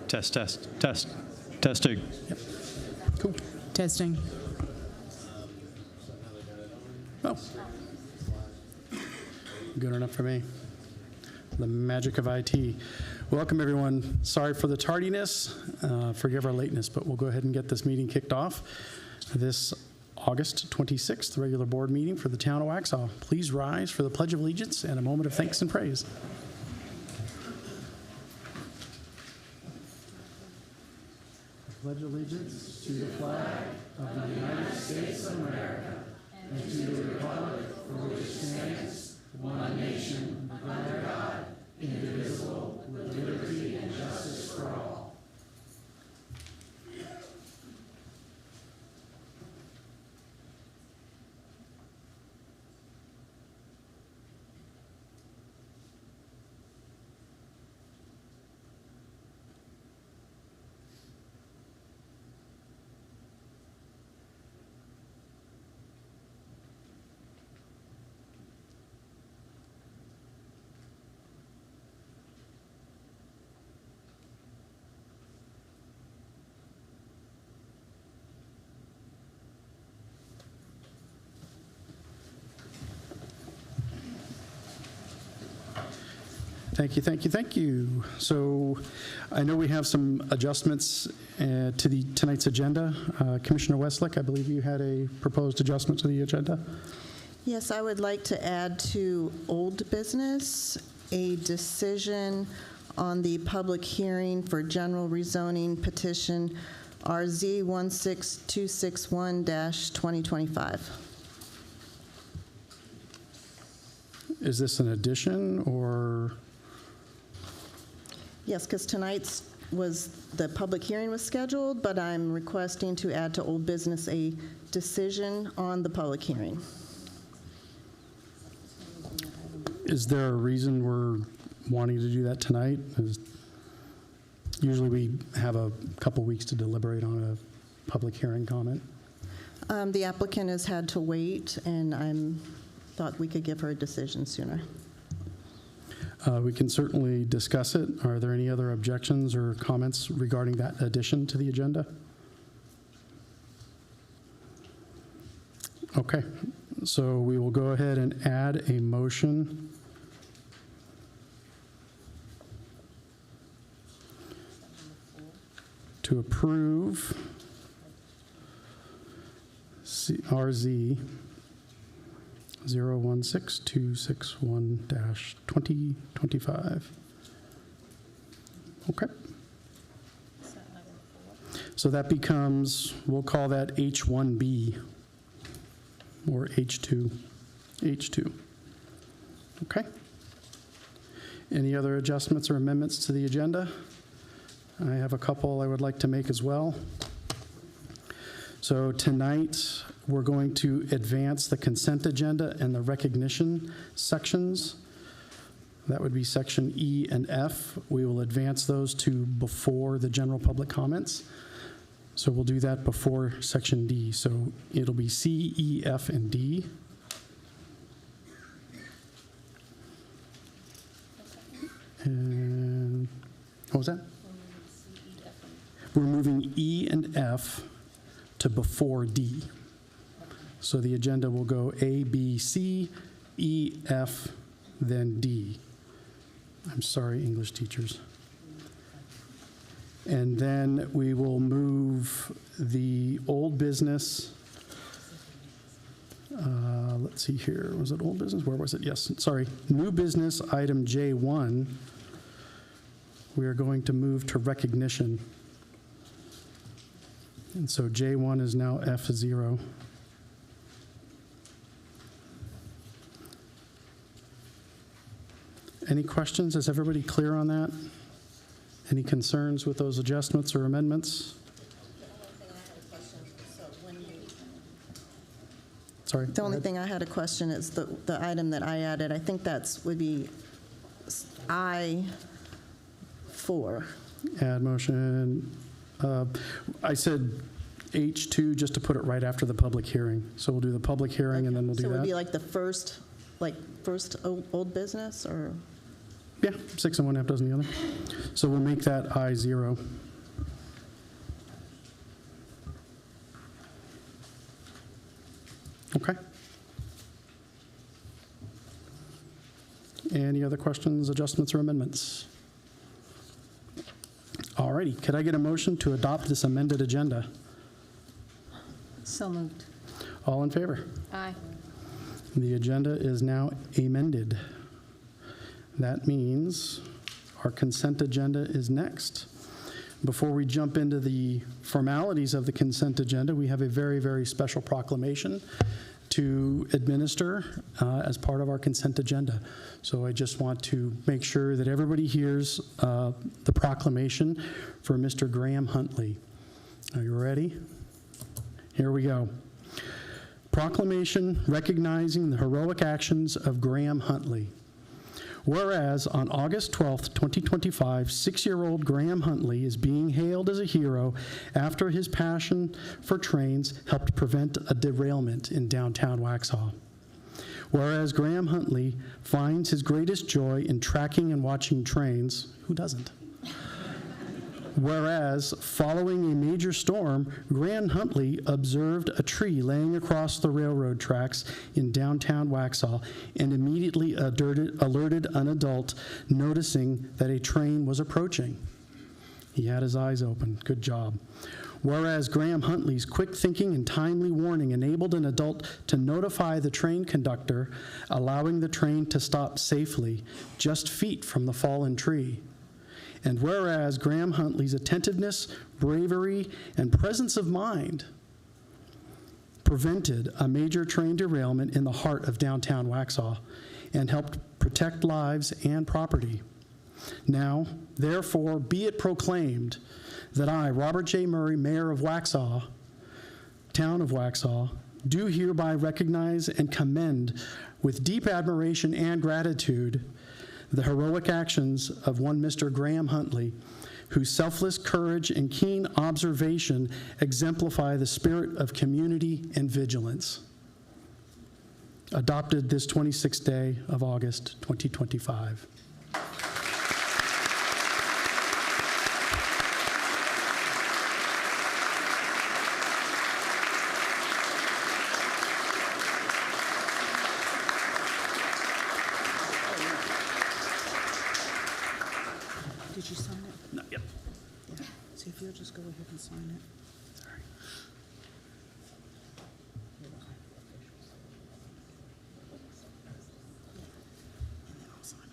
Testing. Yep. Cool. Testing. Oh. Good enough for me. The magic of IT. Welcome, everyone. Sorry for the tardiness. Forgive our lateness, but we'll go ahead and get this meeting kicked off. This August 26th regular board meeting for the town of Waxhaw. Please rise for the Pledge of Allegiance and a moment of thanks and praise. I pledge allegiance to the flag of the United States of America and to the republic for which it stands, one nation, under God, indivisible, with liberty and justice for all. Thank you. So I know we have some adjustments to tonight's agenda. Commissioner Wesolek, I believe you had a proposed adjustment to the agenda. Yes, I would like to add to old business a decision on the public hearing for general rezoning petition RZ 16261-2025. Is this an addition or? Yes, because tonight's the public hearing was scheduled, but I'm requesting to add to old business a decision on the public hearing. Is there a reason we're wanting to do that tonight? Usually we have a couple weeks to deliberate on a public hearing comment. The applicant has had to wait, and I thought we could give her a decision sooner. We can certainly discuss it. Are there any other objections or comments regarding that addition to the agenda? Okay, so we will go ahead and add a motion to approve RZ 016261-2025. Okay. So that becomes, we'll call that H1B or H2. H2. Okay. Any other adjustments or amendments to the agenda? I have a couple I would like to make as well. So tonight, we're going to advance the consent agenda and the recognition sections. That would be section E and F. We will advance those to before the general public comments. So we'll do that before section D. So it'll be C, E, F, and D. And what was that? We're moving E and F to before D. So the agenda will go A, B, C, E, F, then D. I'm sorry, English teachers. And then we will move the old business. Let's see here. Was it old business? Where was it? Yes, sorry. New business item J1. We are going to move to recognition. And so J1 is now F0. Any questions? Is everybody clear on that? Any concerns with those adjustments or amendments? Sorry. The only thing I had a question is the item that I added. I think would be I4. Add motion. I said H2 just to put it right after the public hearing. So we'll do the public hearing and then we'll do that. So it would be like the first old business, or? Yeah, 6 and 1 half dozen the other. So we'll make that I0. Okay. Any other questions, adjustments, or amendments? All righty. Could I get a motion to adopt this amended agenda? So moved. All in favor? Aye. The agenda is now amended. That means our consent agenda is next. Before we jump into the formalities of the consent agenda, we have a very, very special proclamation to administer as part of our consent agenda. So I just want to make sure that everybody hears the proclamation for Mr. Graham Huntley. Are you ready? Here we go. Proclamation recognizing the heroic actions of Graham Huntley. Whereas on August 12th, 2025, 6-year-old Graham Huntley is being hailed as a hero after his passion for trains helped prevent a derailment in downtown Waxhaw. Whereas Graham Huntley finds his greatest joy in tracking and watching trains, who doesn't? Whereas, following a major storm, Graham Huntley observed a tree laying across the railroad tracks in downtown Waxhaw and immediately alerted an adult noticing that a train was approaching. He had his eyes open. Good job. Whereas Graham Huntley's quick thinking and timely warning enabled an adult to notify the train conductor, allowing the train to stop safely just feet from the fallen tree. And whereas Graham Huntley's attentiveness, bravery, and presence of mind prevented a major train derailment in the heart of downtown Waxhaw and helped protect lives and property. Now, therefore, be it proclaimed that I, Robert J. Murray, Mayor of Waxhaw, Town of Waxhaw, do hereby recognize and commend with deep admiration and gratitude the heroic actions of one Mr. Graham Huntley, whose selfless courage and keen observation exemplify the spirit of community and vigilance. Adopted this 26th day of August, 2025. Did you sign it? Not yet. Yeah. See if you'll just go ahead and sign it. Sorry. And then I'll sign it.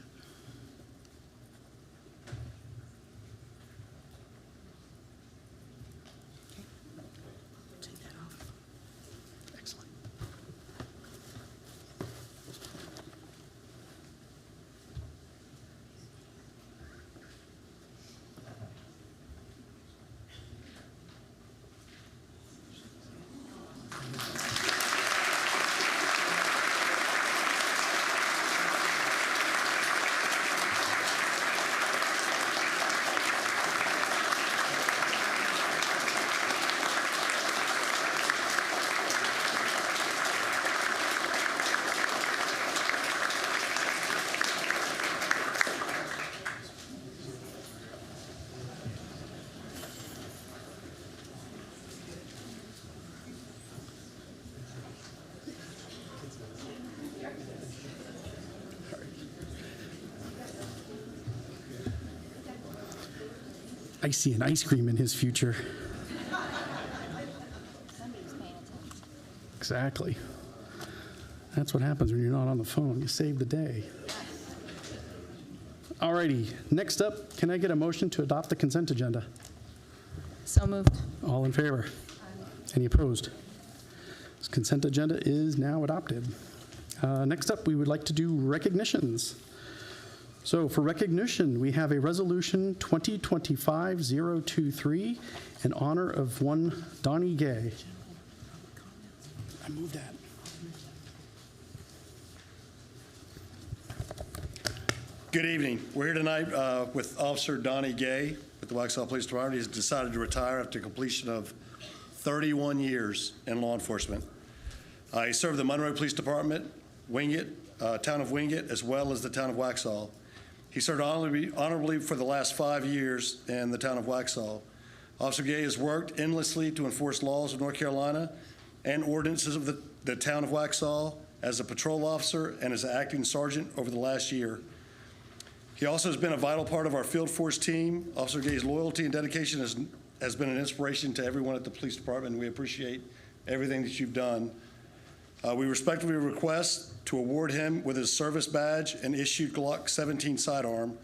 Okay. Take that off. Excellent. I see an ice cream in his future. Exactly. That's what happens when you're not on the phone. You save the day. All righty. Next up, can I get a motion to adopt the consent agenda? So moved. All in favor? Any opposed? This consent agenda is now adopted. Next up, we would like to do recognitions. So for recognition, we have a resolution 2025-023 in honor of one Donnie Gay. I moved that. Good evening. We're here tonight with Officer Donnie Gay with the Waxhaw Police Department. He's decided to retire after completion of 31 years in law enforcement. He served the Monroe Police Department, Wingate, town of Wingate, as well as the town of Waxhaw. He served honorably for the last 5 years in the town of Waxhaw. Officer Gay has worked endlessly to enforce laws of North Carolina and ordinances of the town of Waxhaw as a patrol officer and as an acting sergeant over the last year. He also has been a vital part of our field force team. Officer Gay's loyalty and dedication has been an inspiration to everyone at the police department. We appreciate everything that you've done. We respectfully request to award him with his service badge and issued Glock 17 sidearm,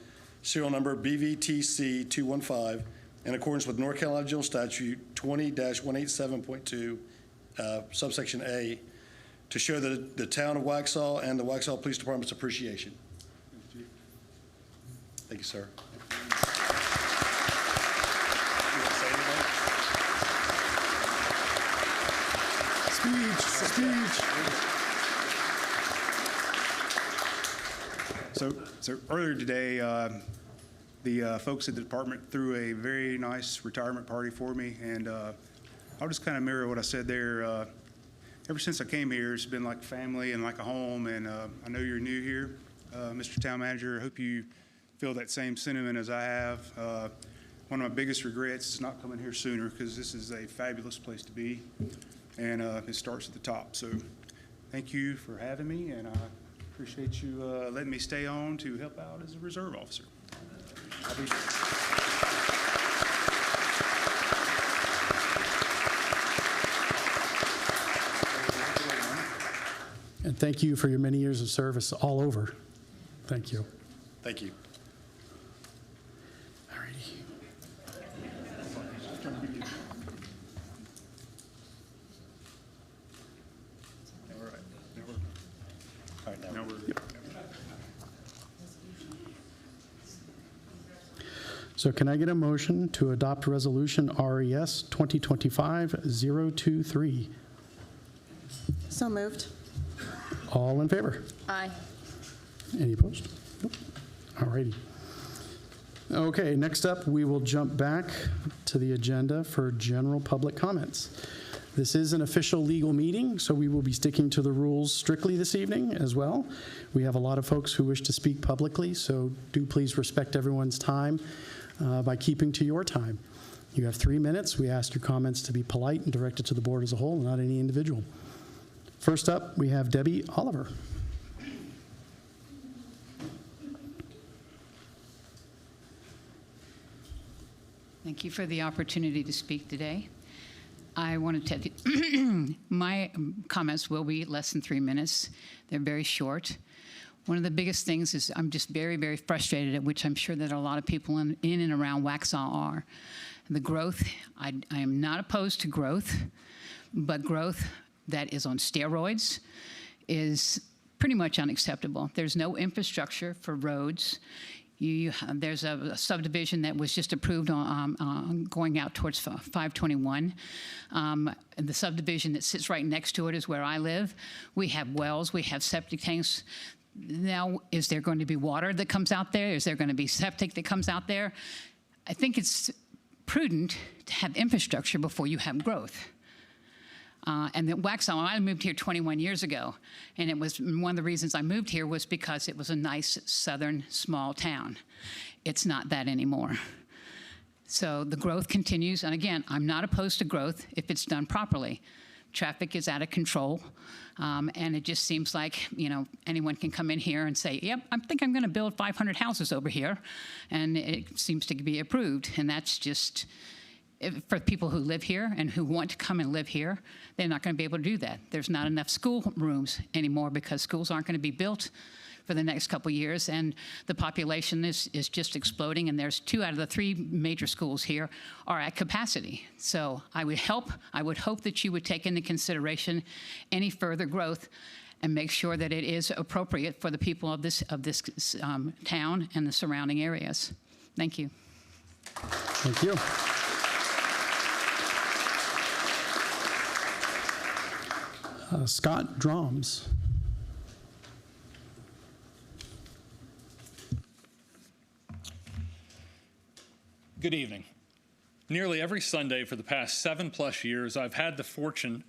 serial number BVTC 215, in accordance with North Carolina General Statute 20-187.2, subsection A, to show the town of Waxhaw and the Waxhaw Police Department's appreciation. Thank you, sir. Speech. So earlier today, the folks at the department threw a very nice retirement party for me, and I'll just kind of mirror what I said there. Ever since I came here, it's been like family and like a home, and I know you're new here, Mr. Town Manager. I hope you feel that same sentiment as I have. One of my biggest regrets is not coming here sooner, because this is a fabulous place to be, and it starts at the top. So thank you for having me, and I appreciate you letting me stay on to help out as a reserve officer. And thank you for your many years of service all over. Thank you. Thank you. All righty. Now we're So can I get a motion to adopt Resolution RES 2025-023? So moved. All in favor? Aye. Any opposed? Nope. All righty. Okay, next up, we will jump back to the agenda for general public comments. This is an official legal meeting, so we will be sticking to the rules strictly this evening as well. We have a lot of folks who wish to speak publicly, so do please respect everyone's time by keeping to your time. You have 3 minutes. We ask your comments to be polite and directed to the board as a whole, not any individual. First up, we have Debbie Oliver. Thank you for the opportunity to speak today. I want to tell you, my comments will be less than 3 minutes. They're very short. One of the biggest things is I'm just very, very frustrated, at which I'm sure that a lot of people in and around Waxhaw are. The growth, I am not opposed to growth, but growth that is on steroids is pretty much unacceptable. There's no infrastructure for roads. There's a subdivision that was just approved on going out towards 521. And the subdivision that sits right next to it is where I live. We have wells, we have septic tanks. Now, is there going to be water that comes out there? Is there going to be septic that comes out there? I think it's prudent to have infrastructure before you have growth. And the Waxhaw, I moved here 21 years ago, and it was one of the reasons I moved here was because it was a nice southern small town. It's not that anymore. So the growth continues, and again, I'm not opposed to growth if it's done properly. Traffic is out of control, and it just seems like, anyone can come in here and say, yep, I think I'm going to build 500 houses over here, and it seems to be approved, and that's just... For people who live here and who want to come and live here, they're not going to be able to do that. There's not enough school rooms anymore because schools aren't going to be built for the next couple of years, and the population is just exploding, and there's 2 out of the 3 major schools here are at capacity. So I would hope that you would take into consideration any further growth and make sure that it is appropriate for the people of this town and the surrounding areas. Thank you. Thank you. Scott Drums. Good evening. Nearly every Sunday for the past 7+ years, I've had the fortune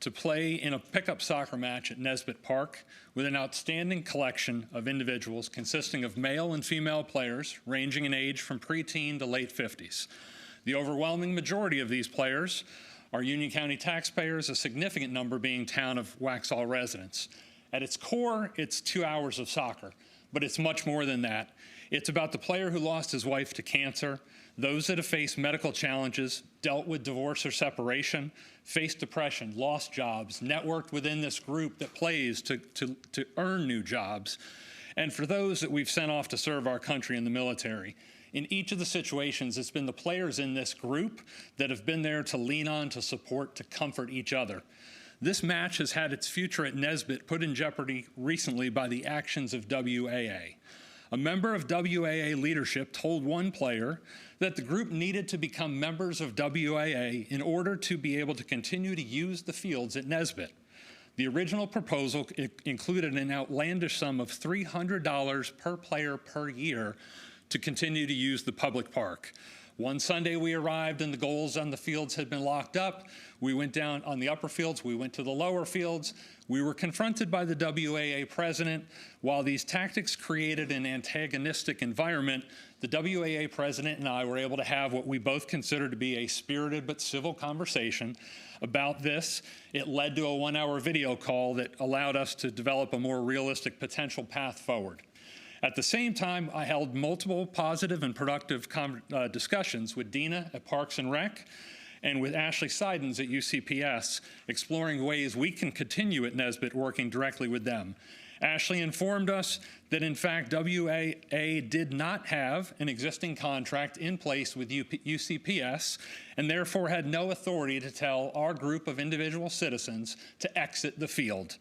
to play in a pickup soccer match at Nesbitt Park with an outstanding collection of individuals consisting of male and female players ranging in age from preteen to late 50s. The overwhelming majority of these players are Union County taxpayers, a significant number being town of Waxhaw residents. At its core, it's 2 hours of soccer, but it's much more than that. It's about the player who lost his wife to cancer, those that have faced medical challenges, dealt with divorce or separation, faced depression, lost jobs, networked within this group that plays to earn new jobs, and for those that we've sent off to serve our country in the military. In each of the situations, it's been the players in this group that have been there to lean on, to support, to comfort each other. This match has had its future at Nesbitt put in jeopardy recently by the actions of WAA. A member of WAA leadership told one player that the group needed to become members of WAA in order to be able to continue to use the fields at Nesbitt. The original proposal included an outlandish sum of $300 per player per year to continue to use the public park. One Sunday we arrived and the goals on the fields had been locked up. We went down on the upper fields, we went to the lower fields. We were confronted by the WAA president. While these tactics created an antagonistic environment, the WAA president and I were able to have what we both considered to be a spirited but civil conversation about this. It led to a 1-hour video call that allowed us to develop a more realistic potential path forward. At the same time, I held multiple positive and productive discussions with Dina at Parks and Rec and with Ashley Seidens at UCPS, exploring ways we can continue at Nesbitt working directly with them. Ashley informed us that, in fact, WAA did not have an existing contract in place with UCPS and therefore had no authority to tell our group of individual citizens to exit the field.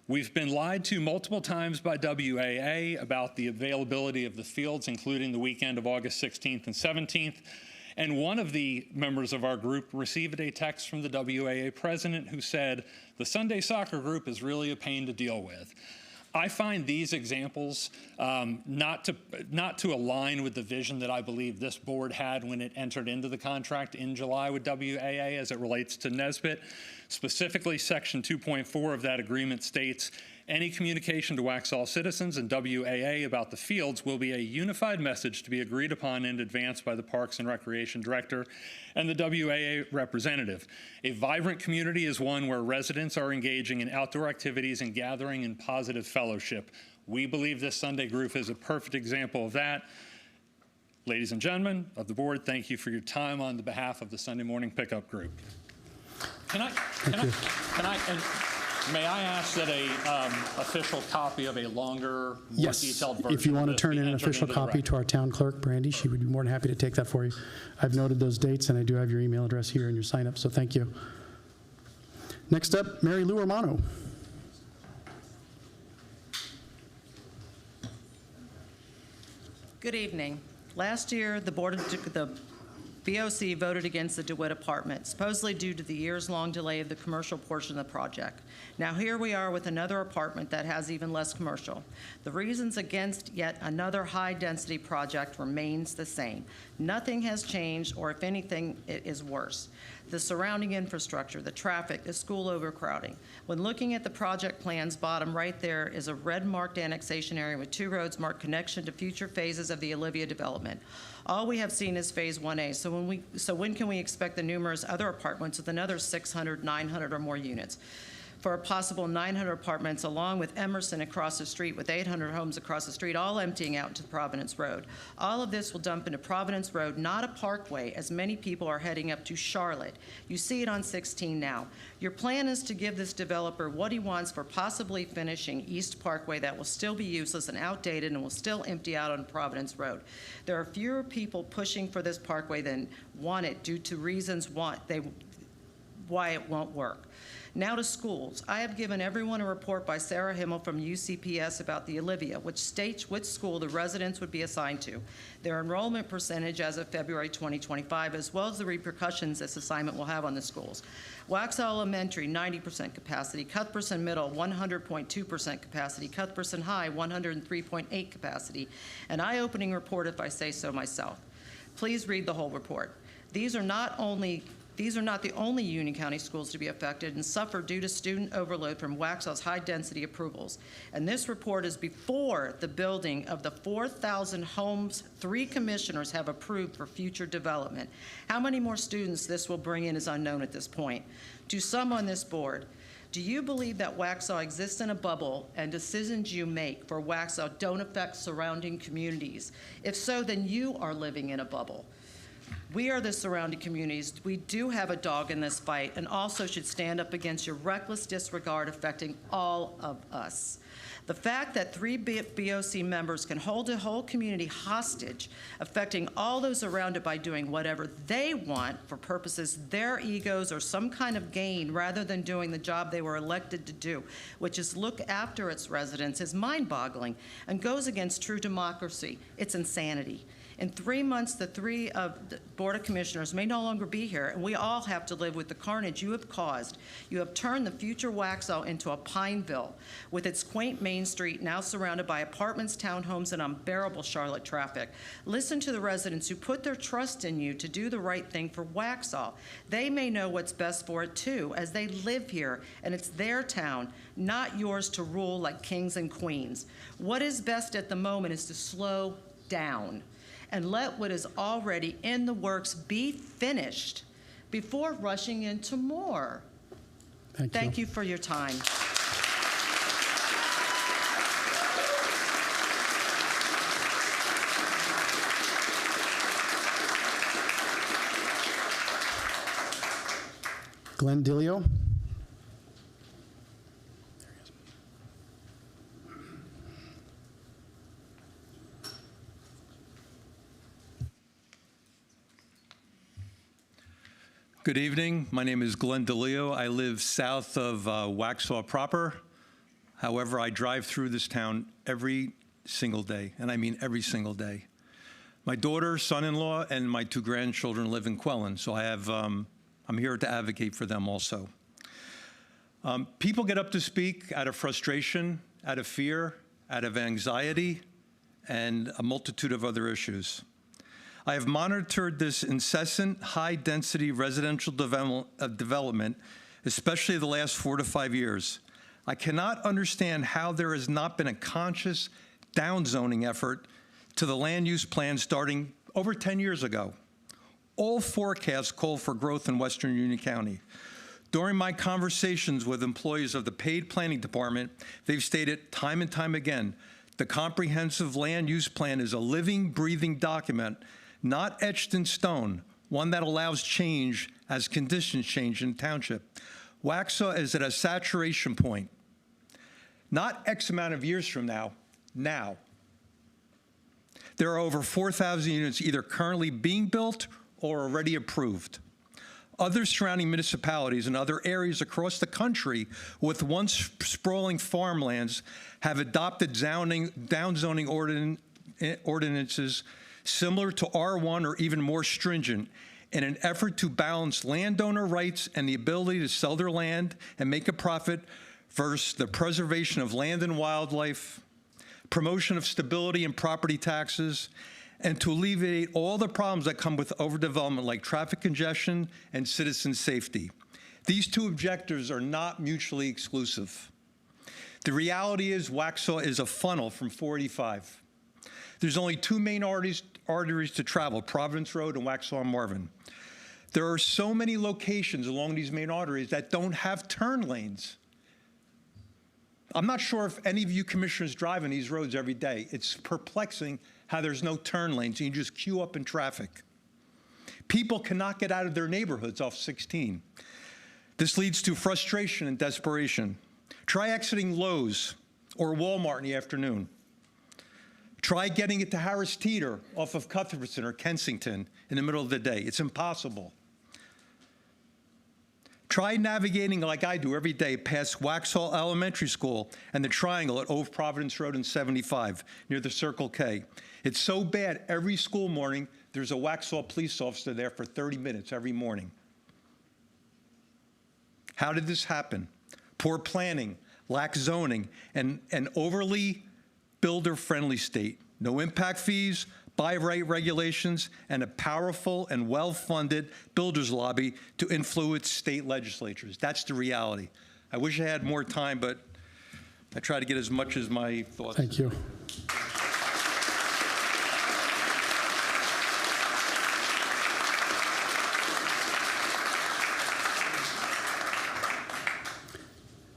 We've been lied to multiple times by WAA about the availability of the fields, including the weekend of August 16th and 17th. And one of the members of our group received a text from the WAA president who said, "The Sunday soccer group is really a pain to deal with." I find these examples not to align with the vision that I believe this board had when it entered into the contract in July with WAA as it relates to Nesbitt. Specifically, Section 2.4 of that agreement states, "Any communication to Waxhaw citizens and WAA about the fields will be a unified message to be agreed upon in advance by the Parks and Recreation Director and the WAA representative. A vibrant community is one where residents are engaging in outdoor activities and gathering in positive fellowship. We believe this Sunday group is a perfect example of that." Ladies and gentlemen of the board, thank you for your time on the behalf of the Sunday Morning Pickup Group. And may I ask that a official copy of a longer, more Yes, detailed version if you want to of this turn be in an entered official into the copy record? to our town clerk, Brandy, she would be more than happy to take that for you. I've noted those dates, and I do have your email address here in your sign-up, so thank you. Next up, Mary Lou Romano. Good evening. Last year, the BOC voted against the DeWitt apartment, supposedly due to the years-long delay of the commercial portion of the project. Now here we are with another apartment that has even less commercial. The reasons against yet another high-density project remains the same. Nothing has changed, or if anything, it is worse. The surrounding infrastructure, the traffic, the school overcrowding. When looking at the project plans, bottom right there is a red-marked annexation area with 2 roads marked connection to future phases of the Olivia development. All we have seen is Phase 1A, so when can we expect the numerous other apartments with another 600, 900 or more units? For a possible 900 apartments, along with Emerson across the street with 800 homes across the street, all emptying out to Providence Road. All of this will dump into Providence Road, not a parkway, as many people are heading up to Charlotte. You see it on 16 now. Your plan is to give this developer what he wants for possibly finishing East Parkway that will still be useless and outdated and will still empty out on Providence Road. There are fewer people pushing for this parkway than want it due to reasons why it won't work. Now to schools. I have given everyone a report by Sarah Himmel from UCPS about the Olivia, which states which school the residents would be assigned to, their enrollment percentage as of February 2025, as well as the repercussions this assignment will have on the schools. Waxhaw Elementary, 90% capacity. Cuthbertson Middle, 100.2% capacity. Cuthbertson High, 103.8 capacity. An eye-opening report if I say so myself. Please read the whole report. These are not only These are not the only Union County schools to be affected and suffer due to student overload from Waxhaw's high-density approvals. And this report is before the building of the 4,000 homes 3 commissioners have approved for future development. How many more students this will bring in is unknown at this point. To some on this board, do you believe that Waxhaw exists in a bubble and decisions you make for Waxhaw don't affect surrounding communities? If so, then you are living in a bubble. We are the surrounding communities. We do have a dog in this fight and also should stand up against your reckless disregard affecting all of us. The fact that 3 BOC members can hold a whole community hostage, affecting all those around it by doing whatever they want for purposes their egos or some kind of gain rather than doing the job they were elected to do, which is look after its residents, is mind-boggling and goes against true democracy. It's insanity. In 3 months, the 3 of the Board of Commissioners may no longer be here, and we all have to live with the carnage you have caused. You have turned the future Waxhaw into a Pineville, with its quaint Main Street now surrounded by apartments, townhomes, and unbearable Charlotte traffic. Listen to the residents who put their trust in you to do the right thing for Waxhaw. They may know what's best for it, too, as they live here, and it's their town, not yours to rule like kings and queens. What is best at the moment is to slow down and let what is already in the works be finished before rushing into more. Thank you for your time. Glenn Dillio. Good evening. My name is Glenn DeLeo. I live south of Waxhaw proper. However, I drive through this town every single day, and I mean every single day. My daughter, son-in-law, and my 2 grandchildren live in Quellen, so I have, I'm here to advocate for them also. People get up to speak out of frustration, out of fear, out of anxiety, and a multitude of other issues. I have monitored this incessant, high-density residential development, especially the last 4 to 5 years. I cannot understand how there has not been a conscious downzoning effort to the land use plan starting over 10 years ago. All forecasts call for growth in Western Union County. During my conversations with employees of the paid planning department, they've stated time and time again, the comprehensive land use plan is a living, breathing document, not etched in stone, one that allows change as conditions change in the township. Waxhaw is at a saturation point, not X amount of years from now, now. There are over 4,000 units either currently being built or already approved. Other surrounding municipalities and other areas across the country with once sprawling farmlands have adopted downzoning ordinances similar to R1 or even more stringent in an effort to balance landowner rights and the ability to sell their land and make a profit versus the preservation of land and wildlife, promotion of stability and property taxes, and to alleviate all the problems that come with overdevelopment like traffic congestion and citizen safety. These 2 objectives are not mutually exclusive. The reality is Waxhaw is a funnel from 485. There's only 2 main arteries to travel, Providence Road and Waxhaw and Marvin. There are so many locations along these main arteries that don't have turn lanes. I'm not sure if any of you commissioners drive on these roads every day. It's perplexing how there's no turn lanes and you just queue up in traffic. People cannot get out of their neighborhoods off 16. This leads to frustration and desperation. Try exiting Lowe's or Walmart in the afternoon. Try getting it to Harris Teeter off of Cuthbertson or Kensington in the middle of the day. It's impossible. Try navigating like I do every day past Waxhaw Elementary School and the Triangle at Old Providence Road and 75 near the Circle K. It's so bad every school morning there's a Waxhaw police officer there for 30 minutes every morning. How did this happen? Poor planning, lack zoning, and an overly builder-friendly state. No impact fees, by right regulations, and a powerful and well-funded builders lobby to influence state legislatures. That's the reality. I wish I had more time, but I try to get as much as my thoughts. Thank you.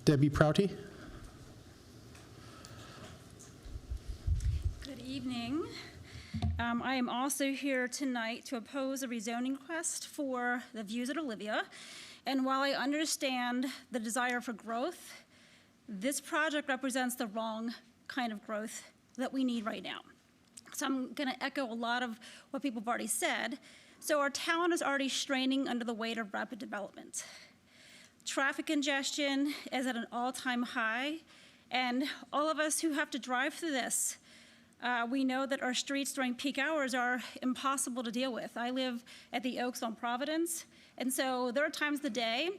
Debbie Prouty? Good evening. I am also here tonight to oppose a rezoning request for the views at Olivia. And while I understand the desire for growth, this project represents the wrong kind of growth that we need right now. So I'm going to echo a lot of what people have already said. So our town is already straining under the weight of rapid development. Traffic congestion is at an all-time high, and all of us who have to drive through this, we know that our streets during peak hours are impossible to deal with. I live at the Oaks on Providence, and so there are times of the day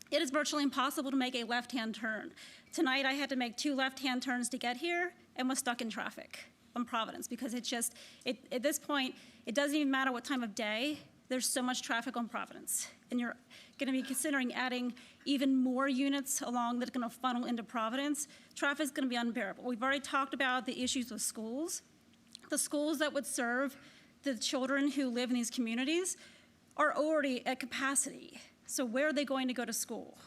it is virtually impossible to make a left-hand turn. Tonight I had to make 2 left-hand turns to get here and was stuck in traffic on Providence because it's just, at this point, it doesn't even matter what time of day, there's so much traffic on Providence. And you're going to be considering adding even more units along that are going to funnel into Providence. Traffic is going to be unbearable. We've already talked about the issues with schools. The schools that would serve the children who live in these communities are already at capacity. So where are they going to go to school?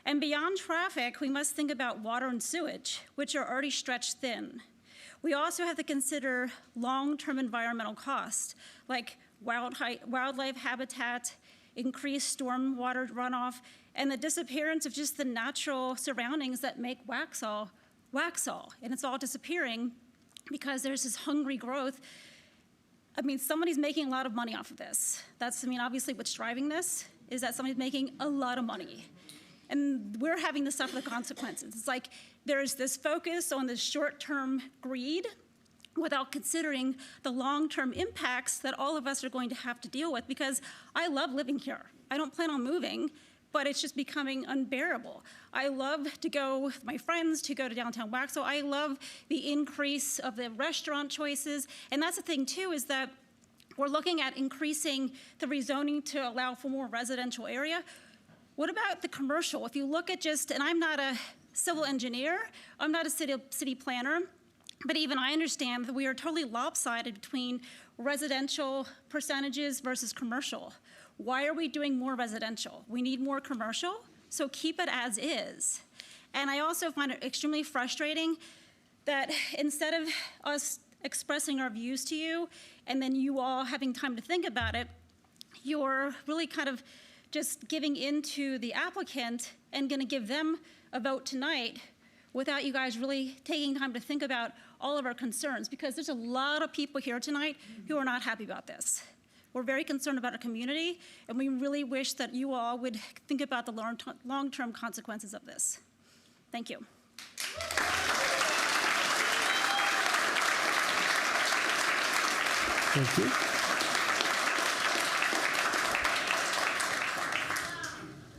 And beyond traffic, we must think about water and sewage, which are already stretched thin. We also have to consider long-term environmental costs, like wildlife habitat, increased stormwater runoff, and the disappearance of just the natural surroundings that make Waxhaw, Waxhaw. And it's all disappearing because there's this hungry growth. I mean, somebody's making a lot of money off of this. That's, I mean, obviously what's driving this is that somebody's making a lot of money. And we're having to suffer the consequences. It's like there's this focus on this short-term greed without considering the long-term impacts that all of us are going to have to deal with, because I love living here. I don't plan on moving, but it's just becoming unbearable. I love to go with my friends to go to downtown Waxhaw. I love the increase of the restaurant choices. And that's the thing too, is that we're looking at increasing the rezoning to allow for more residential area. What about the commercial? If you look at just, and I'm not a civil engineer, I'm not a city planner, but even I understand that we are totally lopsided between residential percentages versus commercial. Why are we doing more residential? We need more commercial, so keep it as is. And I also find it extremely frustrating that instead of us expressing our views to you and then you all having time to think about it, you're really kind of just giving in to the applicant and going to give them a vote tonight without you guys really taking time to think about all of our concerns, because there's a lot of people here tonight who are not happy about this. We're very concerned about our community, and we really wish that you all would think about the long-term consequences of this. Thank you. Thank you.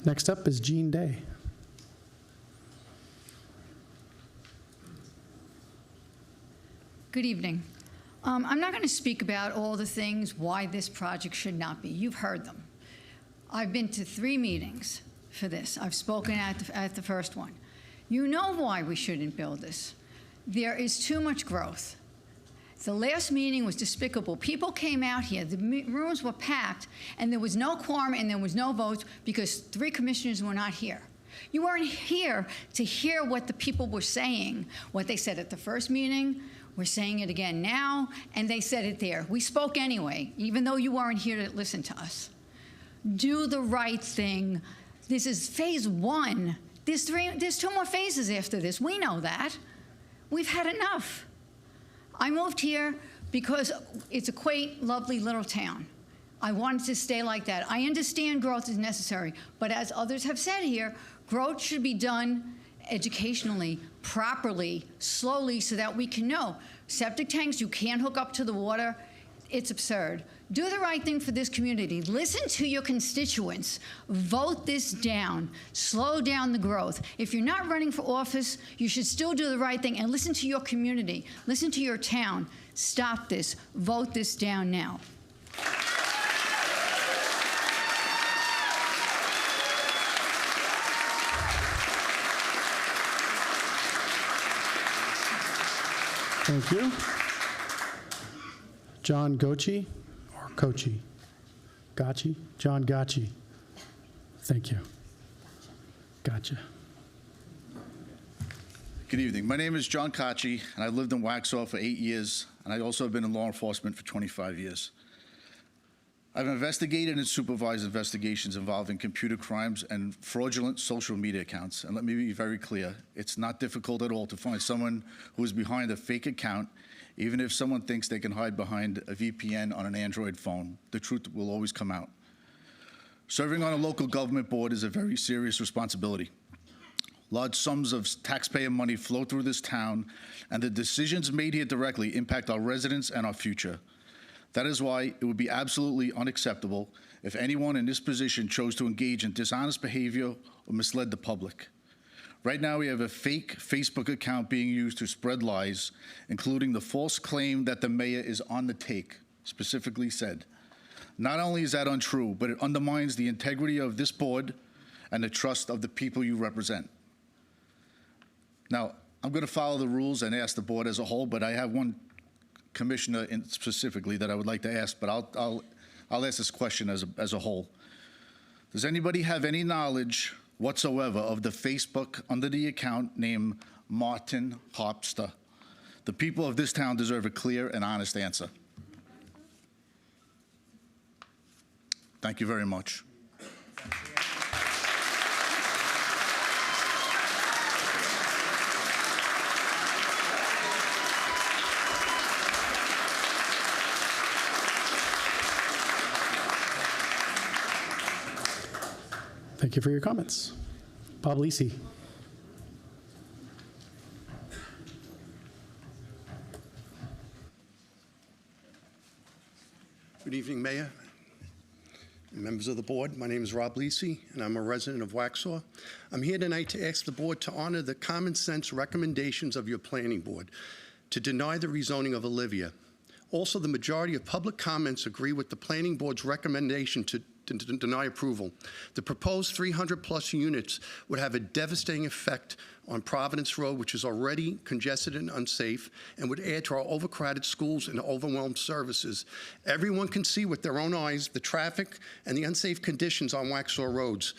Next up is Jean Day. Good evening. I'm not going to speak about all the things why this project should not be. You've heard them. I've been to 3 meetings for this. I've spoken at the first one. You know why we shouldn't build this. There is too much growth. The last meeting was despicable. People came out here, the rooms were packed, and there was no quorum and there was no votes because 3 commissioners were not here. You weren't here to hear what the people were saying, what they said at the first meeting. We're saying it again now, and they said it there. We spoke anyway, even though you weren't here to listen to us. Do the right thing. This is phase 1. There's 2 more phases after this. We know that. We've had enough. I moved here because it's a quaint, lovely little town. I wanted to stay like that. I understand growth is necessary, but as others have said here, growth should be done educationally, properly, slowly, so that we can know. Septic tanks, you can't hook up to the water. It's absurd. Do the right thing for this community. Listen to your constituents. Vote this down. Slow down the growth. If you're not running for office, you should still do the right thing and listen to your community. Listen to your town. Stop this. Vote this down now. Thank you. John Gochi, or Kochi? Gotchi? John Gotchi. Thank you. Gotcha. Good evening. My name is John Kochi, and I've lived in Waxhaw for 8 years, and I also have been in law enforcement for 25 years. I've investigated and supervised investigations involving computer crimes and fraudulent social media accounts. And let me be very clear, it's not difficult at all to find someone who is behind a fake account, even if someone thinks they can hide behind a VPN on an Android phone. The truth will always come out. Serving on a local government board is a very serious responsibility. Large sums of taxpayer money flow through this town, and the decisions made here directly impact our residents and our future. That is why it would be absolutely unacceptable if anyone in this position chose to engage in dishonest behavior or misled the public. Right now, we have a fake Facebook account being used to spread lies, including the false claim that the mayor is on the take, specifically said. Not only is that untrue, but it undermines the integrity of this board and the trust of the people you represent. Now, I'm going to follow the rules and ask the board as a whole, but I have one commissioner specifically that I would like to ask, but I'll ask this question as a whole. Does anybody have any knowledge whatsoever of the Facebook under the account named Martin Hopster? The people of this town deserve a clear and honest answer. Thank you very much. Thank you for your comments. Bob Lisi. Good evening, Mayor, and members of the board. My name is Rob Lisi, and I'm a resident of Waxhaw. I'm here tonight to ask the board to honor the common sense recommendations of your planning board to deny the rezoning of Olivia. Also, the majority of public comments agree with the planning board's recommendation to deny approval. The proposed 300-plus units would have a devastating effect on Providence Road, which is already congested and unsafe, and would add to our overcrowded schools and overwhelmed services. Everyone can see with their own eyes the traffic and the unsafe conditions on Waxhaw roads.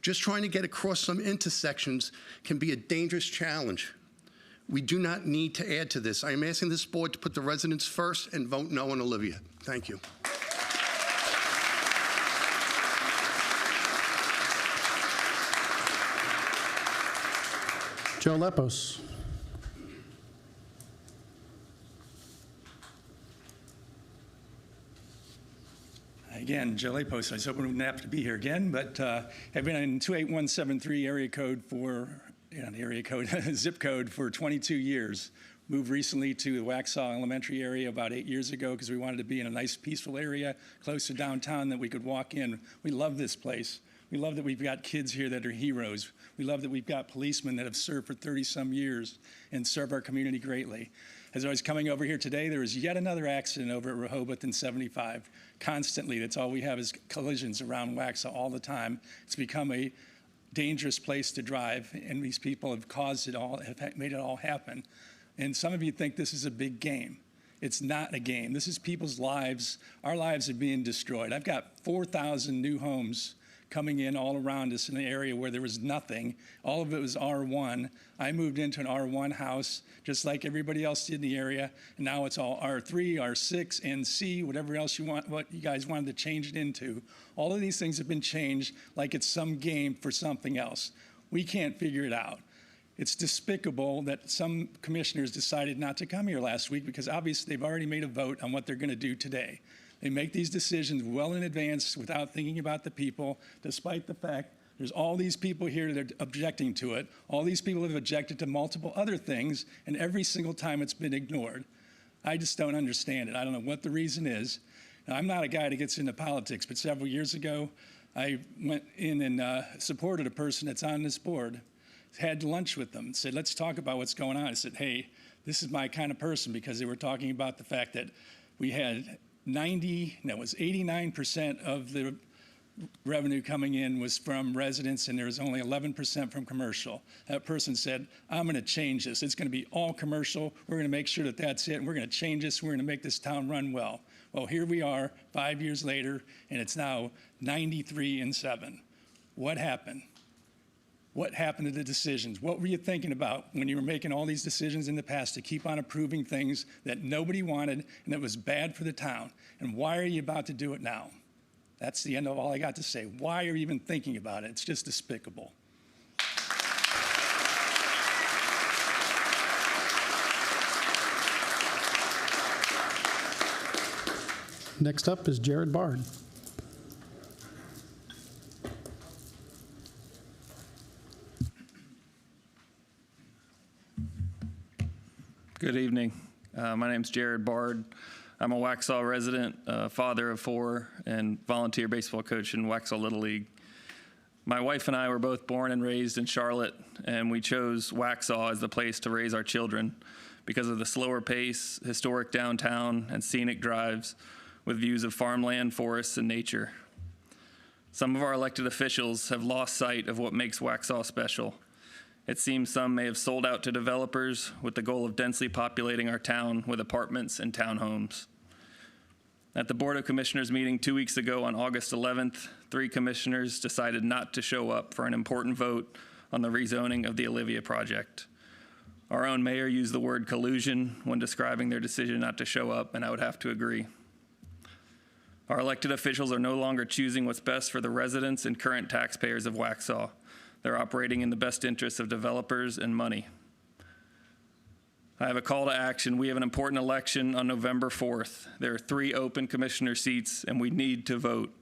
Just trying to get across some intersections can be a dangerous challenge. We do not need to add to this. I am asking this board to put the residents first and vote no on Olivia. Thank you. Joe Lepos. Again, Joe Lepos. I was hoping we wouldn't have to be here again, but I've been in 28173 area code for, zip code for 22 years. Moved recently to the Waxhaw Elementary area about 8 years ago because we wanted to be in a nice, peaceful area close to downtown that we could walk in. We love this place. We love that we've got kids here that are heroes. We love that we've got policemen that have served for 30-some years and serve our community greatly. As I was coming over here today, there was yet another accident over at Rehoboth in 75. Constantly, that's all we have is collisions around Waxhaw all the time. It's become a dangerous place to drive, and these people have caused it all, have made it all happen. And some of you think this is a big game. It's not a game. This is people's lives. Our lives are being destroyed. I've got 4,000 new homes coming in all around us in an area where there was nothing. All of it was R1. I moved into an R1 house just like everybody else did in the area, and now it's all R3, R6, and C, whatever else you want, what you guys wanted to change it into. All of these things have been changed like it's some game for something else. We can't figure it out. It's despicable that some commissioners decided not to come here last week because obviously they've already made a vote on what they're going to do today. They make these decisions well in advance without thinking about the people, despite the fact there's all these people here that are objecting to it. All these people have objected to multiple other things, and every single time it's been ignored. I just don't understand it. I don't know what the reason is. Now, I'm not a guy that gets into politics, but several years ago, I went in and supported a person that's on this board, had lunch with them, said, let's talk about what's going on. I said, hey, this is my kind of person, because they were talking about the fact that we had 89% of the revenue coming in was from residents, and there was only 11% from commercial. That person said, I'm going to change this. It's going to be all commercial. We're going to make sure that that's it, and we're going to change this. We're going to make this town run well. Well, here we are 5 years later, and it's now 93-7. What happened? What happened to the decisions? What were you thinking about when you were making all these decisions in the past to keep on approving things that nobody wanted and that was bad for the town? And why are you about to do it now? That's the end of all I got to say. Why are you even thinking about it? It's just despicable. Next up is Jared Bard. Good evening. My name's Jared Bard. I'm a Waxhaw resident, father of 4, and volunteer baseball coach in Waxhaw Little League. My wife and I were both born and raised in Charlotte, and we chose Waxhaw as the place to raise our children because of the slower pace, historic downtown, and scenic drives with views of farmland, forests, and nature. Some of our elected officials have lost sight of what makes Waxhaw special. It seems some may have sold out to developers with the goal of densely populating our town with apartments and townhomes. At the Board of Commissioners meeting 2 weeks ago on August 11th, 3 commissioners decided not to show up for an important vote on the rezoning of the Olivia project. Our own mayor used the word collusion when describing their decision not to show up, and I would have to agree. Our elected officials are no longer choosing what's best for the residents and current taxpayers of Waxhaw. They're operating in the best interests of developers and money. I have a call to action. We have an important election on November 4th. There are 3 open commissioner seats, and we need to vote.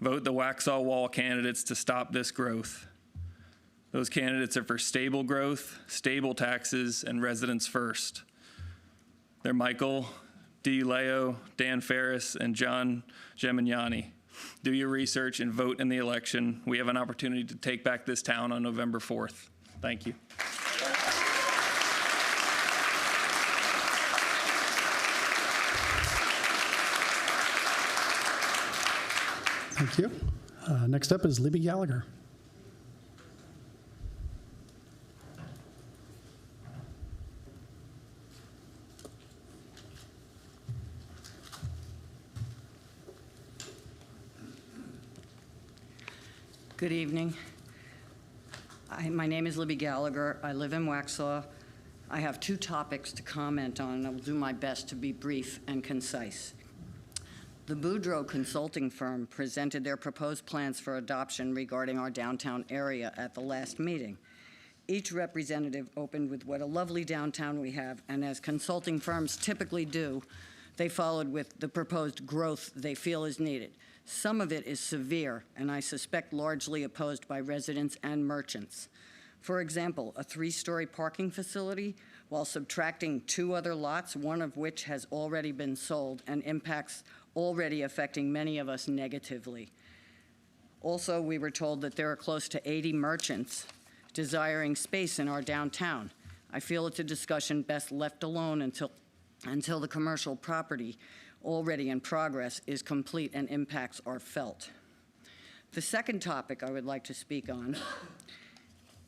Vote the Waxhaw Wall candidates to stop this growth. Those candidates are for stable growth, stable taxes, and residents first. They're Michael DiLeo, Dan Ferris, and John Gemignani. Do your research and vote in the election. We have an opportunity to take back this town on November 4th. Thank you. Thank you. Next up is Libby Gallagher. Good evening. My name is Libby Gallagher. I live in Waxhaw. I have 2 topics to comment on, and I will do my best to be brief and concise. The Boudreaux consulting firm presented their proposed plans for adoption regarding our downtown area at the last meeting. Each representative opened with what a lovely downtown we have, and as consulting firms typically do, they followed with the proposed growth they feel is needed. Some of it is severe, and I suspect largely opposed by residents and merchants. For example, a 3-story parking facility, while subtracting 2 other lots, one of which has already been sold, and impacts already affecting many of us negatively. Also, we were told that there are close to 80 merchants desiring space in our downtown. I feel it's a discussion best left alone until the commercial property already in progress is complete and impacts are felt. The second topic I would like to speak on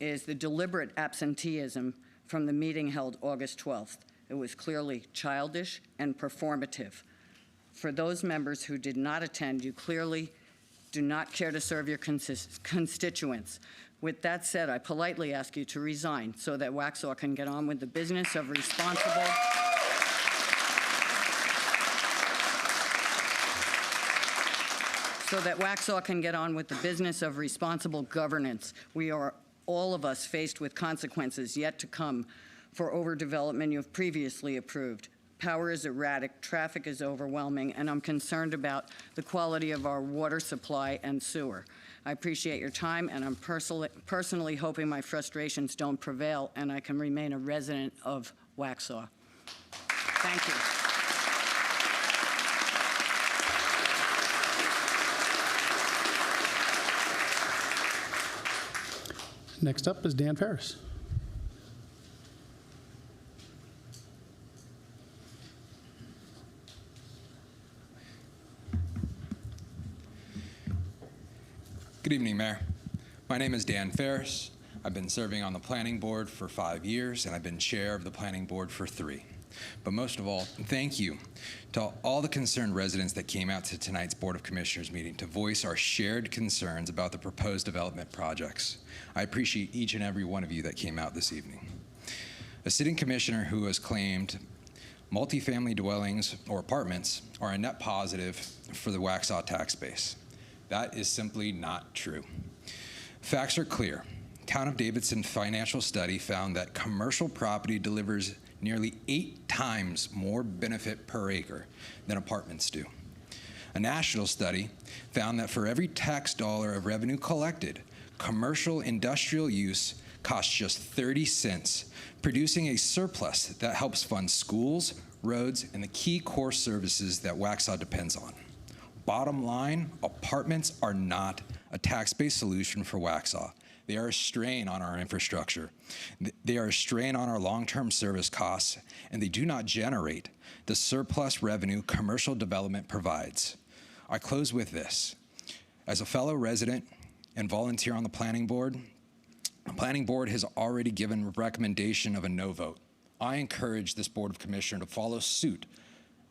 is the deliberate absenteeism from the meeting held August 12th. It was clearly childish and performative. For those members who did not attend, you clearly do not care to serve your constituents. With that said, I politely ask you to resign so that Waxhaw can get on with the business of responsible governance. We are, all of us, faced with consequences yet to come for overdevelopment you have previously approved. Power is erratic, traffic is overwhelming, and I'm concerned about the quality of our water supply and sewer. I appreciate your time, and I'm personally hoping my frustrations don't prevail and I can remain a resident of Waxhaw. Thank you. Next up is Dan Ferris. Good evening, Mayor. My name is Dan Ferris. I've been serving on the Planning Board for 5 years, and I've been chair of the Planning Board for 3. But most of all, thank you to all the concerned residents that came out to tonight's Board of Commissioners meeting to voice our shared concerns about the proposed development projects. I appreciate each and every one of you that came out this evening. A sitting commissioner who has claimed multifamily dwellings or apartments are a net positive for the Waxhaw tax base. That is simply not true. Facts are clear. Town of Davidson financial study found that commercial property delivers nearly 8 times more benefit per acre than apartments do. A national study found that for every tax dollar of revenue collected, commercial industrial use costs just 30 cents, producing a surplus that helps fund schools, roads, and the key core services that Waxhaw depends on. Bottom line, apartments are not a tax-based solution for Waxhaw. They are a strain on our infrastructure. They are a strain on our long-term service costs, and they do not generate the surplus revenue commercial development provides. I close with this. As a fellow resident and volunteer on the Planning Board has already given a recommendation of a no vote. I encourage this Board of Commissioners to follow suit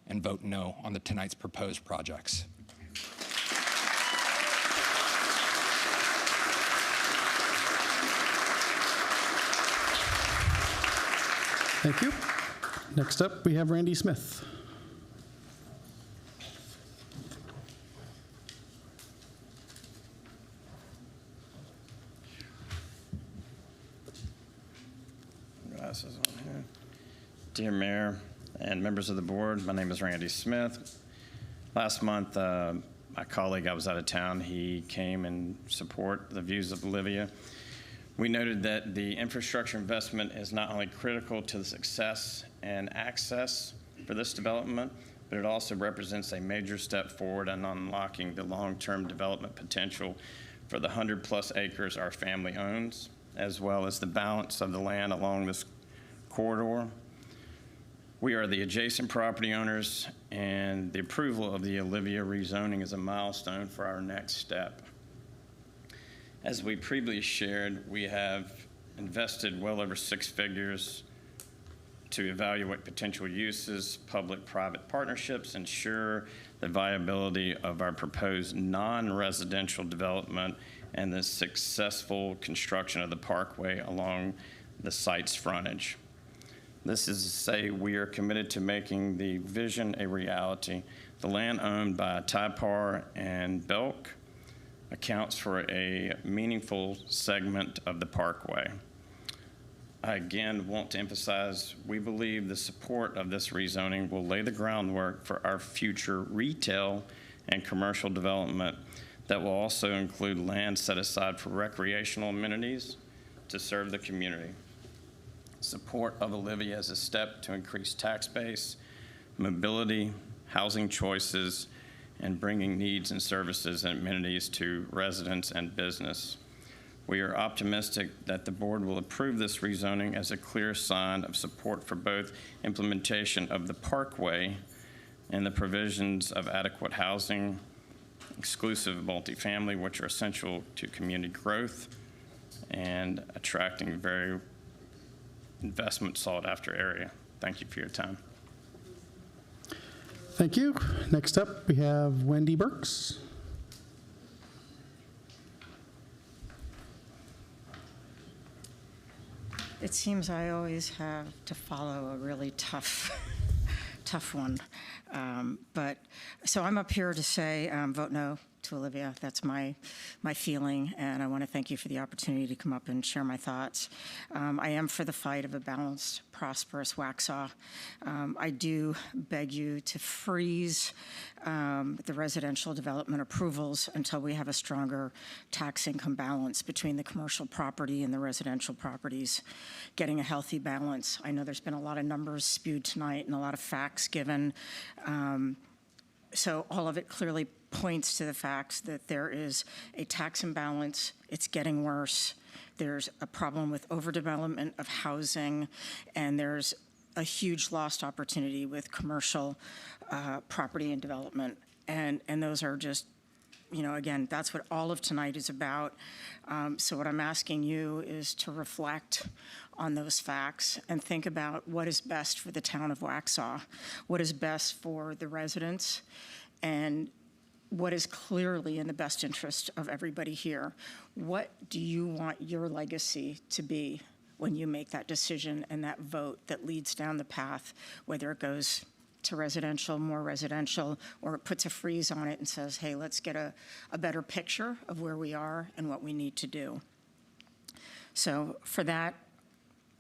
and vote no on tonight's proposed projects. Thank you. Next up, we have Randy Smith. Glasses on here. Dear Mayor and members of the board, my name is Randy Smith. Last month, my colleague, I was out of town, he came and support the views of Olivia. We noted that the infrastructure investment is not only critical to the success and access for this development, but it also represents a major step forward in unlocking the long-term development potential for the 100+ acres our family owns, as well as the balance of the land along this corridor. We are the adjacent property owners, and the approval of the Olivia rezoning is a milestone for our next step. As we previously shared, we have invested well over 6 figures to evaluate potential uses, public-private partnerships, ensure the viability of our proposed non-residential development, and the successful construction of the parkway along the site's frontage. This is to say we are committed to making the vision a reality. The land owned by Typar and Belk accounts for a meaningful segment of the parkway. I again want to emphasize we believe the support of this rezoning will lay the groundwork for our future retail and commercial development that will also include land set aside for recreational amenities to serve the community. Support of Olivia as a step to increase tax base, mobility, housing choices, and bringing needs and services and amenities to residents and business. We are optimistic that the board will approve this rezoning as a clear sign of support for both implementation of the parkway and the provisions of adequate housing, exclusive multifamily, which are essential to community growth and attracting very investment sought after area. Thank you for your time. Thank you. Next up, we have Wendy Burks. It seems I always have to follow a really tough one. So I'm up here to say vote no to Olivia. That's my feeling, and I want to thank you for the opportunity to come up and share my thoughts. I am for the fight of a balanced, prosperous Waxhaw. I do beg you to freeze the residential development approvals until we have a stronger tax income balance between the commercial property and the residential properties, getting a healthy balance. I know there's been a lot of numbers spewed tonight and a lot of facts given. So all of it clearly points to the fact that there is a tax imbalance. It's getting worse. There's a problem with overdevelopment of housing, and there's a huge lost opportunity with commercial property and development. And those are just, again, that's what all of tonight is about. So what I'm asking you is to reflect on those facts and think about what is best for the town of Waxhaw, what is best for the residents, and what is clearly in the best interest of everybody here. What do you want your legacy to be when you make that decision and that vote that leads down the path, whether it goes to residential, more residential, or it puts a freeze on it and says, hey, let's get a better picture of where we are and what we need to do. So for that,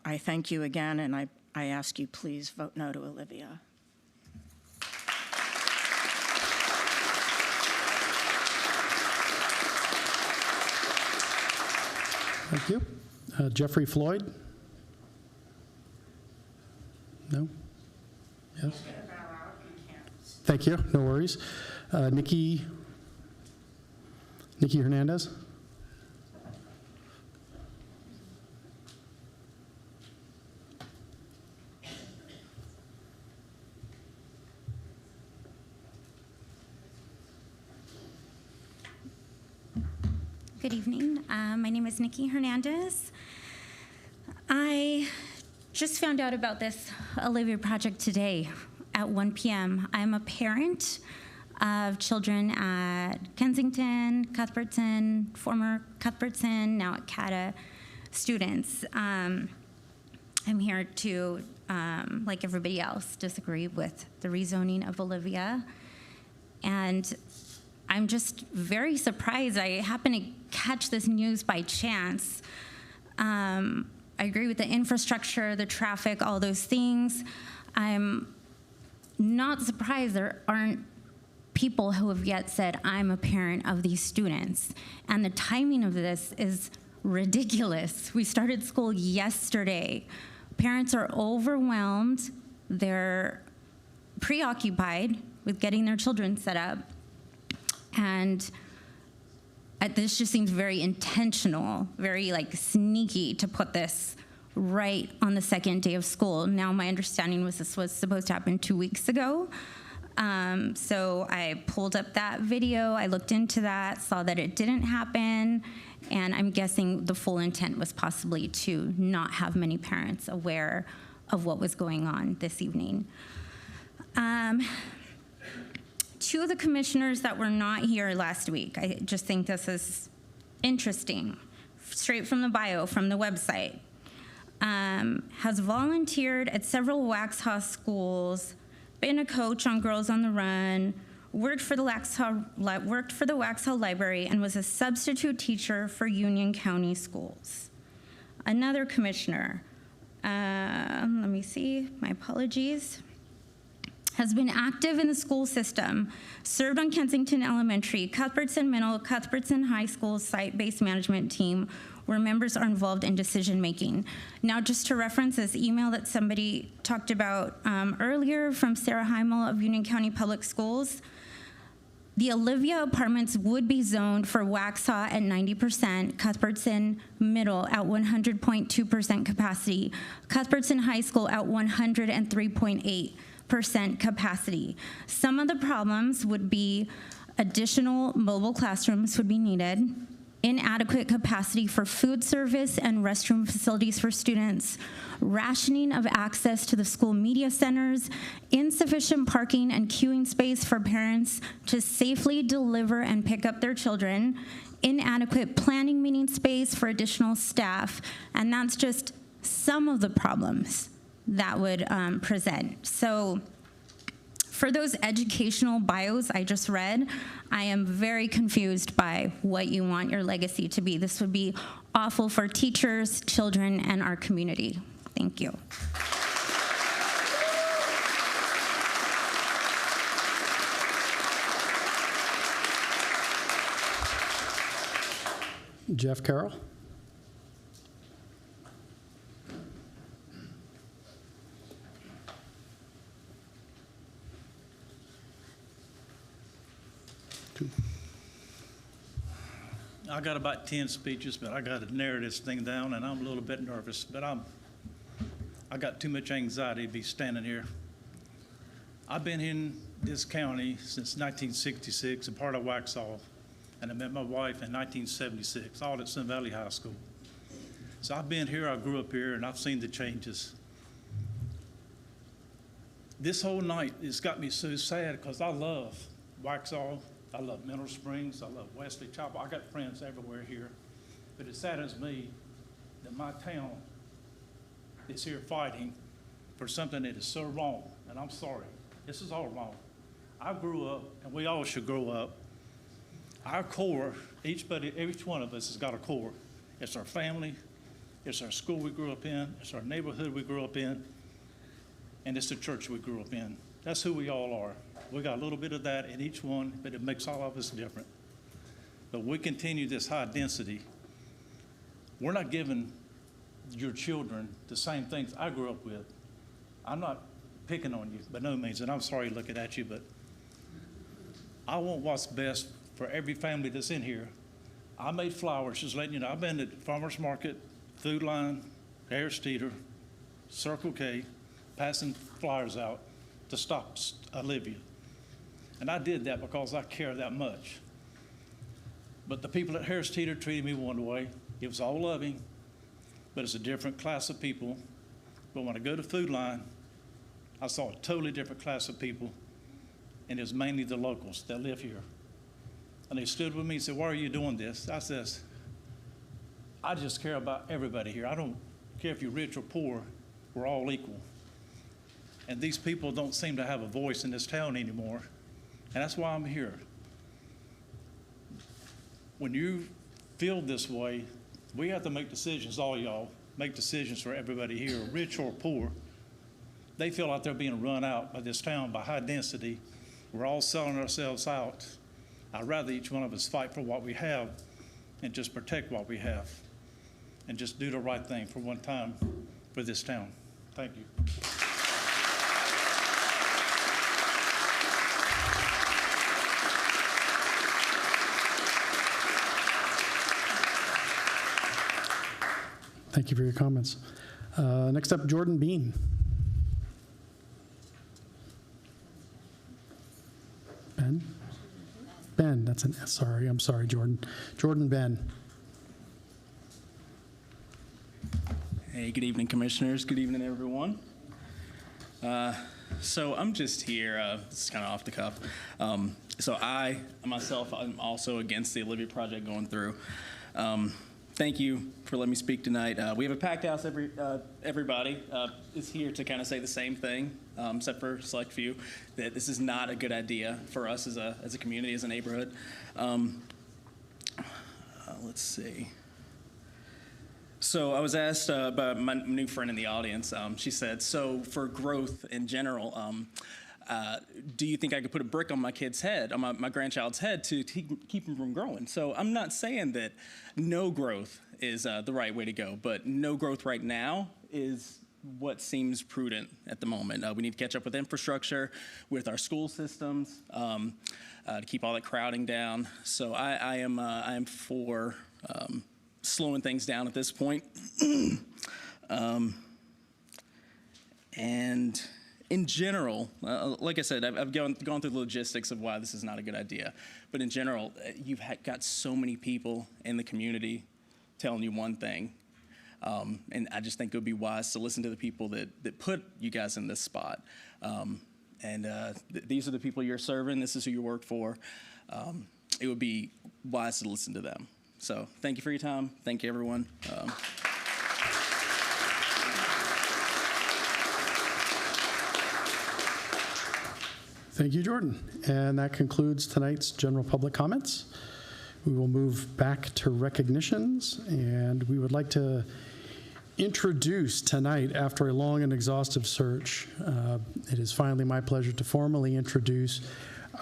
I thank you again, and I ask you please vote no to Olivia. Thank you. Jeffrey Floyd? No? Yes? Thank you. No worries. Nikki Hernandez? Good evening. My name is Nikki Hernandez. I just found out about this Olivia project today at 1 p.m. I'm a parent of children at Kensington, Cuthbertson, former Cuthbertson, now at CATA students. I'm here to, like everybody else, disagree with the rezoning of Olivia. And I'm just very surprised. I happened to catch this news by chance. I agree with the infrastructure, the traffic, all those things. I'm not surprised there aren't people who have yet said, I'm a parent of these students. And the timing of this is ridiculous. We started school yesterday. Parents are overwhelmed. They're preoccupied with getting their children set up. And this just seems very intentional, very sneaky to put this right on the second day of school. Now, my understanding was this was supposed to happen 2 weeks ago. So I pulled up that video, I looked into that, saw that it didn't happen, and I'm guessing the full intent was possibly to not have many parents aware of what was going on this evening. Two of the commissioners that were not here last week, I just think this is interesting, straight from the bio, from the website, has volunteered at several Waxhaw schools, been a coach on Girls on the Run, worked for the Waxhaw Library, and was a substitute teacher for Union County schools. Another commissioner, let me see, my apologies, has been active in the school system, served on Kensington Elementary, Cuthbertson Middle, Cuthbertson High School site-based management team, where members are involved in decision-making. Now, just to reference this email that somebody talked about earlier from Sarah Heimel of Union County Public Schools, the Olivia apartments would be zoned for Waxhaw at 90%, Cuthbertson Middle at 100.2% capacity, Cuthbertson High School at 103.8% capacity. Some of the problems would be additional mobile classrooms would be needed, inadequate capacity for food service and restroom facilities for students, rationing of access to the school media centers, insufficient parking and queuing space for parents to safely deliver and pick up their children, inadequate planning meeting space for additional staff, and that's just some of the problems that would present. So for those educational bios I just read, I am very confused by what you want your legacy to be. This would be awful for teachers, children, and our community. Thank you. Jeff Carroll? I got about 10 speeches, but I got to narrow this thing down, and I'm a little bit nervous, but I got too much anxiety to be standing here. I've been in this county since 1966, a part of Waxhaw, and I met my wife in 1976, all at Sun Valley High School. So I've been here, I grew up here, and I've seen the changes. This whole night has got me so sad because I love Waxhaw, I love Mineral Springs, I love Wesley Chapel. I got friends everywhere here. But it saddens me that my town is here fighting for something that is so wrong, and I'm sorry. This is all wrong. I grew up, and we all should grow up. Our core, each one of us has got a core. It's our family, it's our school we grew up in, it's our neighborhood we grew up in, and it's the church we grew up in. That's who we all are. We got a little bit of that in each one, but it makes all of us different. But we continue this high density. We're not giving your children the same things I grew up with. I'm not picking on you by no means, and I'm sorry looking at you, but I want what's best for every family that's in here. I made flowers, just letting you know. I've been at Farmers Market, Food Line, Harris Teeter, Circle K, passing flyers out to stop Olivia. And I did that because I care that much. But the people at Harris Teeter treated me one way. It was all loving, but it's a different class of people. But when I go to Food Line, I saw a totally different class of people, and it was mainly the locals that live here. And they stood with me and said, "Why are you doing this?" I says, "I just care about everybody here. I don't care if you're rich or poor. We're all equal." And these people don't seem to have a voice in this town anymore. And that's why I'm here. When you feel this way, we have to make decisions, all y'all, make decisions for everybody here, rich or poor. They feel like they're being run out by this town by high density. We're all selling ourselves out. I'd rather each one of us fight for what we have and just protect what we have and just do the right thing for one time for this town. Thank you. Thank you for your comments. Next up, Jordan Bean. Ben, that's an S, sorry. I'm sorry, Jordan. Jordan Ben. Hey, good evening, commissioners. Good evening, everyone. So I'm just here, this is kind of off the cuff. So I, myself, I'm also against the Olivia project going through. Thank you for letting me speak tonight. We have a packed house. Everybody is here to kind of say the same thing, except for a select few, that this is not a good idea for us as a community, as a neighborhood. Let's see. So I was asked by my new friend in the audience. She said, so for growth in general, do you think I could put a brick on my kid's head, on my grandchild's head, to keep him from growing? So I'm not saying that no growth is the right way to go, but no growth right now is what seems prudent at the moment. We need to catch up with infrastructure, with our school systems, to keep all that crowding down. So I am for slowing things down at this point. And in general, like I said, I've gone through the logistics of why this is not a good idea. But in general, you've got so many people in the community telling you one thing. And I just think it would be wise to listen to the people that put you guys in this spot. These are the people you're serving. This is who you work for. It would be wise to listen to them. So thank you for your time. Thank you, everyone. Thank you, Jordan. And that concludes tonight's general public comments. We will move back to recognitions, and we would like to introduce tonight, after a long and exhaustive search, it is finally my pleasure to formally introduce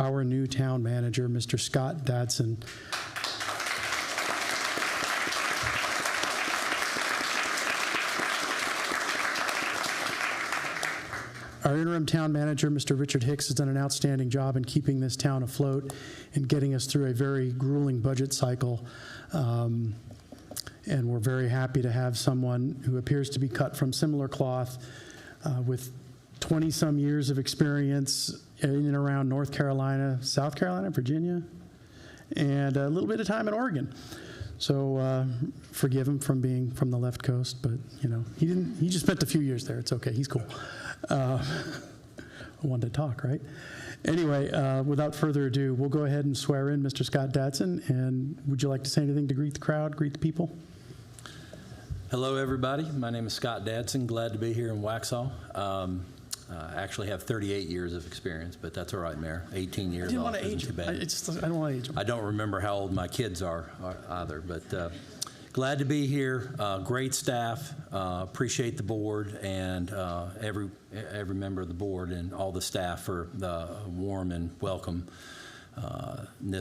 our new town manager, Mr. Scott Dadson. Our interim town manager, Mr. Richard Hicks, has done an outstanding job in keeping this town afloat and getting us through a very grueling budget cycle. And we're very happy to have someone who appears to be cut from similar cloth with 20-some years of experience in and around North Carolina, South Carolina, Virginia, and a little bit of time in Oregon. So forgive him from being from the left coast, but he just spent a few years there. It's okay, he's cool. I wanted to talk, right? Anyway, without further ado, we'll go ahead and swear in Mr. Scott Dadson. And would you like to say anything to greet the crowd, greet the people? Hello, everybody. My name is Scott Dadson. Glad to be here in Waxhaw. I actually have 38 years of experience, but that's all right, Mayor. 18 years I didn't off want to isn't age too him. bad. I don't want to age him. I don't remember how old my kids are either, but glad to be here. Great staff. Appreciate the board and every member of the board and all the staff for the warm and welcomeness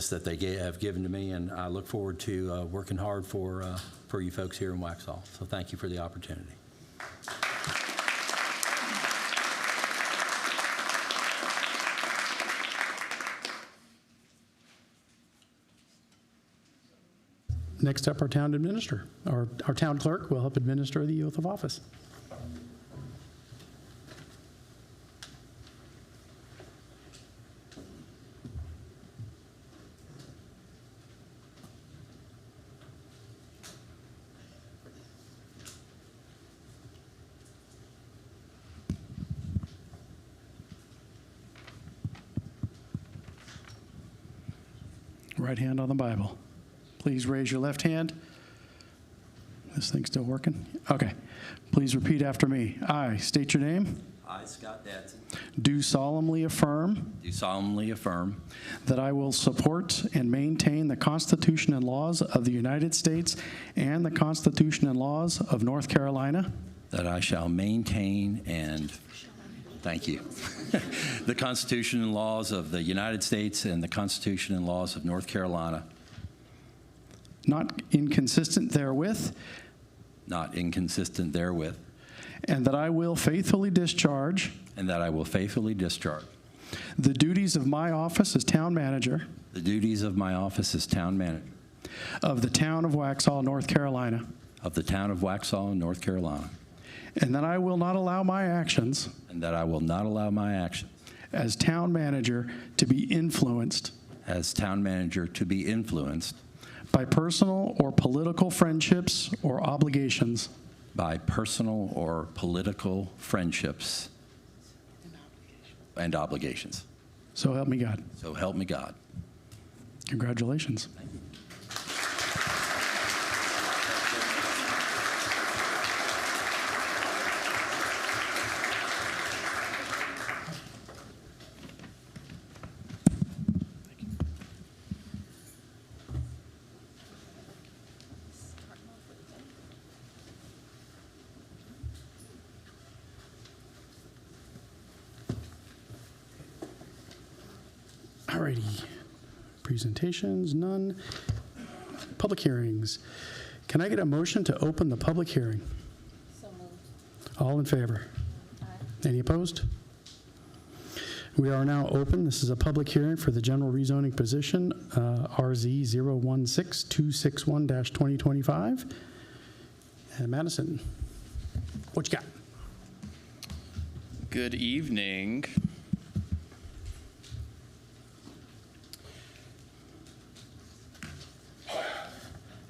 that they have given to me, and I look forward to working hard for you folks here in Waxhaw. So thank you for the opportunity. Next up, our town administrator, our town clerk will help administer the oath of office. Right hand on the Bible. Please raise your left hand. This thing's still working? Okay. Please repeat after me. I state your name. I, Scott Dadson, Do solemnly affirm do solemnly affirm that I will support and maintain the Constitution and laws of the United States and the Constitution and laws of North Carolina. that I shall maintain and, thank you, the Constitution and laws of the United States and the Constitution and laws of North Carolina, Not inconsistent therewith. not inconsistent therewith, And that I will faithfully discharge and that I will faithfully discharge the duties of my office as town manager the duties of my office as town manager of the town of Waxhaw, North Carolina. of the town of Waxhaw, North Carolina, And that I will not allow my actions and that I will not allow my actions as town manager to be influenced as town manager to be influenced by personal or political friendships or obligations. by personal or political friendships and obligations. So help me God. So help me God. Congratulations. Alrighty. Presentations, none. Public hearings. Can I get a motion to open the public hearing? So moved. All in favor? Any opposed? We are now open. This is a public hearing for the general rezoning position, RZ 016261-2025. And Madison, what you got? Good evening.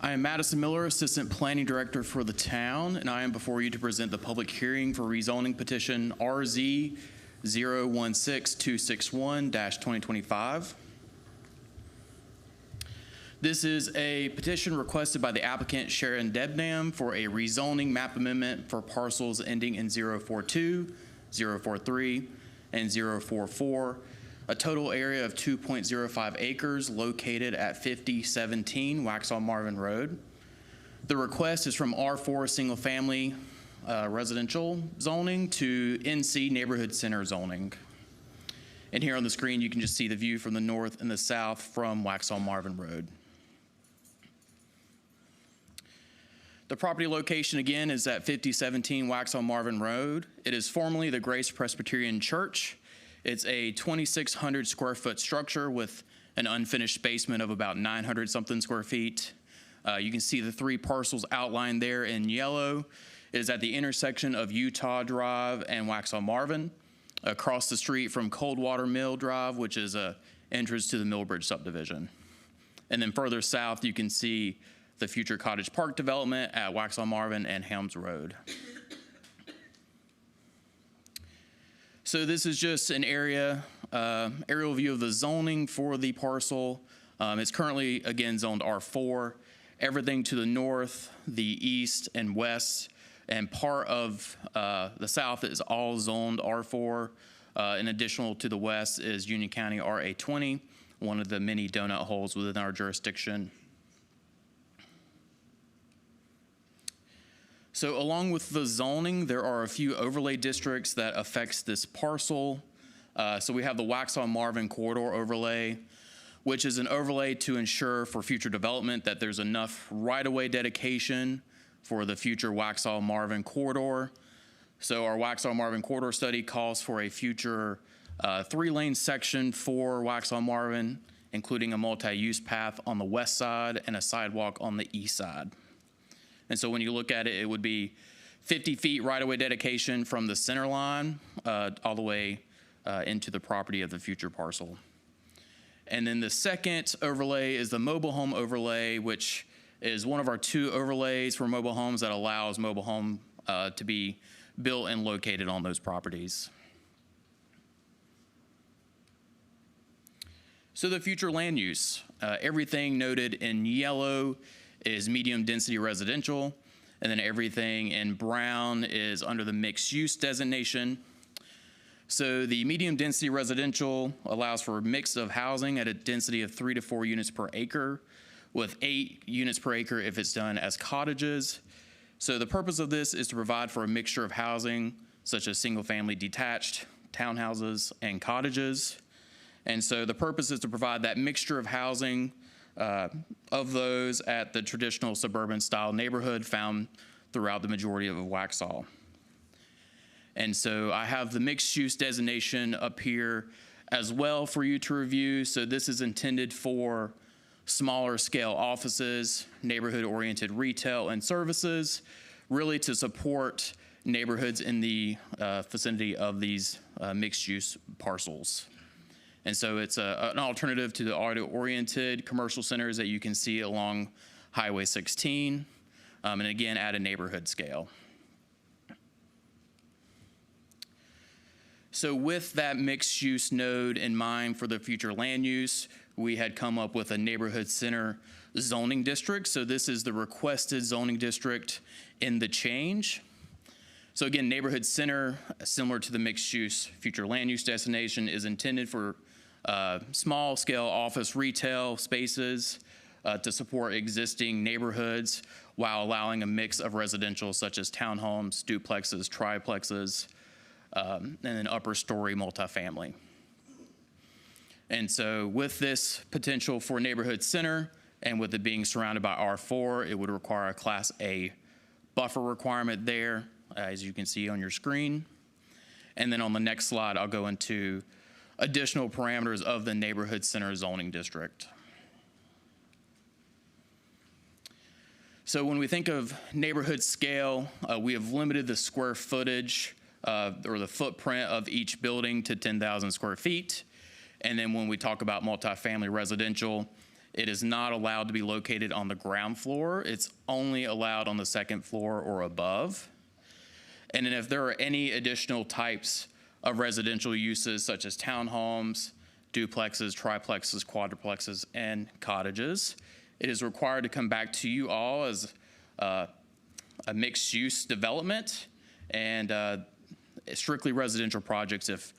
I am Madison Miller, Assistant Planning Director for the town, and I am before you to present the public hearing for rezoning petition RZ 016261-2025. This is a petition requested by the applicant Sharon Debnam for a rezoning map amendment for parcels ending in 042, 043, and 044, a total area of 2.05 acres located at 5017 Waxhaw Marvin Road. The request is from R4 single family residential zoning to NC neighborhood center zoning. And here on the screen, you can just see the view from the north and the south from Waxhaw Marvin Road. The property location, again, is at 5017 Waxhaw Marvin Road. It is formerly the Grace Presbyterian Church. It's a 2,600 square foot structure with an unfinished basement of about 900 something square feet. You can see the 3 parcels outlined there in yellow. It is at the intersection of Utah Drive and Waxhaw Marvin, across the street from Coldwater Mill Drive, which is a entrance to the Millbridge subdivision. And then further south, you can see the future Cottage Park development at Waxhaw Marvin and Helms Road. So this is just an aerial view of the zoning for the parcel. It's currently, again, zoned R4. Everything to the north, the east, and west, and part of the south is all zoned R4. In addition to the west is Union County RA20, one of the many donut holes within our jurisdiction. So along with the zoning, there are a few overlay districts that affects this parcel. So we have the Waxhaw Marvin corridor overlay, which is an overlay to ensure for future development that there's enough right-of-way dedication for the future Waxhaw Marvin corridor. So our Waxhaw Marvin corridor study calls for a future 3-lane section for Waxhaw Marvin, including a multi-use path on the west side and a sidewalk on the east side. And so when you look at it, it would be 50 feet right-of-way dedication from the center line all the way into the property of the future parcel. And then the second overlay is the mobile home overlay, which is one of our 2 overlays for mobile homes that allows mobile home to be built and located on those properties. So the future land use, everything noted in yellow is medium density residential, and then everything in brown is under the mixed use designation. So the medium density residential allows for a mix of housing at a density of 3 to 4 units per acre, with 8 units per acre if it's done as cottages. So the purpose of this is to provide for a mixture of housing, such as single-family detached, townhouses, and cottages. And so the purpose is to provide that mixture of housing of those at the traditional suburban style neighborhood found throughout the majority of Waxhaw. And so I have the mixed use designation up here as well for you to review. So this is intended for smaller scale offices, neighborhood oriented retail and services, really to support neighborhoods in the vicinity of these mixed use parcels. And so it's an alternative to the auto-oriented commercial centers that you can see along Highway 16, and again, at a neighborhood scale. So with that mixed-use node in mind for the future land use, we had come up with a neighborhood center zoning district. So this is the requested zoning district in the change. So again, neighborhood center, similar to the mixed-use future land use destination, is intended for small-scale office retail spaces to support existing neighborhoods while allowing a mix of residential such as townhomes, duplexes, triplexes, and then upper story multifamily. And so with this potential for neighborhood center and with it being surrounded by R4, it would require a Class A buffer requirement there, as you can see on your screen. And then on the next slide, I'll go into additional parameters of the neighborhood center zoning district. So when we think of neighborhood scale, we have limited the square footage or the footprint of each building to 10,000 square feet. And then when we talk about multifamily residential, it is not allowed to be located on the ground floor. It's only allowed on the second floor or above. And then if there are any additional types of residential uses such as townhomes, duplexes, triplexes, quadruplexes, and cottages, it is required to come back to you all as a mixed-use development and strictly residential projects, if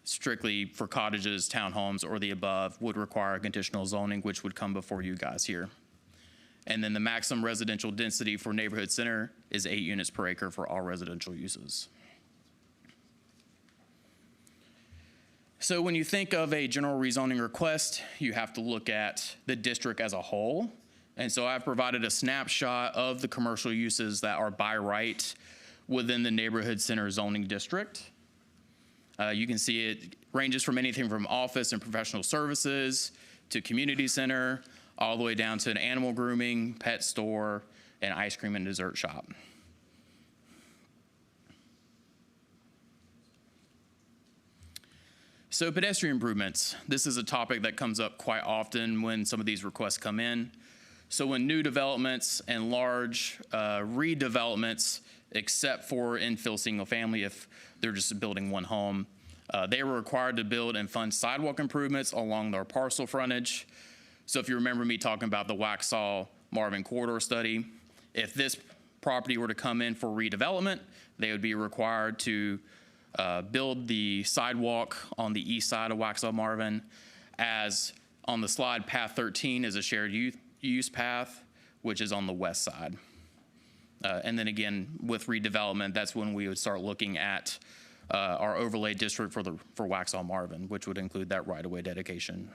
strictly for cottages, townhomes, or the above, would require conditional zoning, which would come before you guys here. And then the maximum residential density for neighborhood center is 8 units per acre for all residential uses. So when you think of a general rezoning request, you have to look at the district as a whole. And so I've provided a snapshot of the commercial uses that are by right within the neighborhood center zoning district. You can see it ranges from anything from office and professional services to community center, all the way down to an animal grooming, pet store, and ice cream and dessert shop. So pedestrian improvements. This is a topic that comes up quite often when some of these requests come in. So when new developments and large redevelopments, except for infill single family, if they're just building one home, they were required to build and fund sidewalk improvements along their parcel frontage. So if you remember me talking about the Waxhaw Marvin corridor study, if this property were to come in for redevelopment, they would be required to build the sidewalk on the east side of Waxhaw Marvin, as on the slide, path 13 is a shared use path, which is on the west side. And then again, with redevelopment, that's when we would start looking at our overlay district for Waxhaw Marvin, which would include that right-of-way dedication.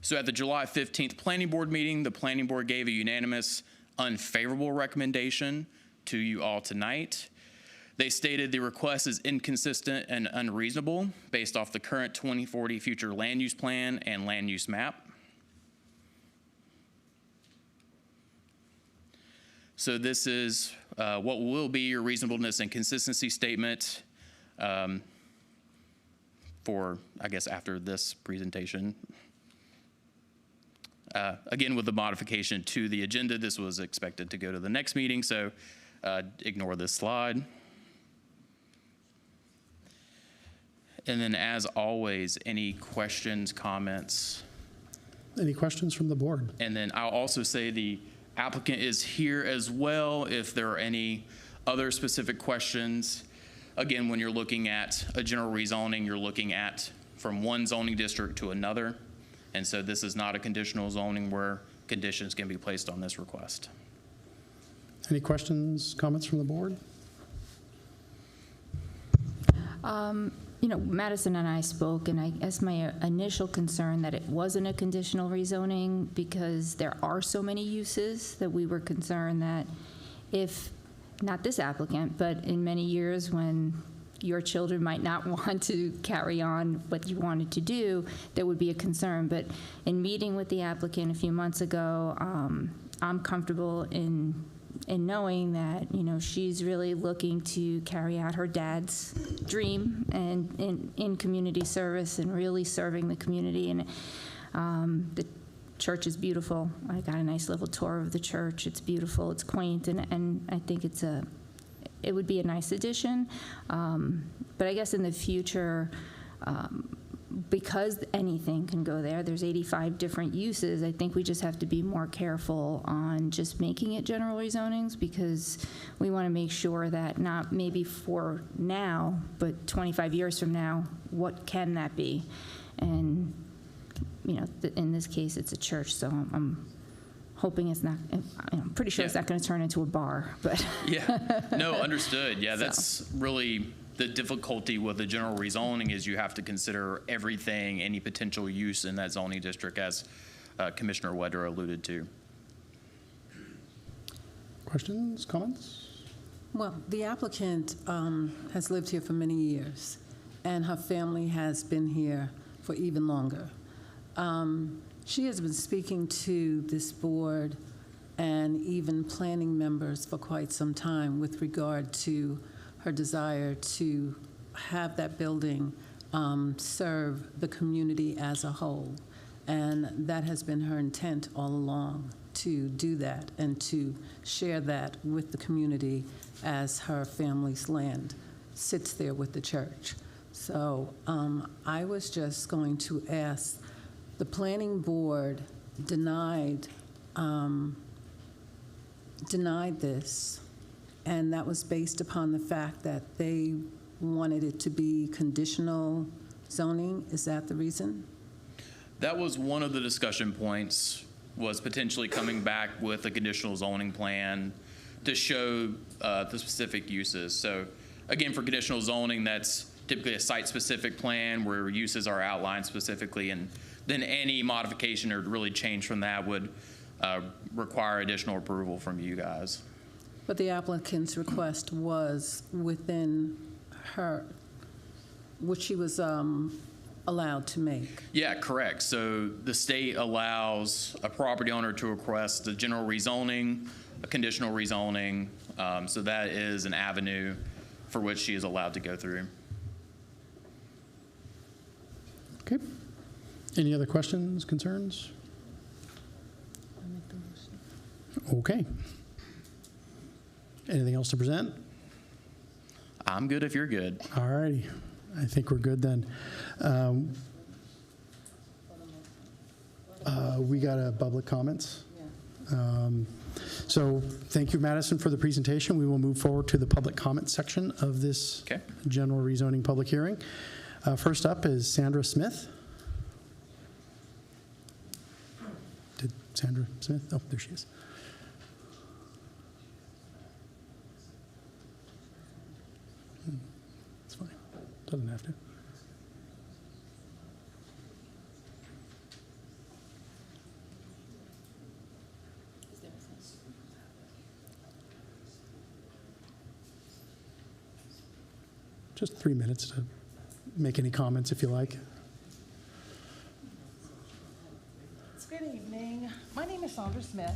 So at the July 15th Planning Board meeting, the Planning Board gave a unanimous unfavorable recommendation to you all tonight. They stated the request is inconsistent and unreasonable based off the current 2040 future land use plan and land use map. So this is what will be your reasonableness and consistency statement for, I guess, after this presentation. Again, with the modification to the agenda, this was expected to go to the next meeting, so ignore this slide. And then, as always, any questions, comments? Any questions from the board? And then I'll also say the applicant is here as well if there are any other specific questions. Again, when you're looking at a general rezoning, you're looking at from one zoning district to another. And so this is not a conditional zoning where conditions can be placed on this request. Any questions, comments from the board? You know, Madison and I spoke, and I guess my initial concern that it wasn't a conditional rezoning because there are so many uses that we were concerned that if, not this applicant, but in many years when your children might not want to carry on what you wanted to do, there would be a concern. But in meeting with the applicant a few months ago, I'm comfortable in knowing that, you know, she's really looking to carry out her dad's dream and in community service and really serving the community. And the church is beautiful. I got a nice little tour of the church. It's beautiful. It's quaint, and I think it would be a nice addition. But I guess in the future, because anything can go there, there's 85 different uses, I think we just have to be more careful on just making it general rezonings, because we want to make sure that not maybe for now, but 25 years from now, what can that be? And, you know, in this case, it's a church, so I'm hoping it's not, I'm pretty sure it's not going to turn into a bar, but. Yeah, no, understood. Yeah, that's really the difficulty with the general rezoning is you have to consider everything, any potential use in that zoning district, as Commissioner Wedder alluded to. Questions, comments? Well, the applicant has lived here for many years, and her family has been here for even longer. She has been speaking to this board and even planning members for quite some time with regard to her desire to have that building serve the community as a whole. And that has been her intent all along, to do that and to share that with the community as her family's land sits there with the church. So I was just going to ask, the planning board denied this, and that was based upon the fact that they wanted it to be conditional zoning. Is that the reason? That was one of the discussion points, was potentially coming back with a conditional zoning plan to show the specific uses. So again, for conditional zoning, that's typically a site-specific plan where uses are outlined specifically, and then any modification or really change from that would require additional approval from you guys. But the applicant's request was within her, which she was allowed to make. Yeah, correct. So the state allows a property owner to request a general rezoning, a conditional rezoning. So that is an avenue for which she is allowed to go through. Okay. Any other questions, concerns? Okay. Anything else to present? I'm good if you're good. All righty. I think we're good then. We got a public comments. So thank you, Madison, for the presentation. We will move forward to the public comment section of this general rezoning public hearing. First up is Sandra Smith. Did Sandra Smith? Oh, there she is. It's fine. Doesn't have to. Just 3 minutes to make any comments if you like. Good evening. My name is Sandra Smith.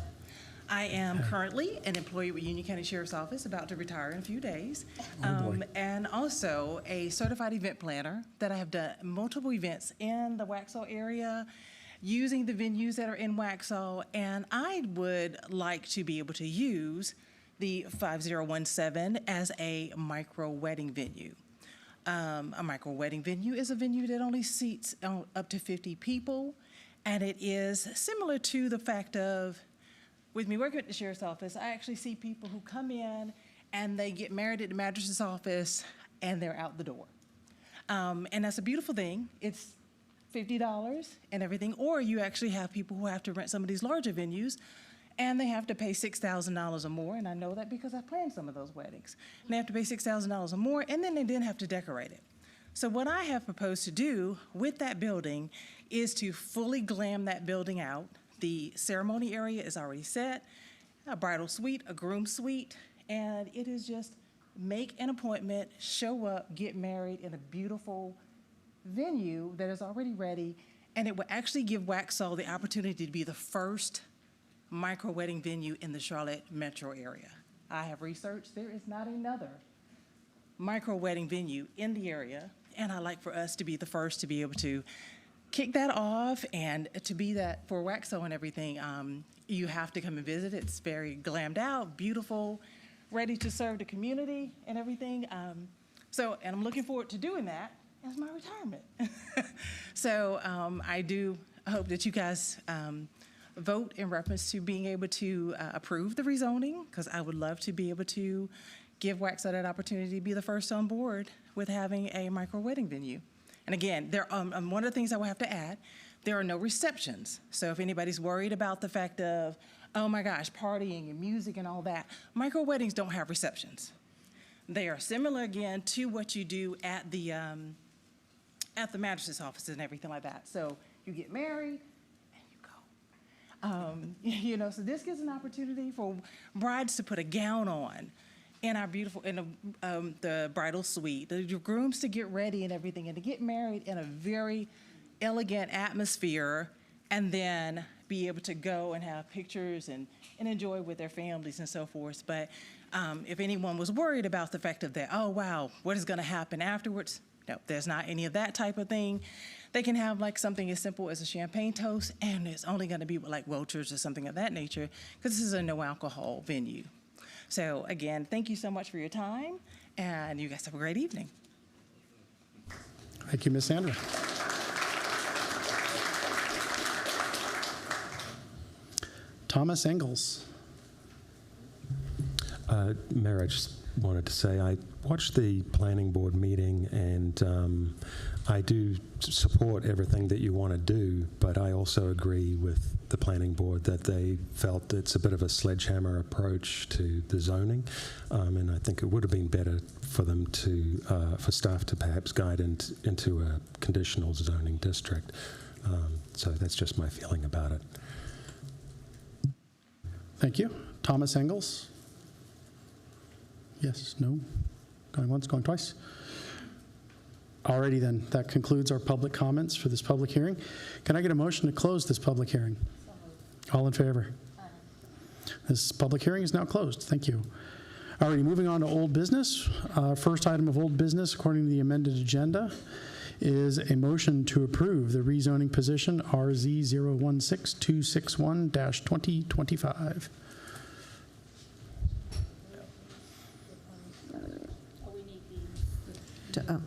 I am currently an employee with Union County Sheriff's Office, about to retire in a few days, and also a certified event planner that I have done multiple events in the Waxhaw area using the venues that are in Waxhaw, and I would like to be able to use the 5017 as a micro wedding venue. A micro wedding venue is a venue that only seats up to 50 people, and it is similar to the fact of, with me working at the sheriff's office, I actually see people who come in and they get married at the magistrate's office and they're out the door. And that's a beautiful thing. It's $50 and everything, or you actually have people who have to rent some of these larger venues and they have to pay $6,000 or more, and I know that because I planned some of those weddings. And they have to pay $6,000 or more, and then they didn't have to decorate it. So what I have proposed to do with that building is to fully glam that building out. The ceremony area is already set, a bridal suite, a groom suite, and it is just make an appointment, show up, get married in a beautiful venue that is already ready, and it will actually give Waxhaw the opportunity to be the first micro wedding venue in the Charlotte metro area. I have researched, there is not another micro wedding venue in the area, and I'd like for us to be the first to be able to kick that off, and to be that for Waxhaw and everything. You have to come and visit. It's very glammed out, beautiful, ready to serve the community and everything. And I'm looking forward to doing that as my retirement. So I do hope that you guys vote in reference to being able to approve the rezoning, because I would love to be able to give Waxhaw that opportunity to be the first on board with having a micro wedding venue. And again, one of the things I will have to add, there are no receptions. So if anybody's worried about the fact of, oh my gosh, partying and music and all that, micro weddings don't have receptions. They are similar, again, to what you do at the magistrate's office and everything like that. So you get married, so this gives an opportunity for brides to put a gown on in our beautiful, the bridal suite, the grooms to get ready and everything, and to get married in a very elegant atmosphere, and then be able to go and have pictures and enjoy with their families and so forth. But if anyone was worried about the fact of that, oh wow, what is going to happen afterwards? No, there's not any of that type of thing. They can have like something as simple as a champagne toast, and it's only going to be like Welch's or something of that nature, because this is a no alcohol venue. So again, thank you so much for your time, and you guys have a great evening. Thank you, Ms. Sandra. Thomas Engels. Mayor, I just wanted to say I watched the planning board meeting, and I do support everything that you want to do, but I also agree with the planning board that they felt it's a bit of a sledgehammer approach to the zoning, and I think it would have been better for them to, for staff to perhaps guide into a conditional zoning district. So that's just my feeling about it. Thank you. Thomas Engels? Yes, no? Going once, going twice? Alrighty then, that concludes our public comments for this public hearing. Can I get a motion to close this public hearing? All in favor? This public hearing is now closed. Thank you. Alrighty, moving on to old business. First item of old business, according to the amended agenda, is a motion to approve the rezoning position RZ 016261-2025.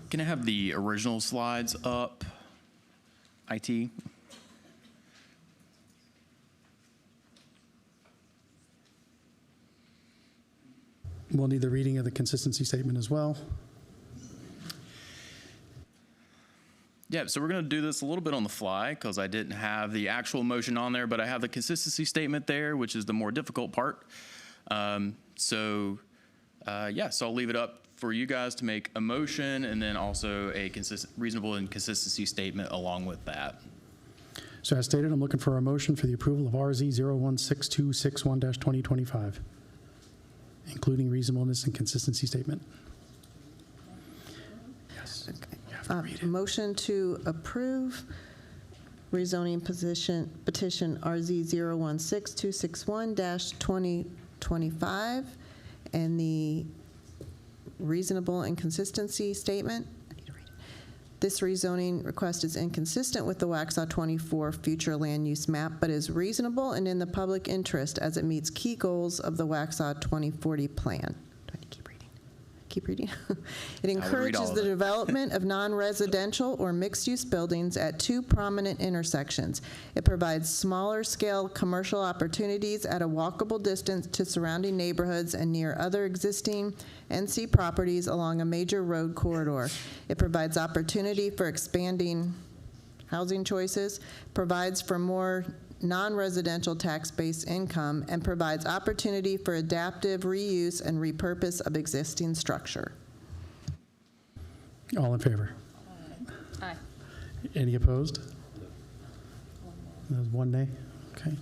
Can I have the original slides up? IT? We'll need the reading of the consistency statement as well. Yeah, so we're going to do this a little bit on the fly because I didn't have the actual motion on there, but I have the consistency statement there, which is the more difficult part. So I'll leave it up for you guys to make a motion and then also a reasonable and consistency statement along with that. So as stated, I'm looking for a motion for the approval of RZ 016261-2025, including reasonableness and consistency statement. Yes. Motion to approve rezoning petition RZ 016261-2025 and the reasonable and consistency statement. This rezoning request is inconsistent with the Waxhaw 24 future land use map, but is reasonable and in the public interest as it meets key goals of the Waxhaw 2040 plan. Do I need to keep reading? Keep reading? It encourages the development of non-residential or mixed-use buildings at two prominent intersections. It provides smaller scale commercial opportunities at a walkable distance to surrounding neighborhoods and near other existing NC properties along a major road corridor. It provides opportunity for expanding housing choices, provides for more non-residential tax-based income, and provides opportunity for adaptive reuse and repurpose of existing structure. All in favor? Aye. Any opposed? There's one nay. Okay.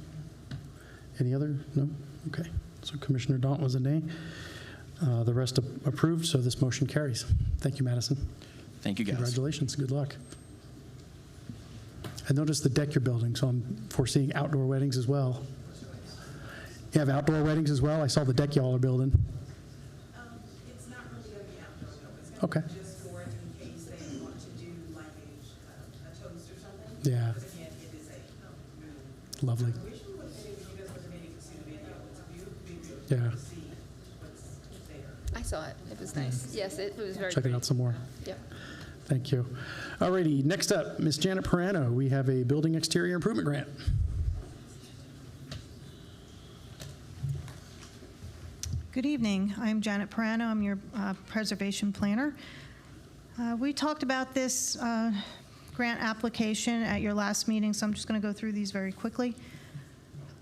Any other? No? Okay. So Commissioner Daunt was a nay. The rest approved, so this motion carries. Thank you, Madison. Thank you, guys. Congratulations. Good luck. I noticed the deck you're building, so I'm foreseeing outdoor weddings as well. You have outdoor weddings as well? I saw the deck y'all are building. It's not really going to be outdoor, though. It's Okay. going to be just for in case they want to do like a toast or something. Yeah. Because again, it is a Lovely. I wish we would have you guys would have been able to see the video. It's beautiful Yeah. to see what's there. I saw it. It was nice. Yes, it was very Check it pretty. out some more. Yep. Thank you. All righty, next up, Ms. Janet Perano. We have a building exterior improvement grant. Good evening. I'm Janet Perano. I'm your preservation planner. We talked about this grant application at your last meeting, so I'm just going to go through these very quickly.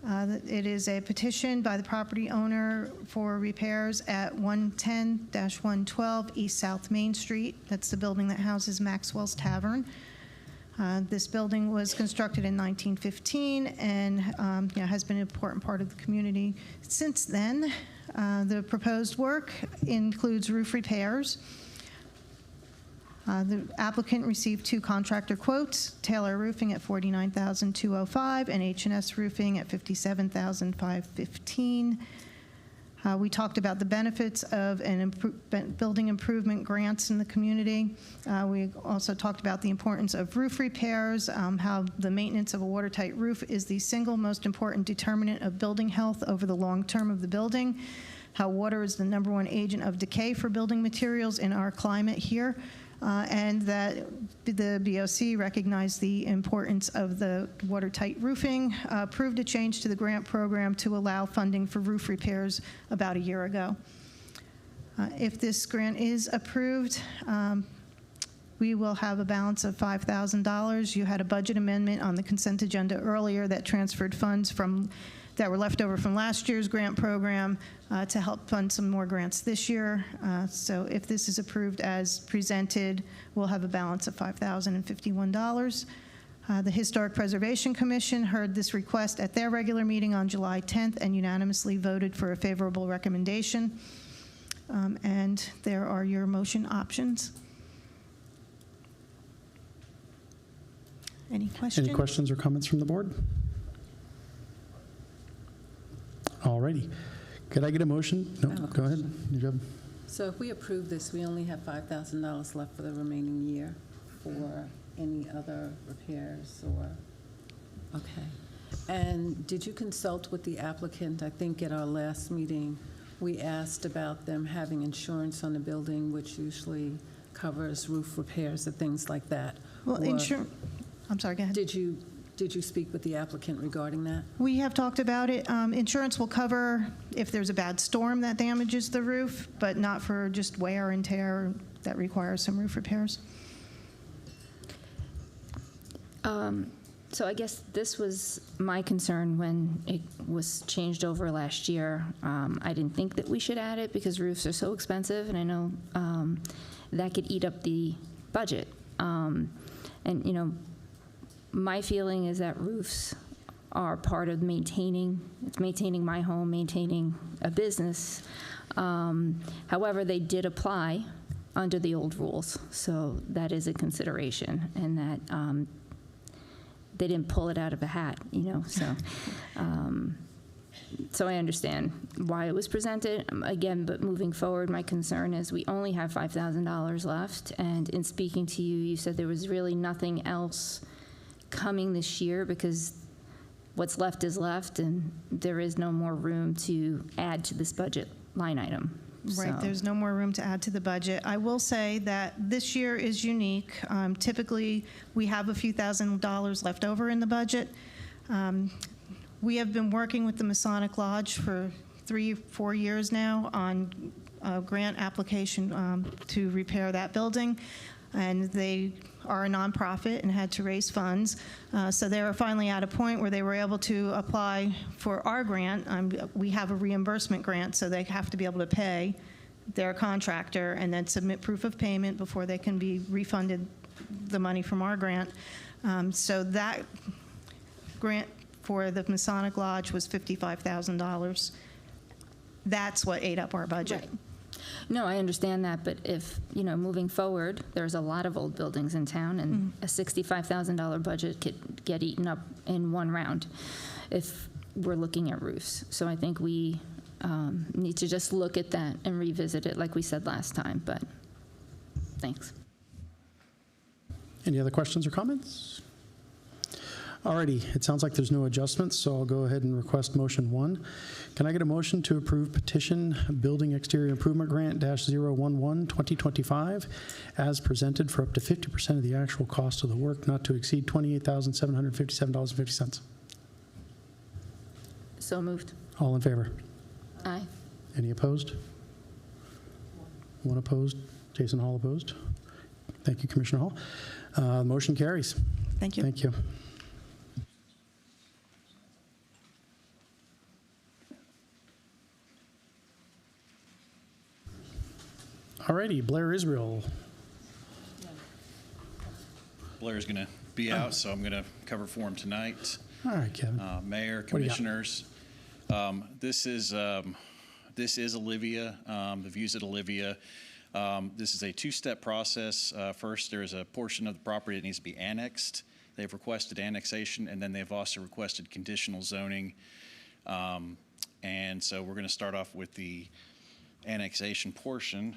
It is a petition by the property owner for repairs at 110-112 East South Main Street. That's the building that houses Maxwell's Tavern. This building was constructed in 1915 and has been an important part of the community since then. The proposed work includes roof repairs. The applicant received two contractor quotes, Taylor Roofing at $49,205 and H&S Roofing at $57,515. We talked about the benefits of building improvement grants in the community. We also talked about the importance of roof repairs, how the maintenance of a watertight roof is the single most important determinant of building health over the long term of the building, how water is the #1 agent of decay for building materials in our climate here. And that the BOC recognized the importance of the watertight roofing, approved a change to the grant program to allow funding for roof repairs about a year ago. If this grant is approved, we will have a balance of $5,000. You had a budget amendment on the consent agenda earlier that transferred funds that were left over from last year's grant program to help fund some more grants this year. So if this is approved as presented, we'll have a balance of $5,051. The Historic Preservation Commission heard this request at their regular meeting on July 10th and unanimously voted for a favorable recommendation. And there are your motion options. Any questions? Any questions or comments from the board? All righty. Could I get a motion? No, go ahead. You have- So if we approve this, we only have $5,000 left for the remaining year for any other repairs or, okay. And did you consult with the applicant? I think at our last meeting, we asked about them having insurance on the building, which usually covers roof repairs and things like that. Well, Or I'm sorry, go ahead. Did you speak with the applicant regarding that? We have talked about it. Insurance will cover if there's a bad storm that damages the roof, but not for just wear and tear that requires some roof repairs. So I guess this was my concern when it was changed over last year. I didn't think that we should add it because roofs are so expensive, and I know that could eat up the budget. And, you know, my feeling is that roofs are part of maintaining my home, maintaining a business. However, they did apply under the old rules, so that is a consideration, and that they didn't pull it out of a hat, you know, so. So I understand why it was presented. Again, but moving forward, my concern is we only have $5,000 left, and in speaking to you, you said there was really nothing else coming this year because what's left is left, and there is no more room to add to this budget line item. Right, So- there's no more room to add to the budget. I will say that this year is unique. Typically, we have a few $1,000s left over in the budget. We have been working with the Masonic Lodge for 3-4 years now on a grant application to repair that building, and they are a nonprofit and had to raise funds. So they were finally at a point where they were able to apply for our grant. We have a reimbursement grant, so they have to be able to pay their contractor and then submit proof of payment before they can be refunded the money from our grant. So that grant for the Masonic Lodge was $55,000. That's what ate up our budget. Right. No, I understand that, but if, you know, moving forward, there's a lot of old buildings in town, and a $65,000 budget could get eaten up in one round if we're looking at roofs. So I think we need to just look at that and revisit it like we said last time, but thanks. Any other questions or comments? Alrighty, it sounds like there's no adjustments, so I'll go ahead and request motion 1. Can I get a motion to approve petition Building Exterior Improvement Grant -011 2025 as presented for up to 50% of the actual cost of the work not to exceed $28,757.50? So moved. All in favor? Aye. Any opposed? One opposed. Jason Hall opposed. Thank you, Commissioner Hall. Motion carries. Thank you. Thank you. All righty, Blair Israel. Blair's going to be out, so I'm going to cover for him tonight. All right, Kevin. Mayor, What do you got? commissioners, this is Olivia, the views at Olivia. This is a two-step process. First, there is a portion of the property that needs to be annexed. They've requested annexation, and then they've also requested conditional zoning. And so we're going to start off with the annexation portion.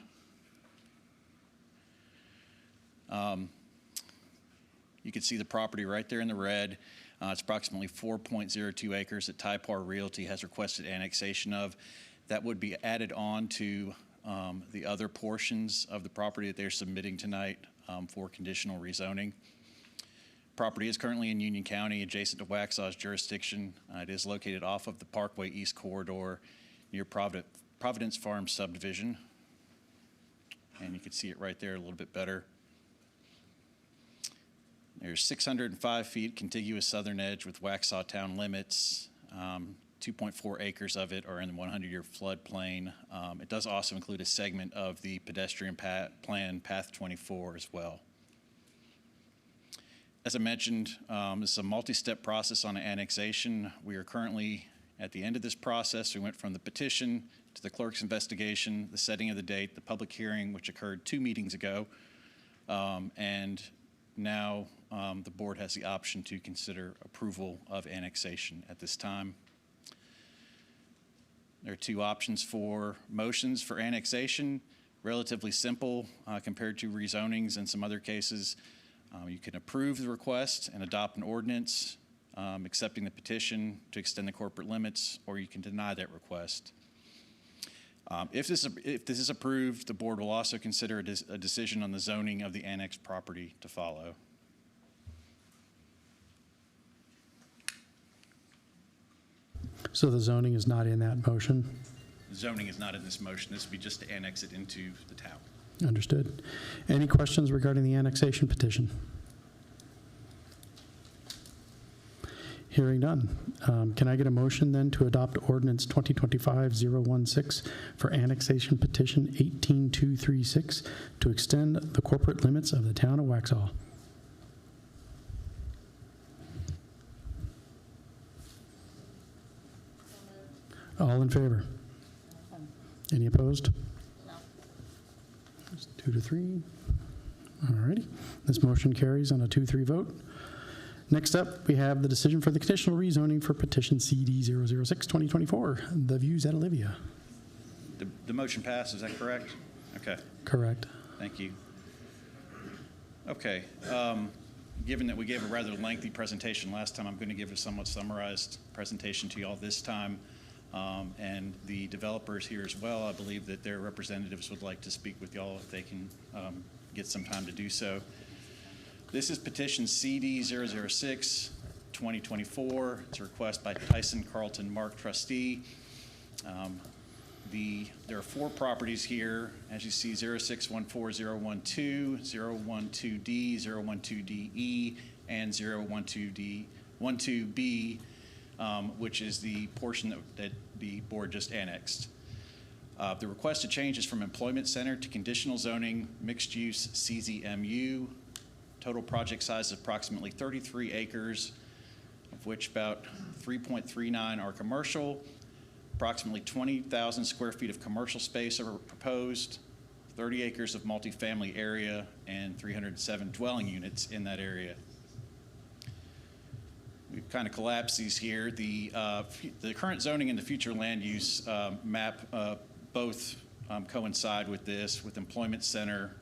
You can see the property right there in the red. It's approximately 4.02 acres that Typar Realty has requested annexation of. That would be added on to the other portions of the property that they're submitting tonight for conditional rezoning. Property is currently in Union County, adjacent to Waxhaw's jurisdiction. It is located off of the Parkway East Corridor near Providence Farm subdivision. And you can see it right there a little bit better. There's 605 feet contiguous southern edge with Waxhaw town limits. 2.4 acres of it are in the 100-year floodplain. It does also include a segment of the pedestrian plan, Path 24, as well. As I mentioned, this is a multi-step process on annexation. We are currently at the end of this process. We went from the petition to the clerk's investigation, the setting of the date, the public hearing, which occurred 2 meetings ago, and now the board has the option to consider approval of annexation at this time. There are 2 options for motions for annexation, relatively simple compared to rezonings and some other cases. You can approve the request and adopt an ordinance accepting the petition to extend the corporate limits, or you can deny that request. If this is approved, the board will also consider a decision on the zoning of the annexed property to follow. So the zoning is not in that motion? Zoning is not in this motion. This would be just to annex it into the town. Understood. Any questions regarding the annexation petition? Hearing none. Can I get a motion then to adopt ordinance 2025-016 for annexation petition 18236 to extend the corporate limits of the town of Waxhaw? All in favor? Any opposed? No. 2 to 3. All righty. This motion carries on a 2-3 vote. Next up, we have the decision for the conditional rezoning for petition CD 006-2024, the views at Olivia. The motion passed, is that correct? Okay. Correct. Thank you. Okay. Given that we gave a rather lengthy presentation last time, I'm going to give a somewhat summarized presentation to you all this time. And the developers here as well, I believe that their representatives would like to speak with y'all if they can get some time to do so. This is petition CD 006-2024. It's a request by Tyson Carlton Mark, trustee. There are 4 properties here, as you see, 0614012, 012D, 012DE, and 012B, which is the portion that the board just annexed. The requested change is from employment center to conditional zoning, mixed use CZMU. Total project size is approximately 33 acres, of which about 3.39 are commercial. Approximately 20,000 square feet of commercial space are proposed, 30 acres of multifamily area, and 307 dwelling units in that area. We've kind of collapsed these here. The current zoning and the future land use map both coincide with this, with employment center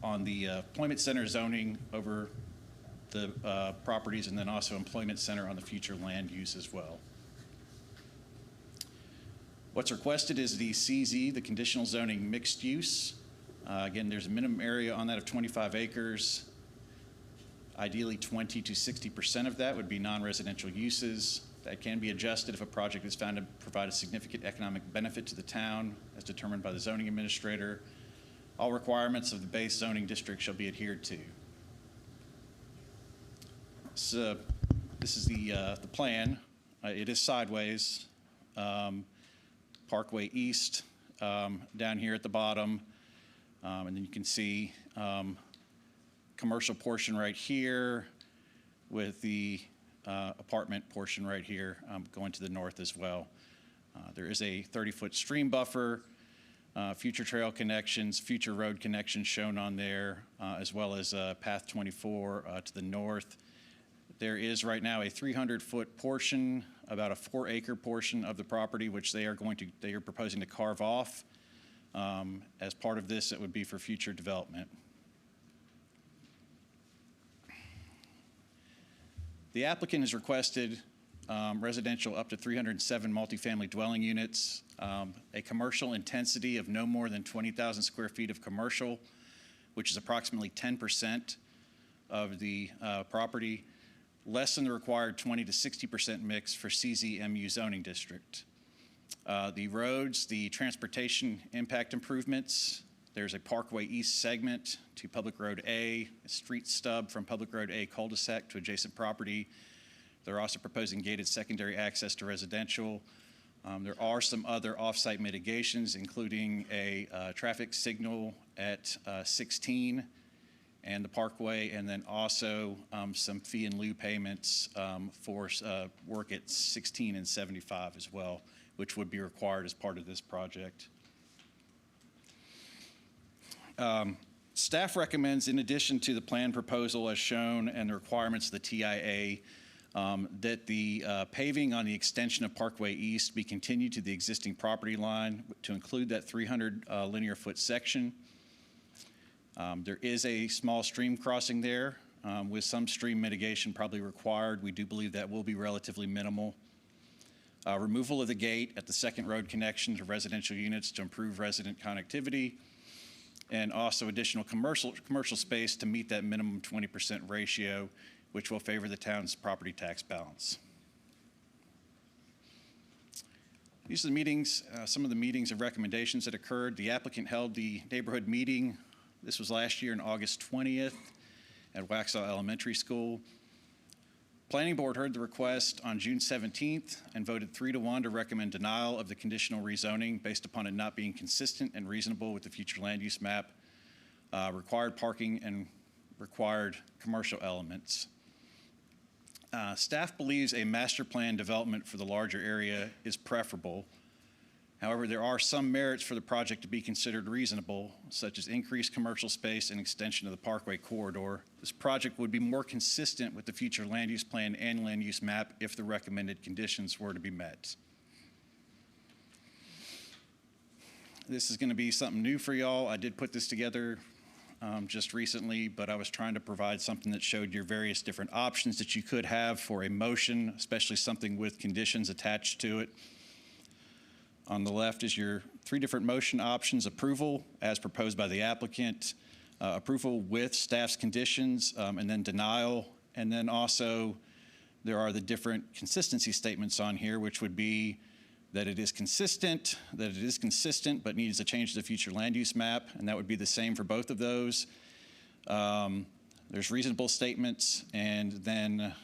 on the employment center zoning over the properties, and then also employment center on the future land use as well. What's requested is the CZ, the conditional zoning mixed use. Again, there's a minimum area on that of 25 acres. Ideally, 20 to 60% of that would be non-residential uses. That can be adjusted if a project is found to provide a significant economic benefit to the town, as determined by the zoning administrator. All requirements of the base zoning district shall be adhered to. So this is the plan. It is sideways. Parkway East down here at the bottom. And then you can see commercial portion right here with the apartment portion right here going to the north as well. There is a 30-foot stream buffer, future trail connections, future road connections shown on there, as well as Path 24 to the north. There is right now a 300-foot portion, about a 4-acre portion of the property, which they are proposing to carve off. As part of this, it would be for future development. The applicant has requested residential up to 307 multifamily dwelling units, a commercial intensity of no more than 20,000 square feet of commercial, which is approximately 10% of the property, less than the required 20 to 60% mix for CZMU zoning district. The roads, the transportation impact improvements, there's a Parkway East segment to Public Road A, a street stub from Public Road A cul-de-sac to adjacent property. They're also proposing gated secondary access to residential. There are some other off-site mitigations, including a traffic signal at 16 and the Parkway, and then also some fee and lieu payments for work at 16 and 75 as well, which would be required as part of this project. Staff recommends, in addition to the plan proposal as shown and the requirements of the TIA, that the paving on the extension of Parkway East be continued to the existing property line to include that 300 linear foot section. There is a small stream crossing there with some stream mitigation probably required. We do believe that will be relatively minimal. Removal of the gate at the second road connection to residential units to improve resident connectivity, and also additional commercial space to meet that minimum 20% ratio, which will favor the town's property tax balance. These are the meetings, some of the meetings and recommendations that occurred. The applicant held the neighborhood meeting. This was last year on August 20th at Waxhaw Elementary School. Planning Board heard the request on June 17th and voted 3-1 to recommend denial of the conditional rezoning based upon it not being consistent and reasonable with the future land use map, required parking, and required commercial elements. Staff believes a master plan development for the larger area is preferable. However, there are some merits for the project to be considered reasonable, such as increased commercial space and extension of the Parkway corridor. This project would be more consistent with the future land use plan and land use map if the recommended conditions were to be met. This is going to be something new for y'all. I did put this together just recently, but I was trying to provide something that showed your various different options that you could have for a motion, especially something with conditions attached to it. On the left is your 3 different motion options: approval as proposed by the applicant, approval with staff's conditions, and then denial. And then also there are the different consistency statements on here, which would be that it is consistent, but needs a change to the future land use map, and that would be the same for both of those. There's reasonable statements, and then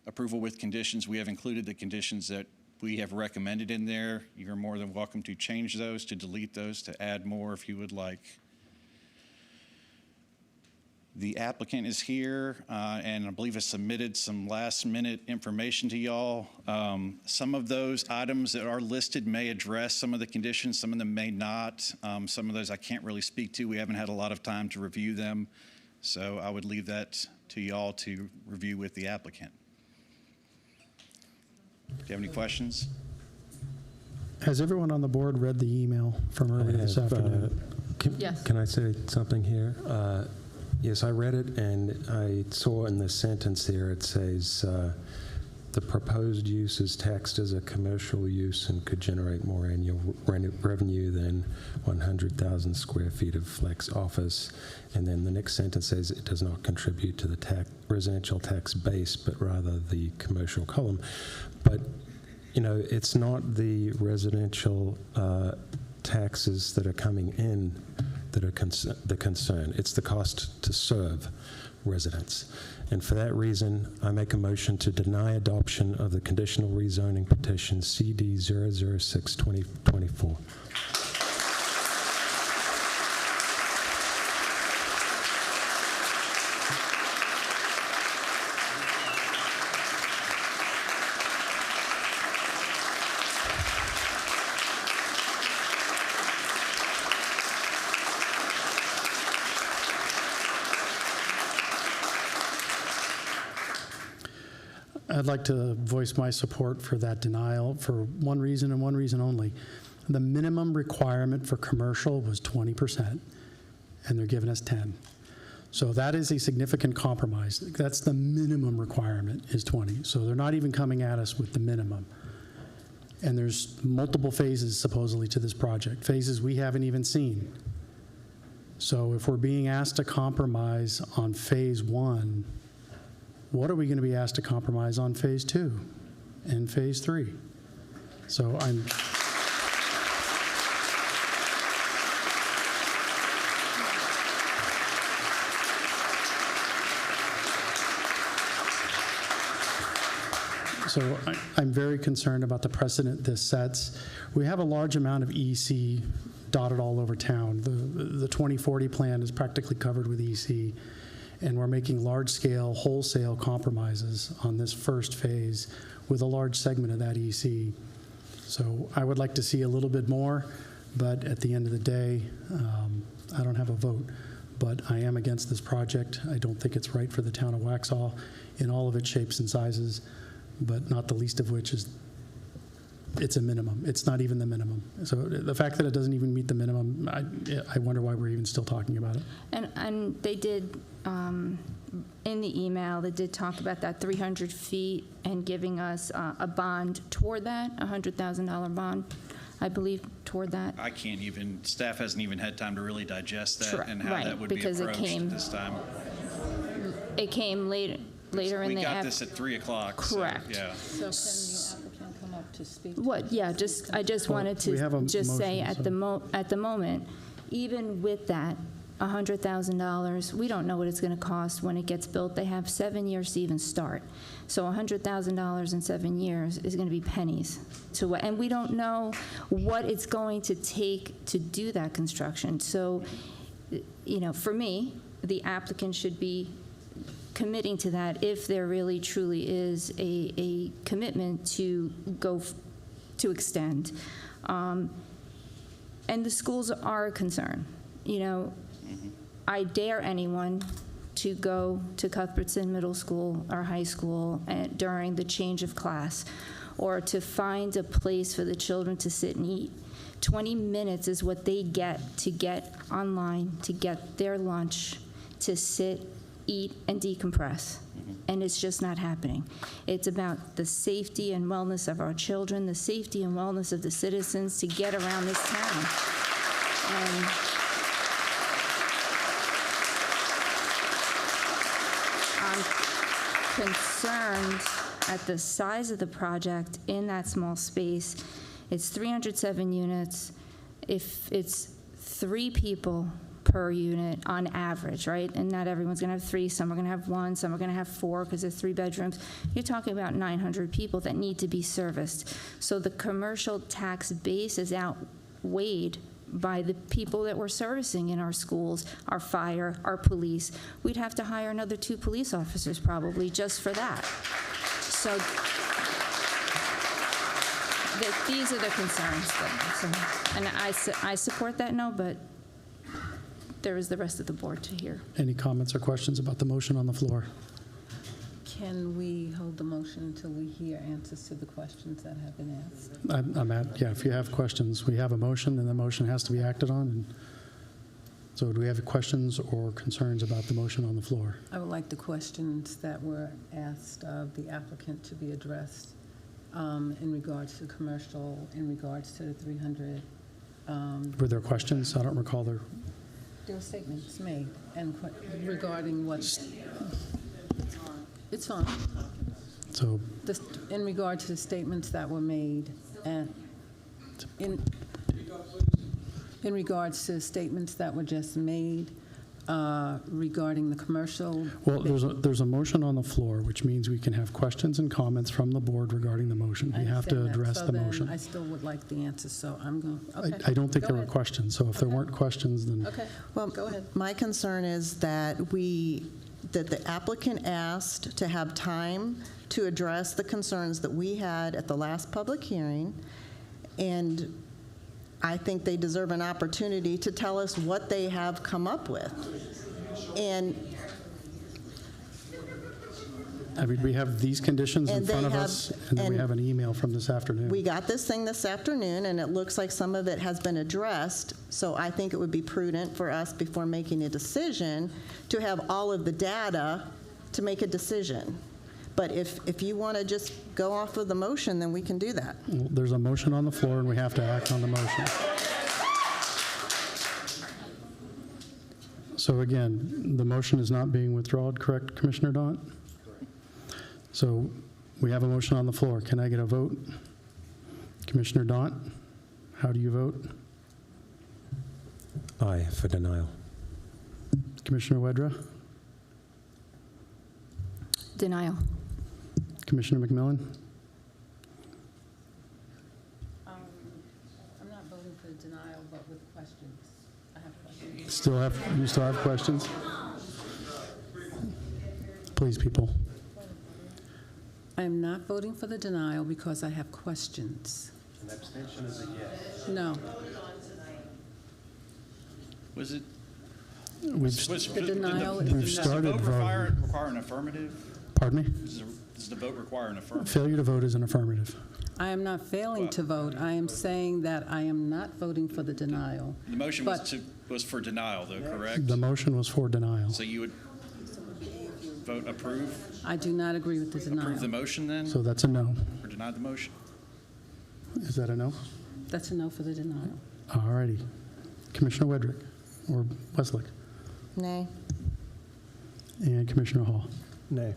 approval with conditions. We have included the conditions that we have recommended in there. You're more than welcome to change those, to delete those, to add more if you would like. The applicant is here, and I believe has submitted some last-minute information to y'all. Some of those items that are listed may address some of the conditions, some of them may not. Some of those I can't really speak to. We haven't had a lot of time to review them, so I would leave that to y'all to review with the applicant. Do you have any questions? Has everyone on the board read the email from earlier this afternoon? Yes. Can I say something here? Yes, I read it, and I saw in the sentence there it says the proposed use is taxed as a commercial use and could generate more annual revenue than 100,000 square feet of flex office. And then the next sentence says it does not contribute to the residential tax base, but rather the commercial column. But, you know, it's not the residential taxes that are coming in that are the concern. It's the cost to serve residents. And for that reason, I make a motion to deny adoption of the conditional rezoning petition CD 006-2024. I'd like to voice my support for that denial for one reason and one reason only. The minimum requirement for commercial was 20%, and they're giving us 10. So that is a significant compromise. That's the minimum requirement is 20. So they're not even coming at us with the minimum. And there's multiple phases supposedly to this project, phases we haven't even seen. So if we're being asked to compromise on phase 1, what are we going to be asked to compromise on phase 2 and phase 3? So I'm very concerned about the precedent this sets. We have a large amount of EC dotted all over town. The 2040 plan is practically covered with EC. and we're making large-scale wholesale compromises on this first phase with a large segment of that EC. So I would like to see a little bit more, but at the end of the day, I don't have a vote. But I am against this project. I don't think it's right for the town of Waxhaw in all of its shapes and sizes, but not the least of which is it's a minimum. It's not even the minimum. So the fact that it doesn't even meet the minimum, I wonder why we're even still talking about it. And they did, in the email, they did talk about that 300 feet and giving us a bond toward that, a $100,000 bond, I believe, toward that. I can't even, staff hasn't even had time to really digest that Sure, and how right, that would be because it approached came- at this time. It came later in the... We got this at 3 o'clock. so, Correct. Yeah. So can the applicant come up to speak? What, yeah, I just wanted we have a to just say motion, at the moment, even with that, $100,000, we don't know what it's going to cost when it gets built. They have 7 years to even start. So $100,000 in 7 years is going to be pennies. And we don't know what it's going to take to do that construction. So, for me, the applicant should be committing to that if there really truly is a commitment to extend. And the schools are a concern. I dare anyone to go to Cuthbertson Middle School or high school during the change of class, or to find a place for the children to sit and eat. 20 minutes is what they get online, to get their lunch, to sit, eat, and decompress. And it's just not happening. It's about the safety and wellness of our children, the safety and wellness of the citizens to get around this town. And I'm concerned at the size of the project in that small space. It's 307 units. If it's 3 people per unit on average, right? And not everyone's going to have 3. Some are going to have 1. Some are going to have 4 because there's 3 bedrooms. You're talking about 900 people that need to be serviced. So the commercial tax base is outweighed by the people that we're servicing in our schools, our fire, our police. We'd have to hire another 2 police officers probably just for that. So these are the concerns. And I support that no, but there is the rest of the board to hear. Any comments or questions about the motion on the floor? Can we hold the motion until we hear answers to the questions that have been asked? If you have questions, we have a motion, and the motion has to be acted on. And so do we have questions or concerns about the motion on the floor? I would like the questions that were asked of the applicant to be addressed in regards to commercial, in regards to the 300. Were there questions? I don't recall there. There were statements made and regarding what. It's on. So In regard to the statements that were made and in regards to the statements that were just made regarding the commercial. Well, there's a motion on the floor, which means we can have questions and comments from the board regarding the motion. We have to address the motion. I still would like the answers, so I'm going, okay. I don't think Go there were ahead. questions, so if there weren't questions, then. Okay, Well, go ahead. my concern is that the applicant asked to have time to address the concerns that we had at the last public hearing, and I think they deserve an opportunity to tell us what they have come up with. And I mean, we have these conditions in And front they of have- us, and then we and have an email from this afternoon. we got this thing this afternoon, and it looks like some of it has been addressed, so I think it would be prudent for us, before making a decision, to have all of the data to make a decision. But if you want to just go off of the motion, then we can do that. Well, there's a motion on the floor, and we have to act on the motion. So again, the motion is not being withdrawn, correct, Commissioner Daunt? So we have a motion on the floor. Can I get a vote? Commissioner Daunt, how do you vote? Aye for denial. Commissioner Wedra? Denial. Commissioner McMillan? I'm not voting for denial, but with questions. I have questions. You still have questions? Please, people. I am not voting for the denial because I have questions. An abstention is a yes. No. Was it? The denial is We've started Does the vote voting. require an affirmative? Pardon me? Does the vote require an affirmative? Failure to vote is an affirmative. I am not failing to vote. I am saying that I am not voting for the denial. The motion was for denial, though, correct? The motion was for denial. So you would vote approve? I do not agree with the denial. Approve the motion then? So that's a no. Or deny the motion? Is that a no? That's a no for the denial. All righty. Commissioner Wedrick or Wesolek Nay. and Commissioner Hall. Nay.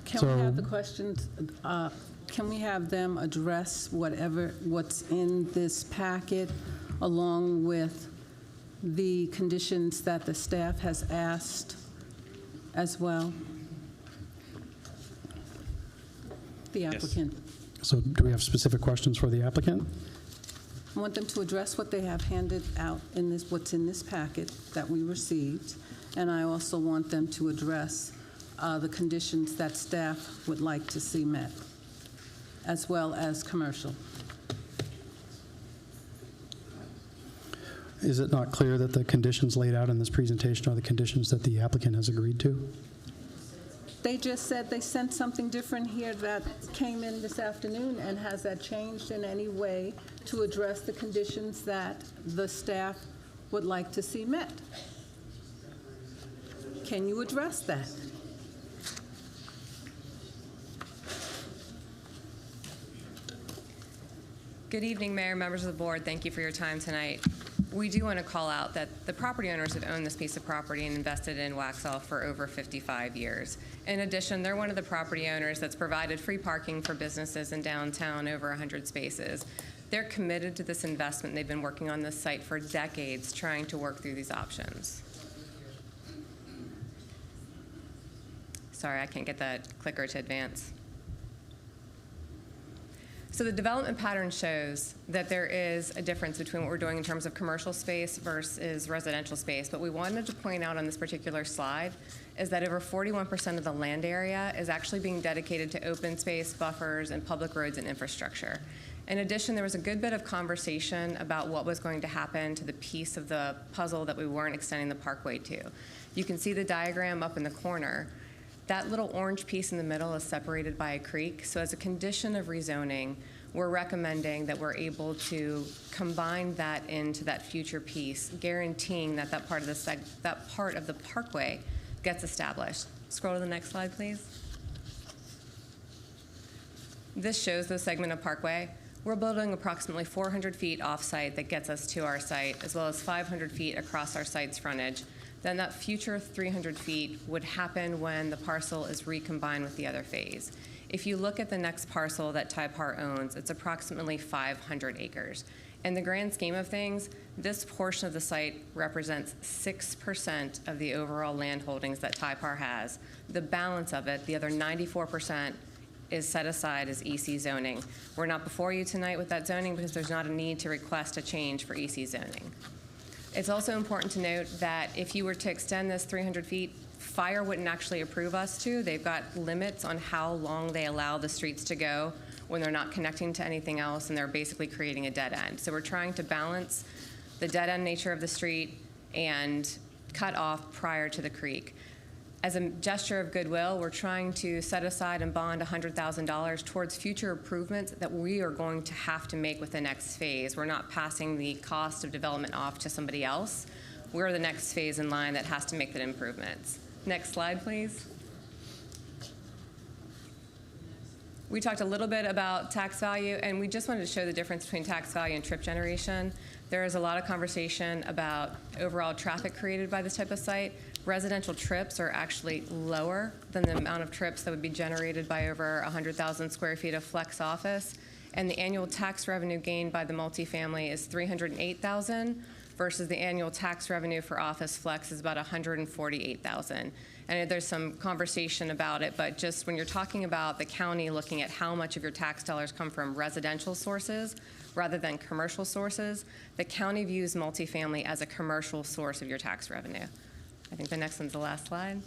Can we have the questions, can we have them address what's in this packet along with the conditions that the staff has asked as well? The applicant. So do we have specific questions for the applicant? I want them to address what they have handed out in this, what's in this packet that we received, and I also want them to address the conditions that staff would like to see met, as well as commercial. Is it not clear that the conditions laid out in this presentation are the conditions that the applicant has agreed to? They just said they sent something different here that came in this afternoon, and has that changed in any way to address the conditions that the staff would like to see met? Can you address that? Good evening, Mayor, members of the board. Thank you for your time tonight. We do want to call out that the property owners have owned this piece of property and invested in Waxhaw for over 55 years. In addition, they're one of the property owners that's provided free parking for businesses in downtown, over 100 spaces. They're committed to this investment. They've been working on this site for decades, trying to work through these options. Sorry, I can't get that clicker to advance. So the development pattern shows that there is a difference between what we're doing in terms of commercial space versus residential space. What we wanted to point out on this particular slide is that over 41% of the land area is actually being dedicated to open space, buffers, and public roads and infrastructure. In addition, there was a good bit of conversation about what was going to happen to the piece of the puzzle that we weren't extending the parkway to. You can see the diagram up in the corner. That little orange piece in the middle is separated by a creek. So as a condition of rezoning, we're recommending that we're able to combine that into that future piece, guaranteeing that that part of the parkway gets established. Scroll to the next slide, please. This shows the segment of parkway. We're building approximately 400 feet off-site that gets us to our site, as well as 500 feet across our site's frontage. Then that future 300 feet would happen when the parcel is recombined with the other phase. If you look at the next parcel that Typar owns, it's approximately 500 acres. In the grand scheme of things, this portion of the site represents 6% of the overall land holdings that Typar has. The balance of it, the other 94%, is set aside as EC zoning. We're not before you tonight with that zoning because there's not a need to request a change for EC zoning. It's also important to note that if you were to extend this 300 feet, fire wouldn't actually approve us to. They've got limits on how long they allow the streets to go when they're not connecting to anything else, and they're basically creating a dead end. So we're trying to balance the dead end nature of the street and cut off prior to the creek. As a gesture of goodwill, we're trying to set aside and bond $100,000 towards future improvements that we are going to have to make with the next phase. We're not passing the cost of development off to somebody else. We're the next phase in line that has to make the improvements. Next slide, please. We talked a little bit about tax value, and we just wanted to show the difference between tax value and trip generation. There is a lot of conversation about overall traffic created by this type of site. Residential trips are actually lower than the amount of trips that would be generated by over 100,000 square feet of flex office. And the annual tax revenue gained by the multifamily is $308,000 versus the annual tax revenue for office flex is about $148,000. I know there's some conversation about it, but just when you're talking about the county looking at how much of your tax dollars come from residential sources rather than commercial sources, the county views multifamily as a commercial source of your tax revenue. I think the next one's the last slide.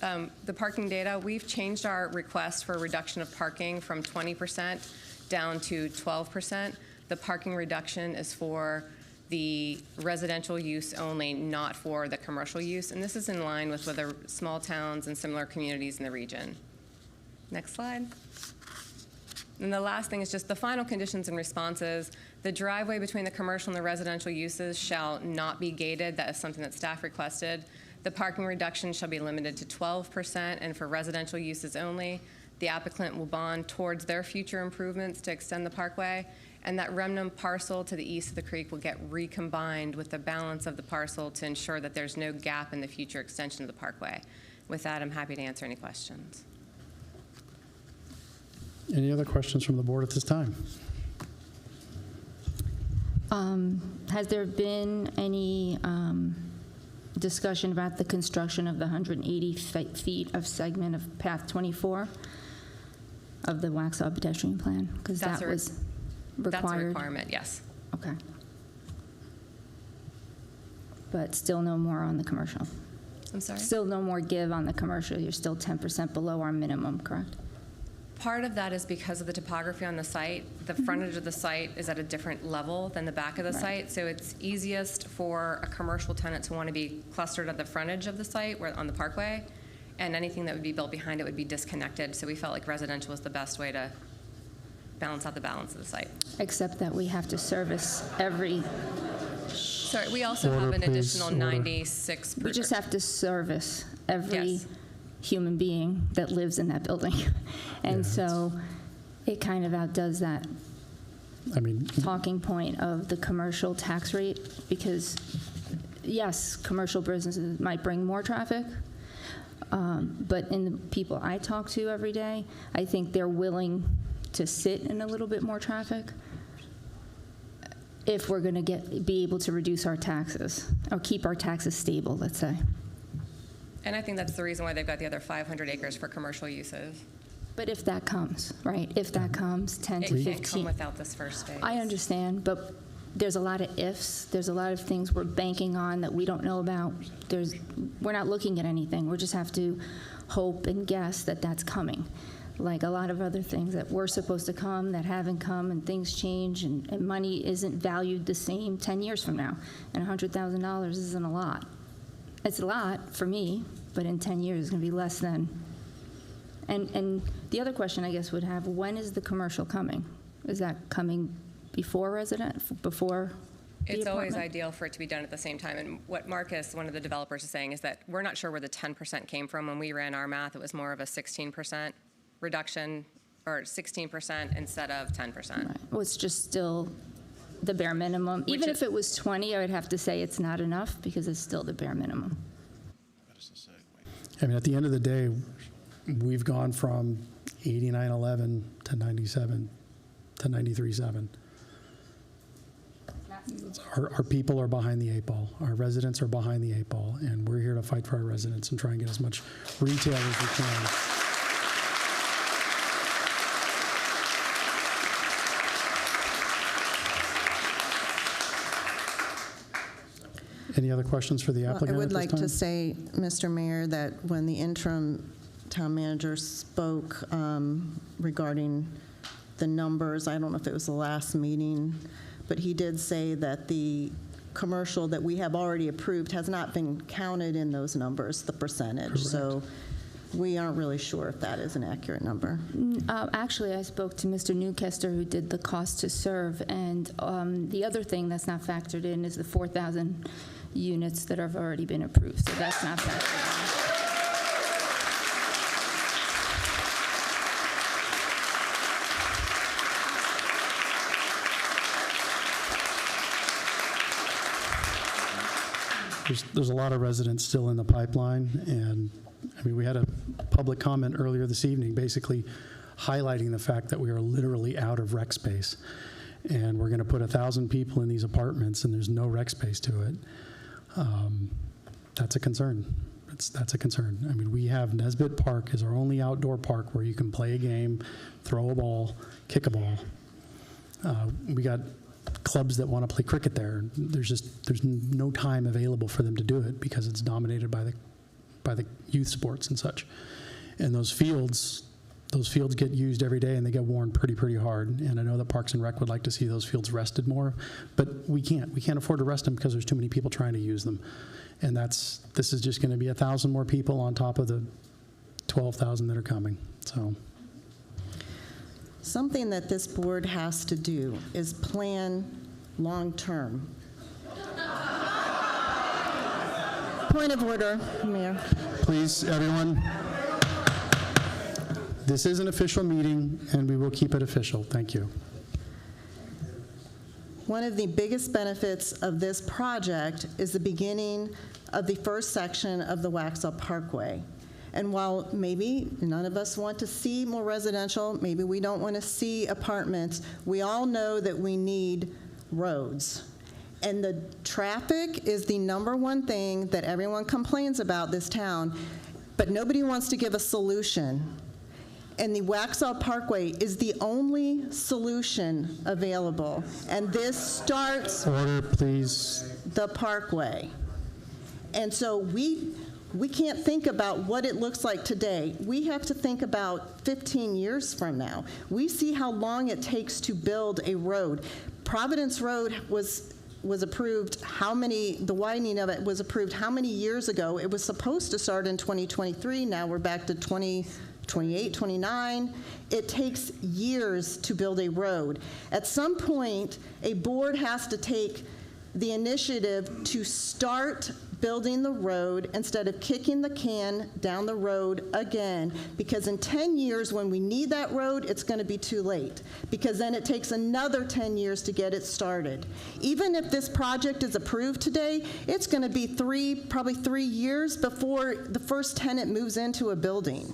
The parking data, we've changed our request for a reduction of parking from 20% down to 12%. The parking reduction is for the residential use only, not for the commercial use. And this is in line with other small towns and similar communities in the region. Next slide. And the last thing is just the final conditions and responses. The driveway between the commercial and the residential uses shall not be gated. That is something that staff requested. The parking reduction shall be limited to 12% and for residential uses only. The applicant will bond towards their future improvements to extend the parkway, and that remnant parcel to the east of the creek will get recombined with the balance of the parcel to ensure that there's no gap in the future extension of the parkway. With that, I'm happy to answer any questions. Any other questions from the board at this time? Has there been any discussion about the construction of the 180 feet of segment of Path 24 of the Waxhaw pedestrian plan? Because that was required. That's a requirement, yes. Okay. But still no more on the commercial? I'm sorry? Still no more give on the commercial. You're still 10% below our minimum, correct? Part of that is because of the topography on the site. The frontage of the site is at a different level than the back of the site, so it's easiest for a commercial tenant to want to be clustered at the frontage of the site, where on the parkway, and anything that would be built behind it would be disconnected. So we felt like residential was the best way to balance out the balance of the site. Except that we have to service every. Sorry, we also have an additional 96. We just have to service every. Yes. Human being that lives in that building. And so it kind of outdoes that talking point of the commercial tax rate, because yes, commercial businesses might bring more traffic, but in the people I talk to every day, I think they're willing to sit in a little bit more traffic if we're going to be able to reduce our taxes or keep our taxes stable, let's say. And I think that's the reason why they've got the other 500 acres for commercial uses. But if that comes, right? If that comes, 10 to 15. It can't come without this first phase. I understand, but there's a lot of ifs. There's a lot of things we're banking on that we don't know about. We're not looking at anything. We just have to hope and guess that that's coming. Like a lot of other things that were supposed to come that haven't come, and things change, and money isn't valued the same 10 years from now. And $100,000 isn't a lot. It's a lot for me, but in 10 years, it's going to be less than. And the other question, I guess, would have, when is the commercial coming? Is that coming before resident, before the It's always apartment? ideal for it to be done at the same time. And what Marcus, one of the developers, is saying is that we're not sure where the 10% came from. When we ran our math, it was more of a 16% reduction, or 16% instead of 10%. Right. Well, it's just still the bare minimum. Even if it was 20, I would have to say it's not enough, because it's still the bare minimum. I mean, at the end of the day, we've gone from 89.11 to 97 to 93.7. Our people are behind the 8 ball. Our residents are behind the 8 ball, and we're here to fight for our residents and try and get as much retail as we can. Any other questions for the applicant I at would this like time? to say, Mr. Mayor, that when the interim town manager spoke regarding the numbers, I don't know if it was the last meeting, but he did say that the commercial that we have already approved has not been counted in those numbers, the percentage. Correct. So we aren't really sure if that is an accurate number. Actually, I spoke to Mr. Newcaster, who did the cost to serve, and the other thing that's not factored in is the 4,000 units that have already been approved, so that's not factored There's a lot of residents still in the pipeline, and I mean, we had a public comment earlier this evening basically highlighting the fact that we are literally out of rec space, and we're going to put 1,000 people in these apartments and there's no rec space to it. That's a concern. That's a concern. I mean, we have Nesbitt Park is our only outdoor park where you can play a game, throw a ball, kick a ball. We got clubs that want to play cricket there. There's no time available for them to do it because it's dominated by the youth sports and such. And those fields get used every day and they get worn pretty hard. And I know that Parks and Rec would like to see those fields rested more, but we can't afford to rest them because there's too many people trying to use them. And this is just going to be 1,000 more people on top of the 12,000 that are coming. So Something that this board has to do is plan long-term. Point of order, Mayor. please, everyone, this is an official meeting and we will keep it official. Thank you. One of the biggest benefits of this project is the beginning of the first section of the Waxhaw Parkway. And while maybe none of us want to see more residential, maybe we don't want to see apartments, we all know that we need roads. And the traffic is the #1 thing that everyone complains about this town, but nobody wants to give a solution. And the Waxhaw Parkway is the only solution available. And this starts Order, please. the parkway. And so we can't think about what it looks like today. We have to think about 15 years from now. We see how long it takes to build a road. Providence Road was approved, the widening of it was approved how many years ago? It was supposed to start in 2023. Now we're back to 2028, 29. It takes years to build a road. At some point, a board has to take the initiative to start building the road instead of kicking the can down the road again, because in 10 years when we need that road, it's going to be too late, because then it takes another 10 years to get it started. Even if this project is approved today, it's going to be probably 3 years before the first tenant moves into a building.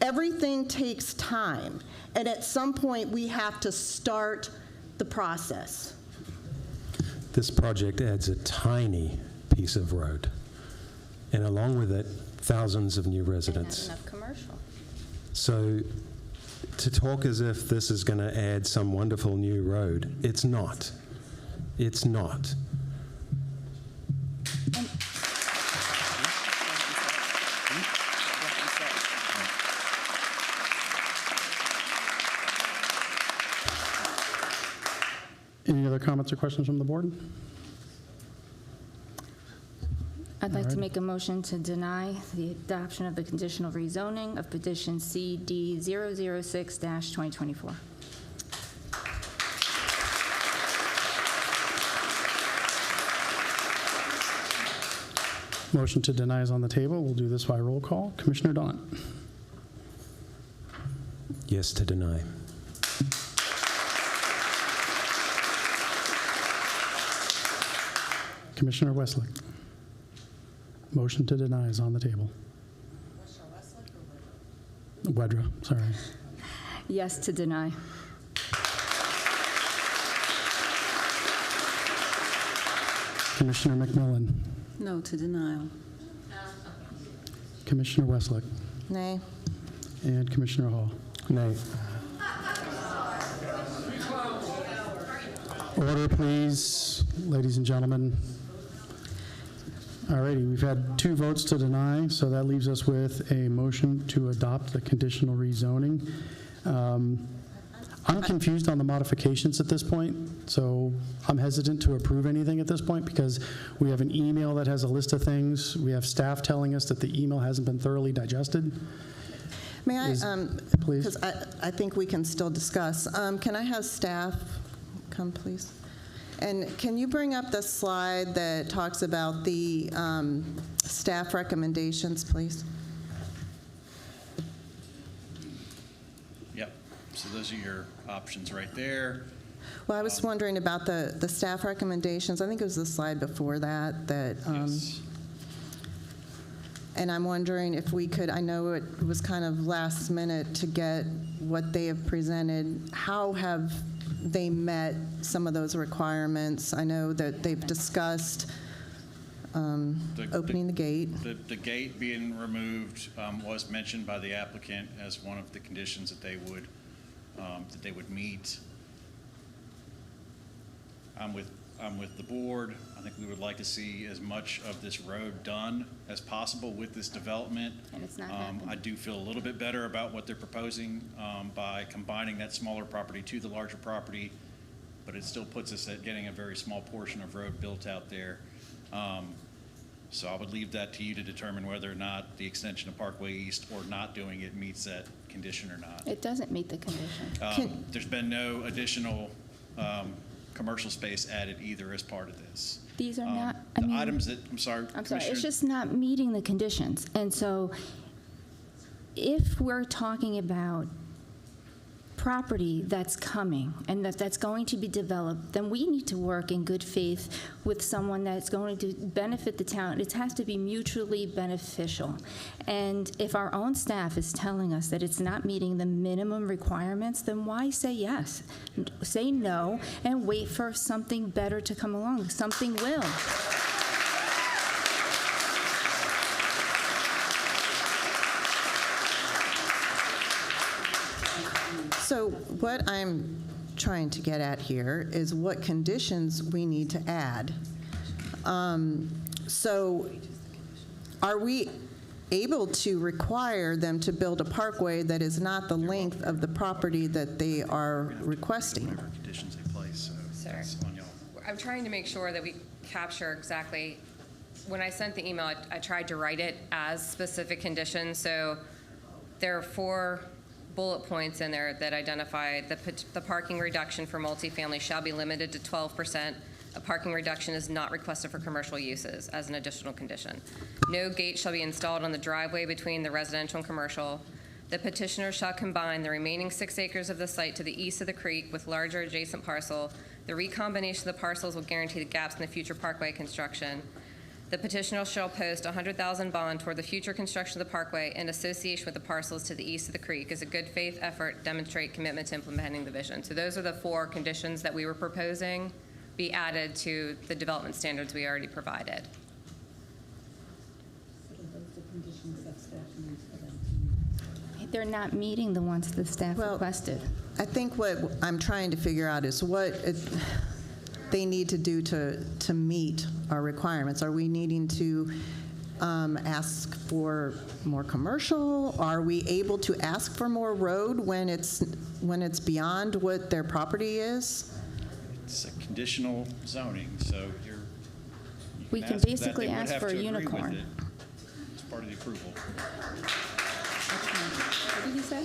Everything takes time, and at some point we have to start the process. This project adds a tiny piece of road, and along with it, thousands of new residents. Enough commercial. So to talk as if this is going to add some wonderful new road, it's not. It's not. Any other comments or questions from the board? I'd like to make a motion to deny the adoption of the conditional rezoning of petition CD 006-2024. Motion to deny is on the table. We'll do this by roll call. Commissioner Daunt. Yes to deny. Commissioner Wesolek. Motion to deny is on the table. Wedra, sorry. Yes to deny. Commissioner McMillan. No to denial. Commissioner Wesolek. Nay. And Commissioner Hall. Nay. Order, please, ladies and gentlemen. All righty, we've had 2 votes to deny, so that leaves us with a motion to adopt the conditional rezoning. I'm confused on the modifications at this point, so I'm hesitant to approve anything at this point because we have an email that has a list of things. We have staff telling us that the email hasn't been thoroughly digested. May I, please? because I think we can still discuss. Can I have staff come, please? And can you bring up the slide that talks about the staff recommendations, please? Yep. So those are your options right there. Well, I was wondering about the staff recommendations. I think it was the slide before that. Yes. And I'm wondering if we could, I know it was kind of last minute to get what they have presented. How have they met some of those requirements? I know that they've discussed opening the gate. The gate being removed was mentioned by the applicant as one of the conditions that they would meet. I'm with the board. I think we would like to see as much of this road done as possible with this development. And it's not happening. I do feel a little bit better about what they're proposing by combining that smaller property to the larger property, but it still puts us at getting a very small portion of road built out there. So I would leave that to you to determine whether or not the extension of Parkway East or not doing it meets that condition or not. It doesn't meet the condition. There's been no additional commercial space added either as part of this. These are not, The items that, I'm sorry, it's Commissioner. just not meeting the conditions. And so if we're talking about property that's coming and that's going to be developed, then we need to work in good faith with someone that's going to benefit the town. It has to be mutually beneficial. And if our own staff is telling us that it's not meeting the minimum requirements, then why say yes? Say no and wait for something better to come along. Something will. So what I'm trying to get at here is what conditions we need to add. So are we able to require them to build a parkway that is not the length of the property that they are requesting? Conditions in place, so Sir. that's on y'all. I'm trying to make sure that we capture exactly, when I sent the email, I tried to write it as specific conditions. So there are 4 bullet points in there that identify the parking reduction for multifamily shall be limited to 12%. A parking reduction is not requested for commercial uses as an additional condition. No gate shall be installed on the driveway between the residential and commercial. The petitioner shall combine the remaining 6 acres of the site to the east of the creek with larger adjacent parcel. The recombination of the parcels will guarantee the gaps in the future parkway construction. The petitioner shall post $100,000 bond toward the future construction of the parkway in association with the parcels to the east of the creek as a good faith effort, demonstrate commitment to implementing the vision. So those are the 4 conditions that we were proposing be added to the development standards we already provided. They're not meeting the ones the staff requested. I think what I'm trying to figure out is what they need to do to meet our requirements. Are we needing to ask for more commercial? Are we able to ask for more road when it's beyond what their property is? It's a conditional zoning, so We can ask that. basically They would ask have for a to agree with unicorn. it. It's part of the approval. What did you say?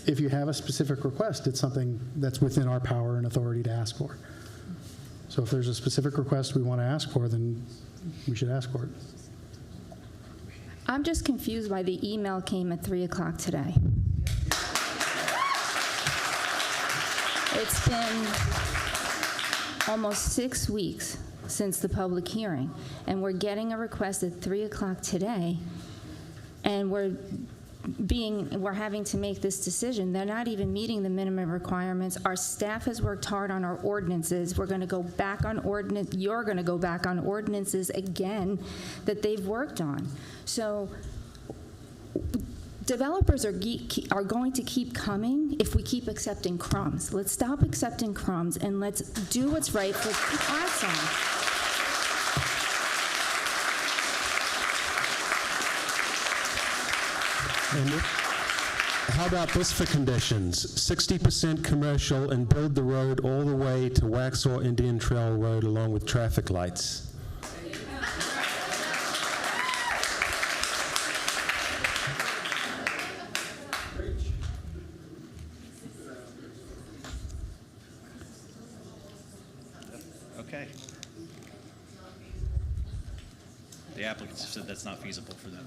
If you have a specific request, it's something that's within our power and authority to ask for. So if there's a specific request we want to ask for, then we should ask for it. I'm just confused why the email came at 3 o'clock today. It's been almost 6 weeks since the public hearing, and we're getting a request at 3 o'clock today, and we're having to make this decision. They're not even meeting the minimum requirements. Our staff has worked hard on our ordinances. We're going to go back on you're going to go back on ordinances again that they've worked on. So developers are going to keep coming if we keep accepting crumbs. Let's stop accepting crumbs and let's do what's right for Waxhaw. And how about this for conditions? 60% commercial and build the road all the way to Waxhaw Indian Trail Road along with traffic lights. Okay. The applicants have said that's not feasible for them.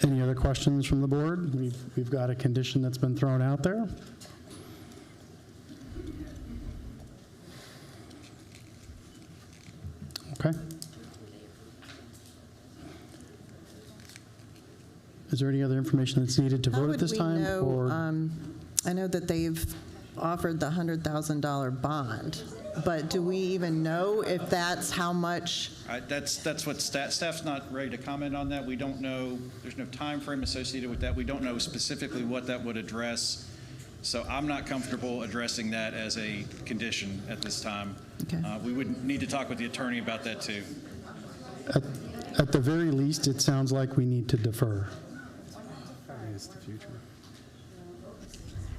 Any other questions from the board? We've got a condition that's been thrown out there. Okay. Is there any other information that's needed to vote at this time? How would we know, I know that they've offered the $100,000 bond. but do we even know if that's how much? That's what staff's not ready to comment on that. We don't know, there's no time frame associated with that. We don't know specifically what that would address. So I'm not comfortable addressing that as a condition at this time. Okay. We would need to talk with the attorney about that too. At the very least, it sounds like we need to defer. It's the future.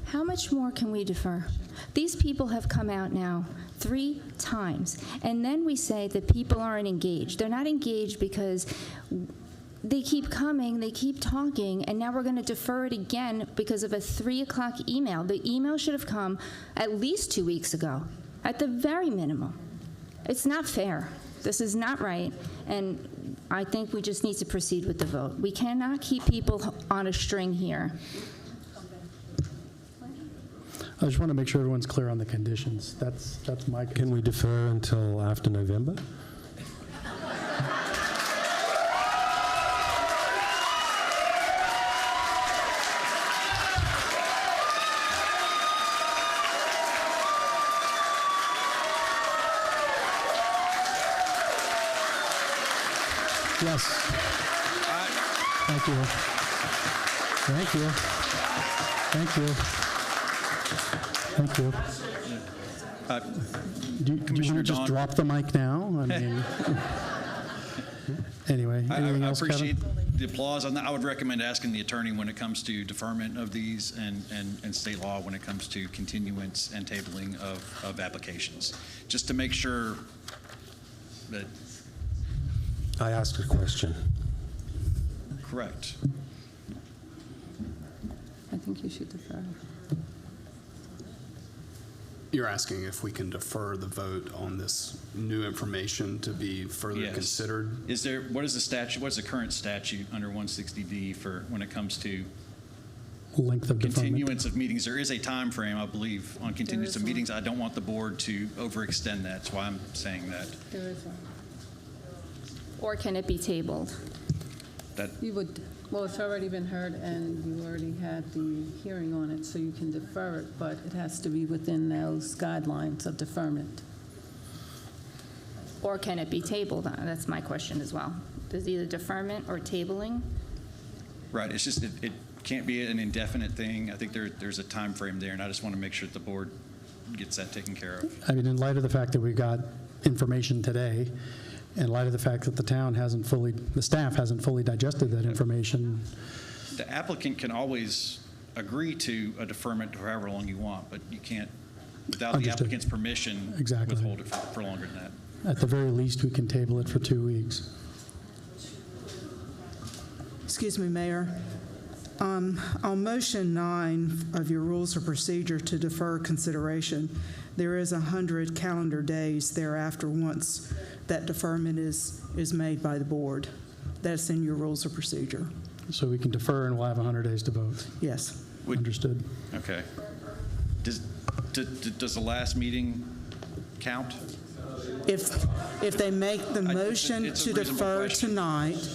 How much more can we defer? These people have come out now 3 times, and then we say that people aren't engaged. They're not engaged because they keep coming, they keep talking, and now we're going to defer it again because of a 3 o'clock email. The email should have come at least 2 weeks ago, at the very minimum. It's not fair. This is not right, and I think we just need to proceed with the vote. We cannot keep people on a string here. I just want to make sure everyone's clear on the conditions. That's my concern. Can we defer until after November? Yes. Thank you. Thank you. Thank you. Thank you. Do you want to just drop the mic now? I mean, anyway, anything I else, appreciate Kevin? the applause on that. I would recommend asking the attorney when it comes to deferment of these and state law when it comes to continuance and tabling of applications, just to make sure that. I asked a question. Correct. I think you should defer. You're asking if we can defer the vote on this new information to be further Yes. considered? What is the statute? What's the current statute under 160D for when it comes to Length of deferment. continuance of meetings? There is a time frame, I believe, on continuance of meetings. I don't want the board to overextend that. That's why I'm saying that. There is one. Or can it be tabled? You would, well, it's already been heard, and you already had the hearing on it, so you can defer it, but it has to be within those guidelines of deferment. Or can it be tabled? That's my question as well. There's either deferment or tabling. Right. It's just it can't be an indefinite thing. I think there's a time frame there, and I just want to make sure that the board gets that taken care of. I mean, in light of the fact that we got information today, in light of the fact that the staff hasn't fully digested that information. The applicant can always agree to a deferment for however long you want, but you can't, without the Understood. applicant's permission, Exactly. withhold it for longer than that. At the very least, we can table it for 2 weeks. Excuse me, Mayor. On motion 9 of your rules of procedure to defer consideration, there is 100 calendar days thereafter once that deferment is made by the board. That's in your rules of procedure. So we can defer and we'll have 100 days to vote. Yes. Understood. Okay. Does the last meeting count? If they make the motion it's a to reasonable defer question. tonight,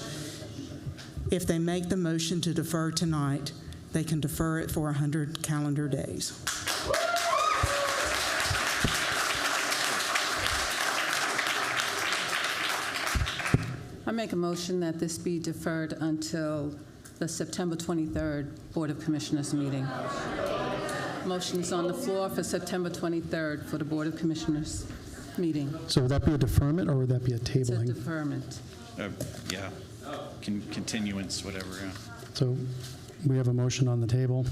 if they make the motion to defer tonight, they can defer it for 100 calendar days. I make a motion that this be deferred until the September 23rd Board of Commissioners meeting. Motion is on the floor for September 23rd for the Board of Commissioners meeting. So would that be a deferment or would that be a It's a tabling? deferment. Yeah. Continuance, whatever, yeah. So we have a motion on the table.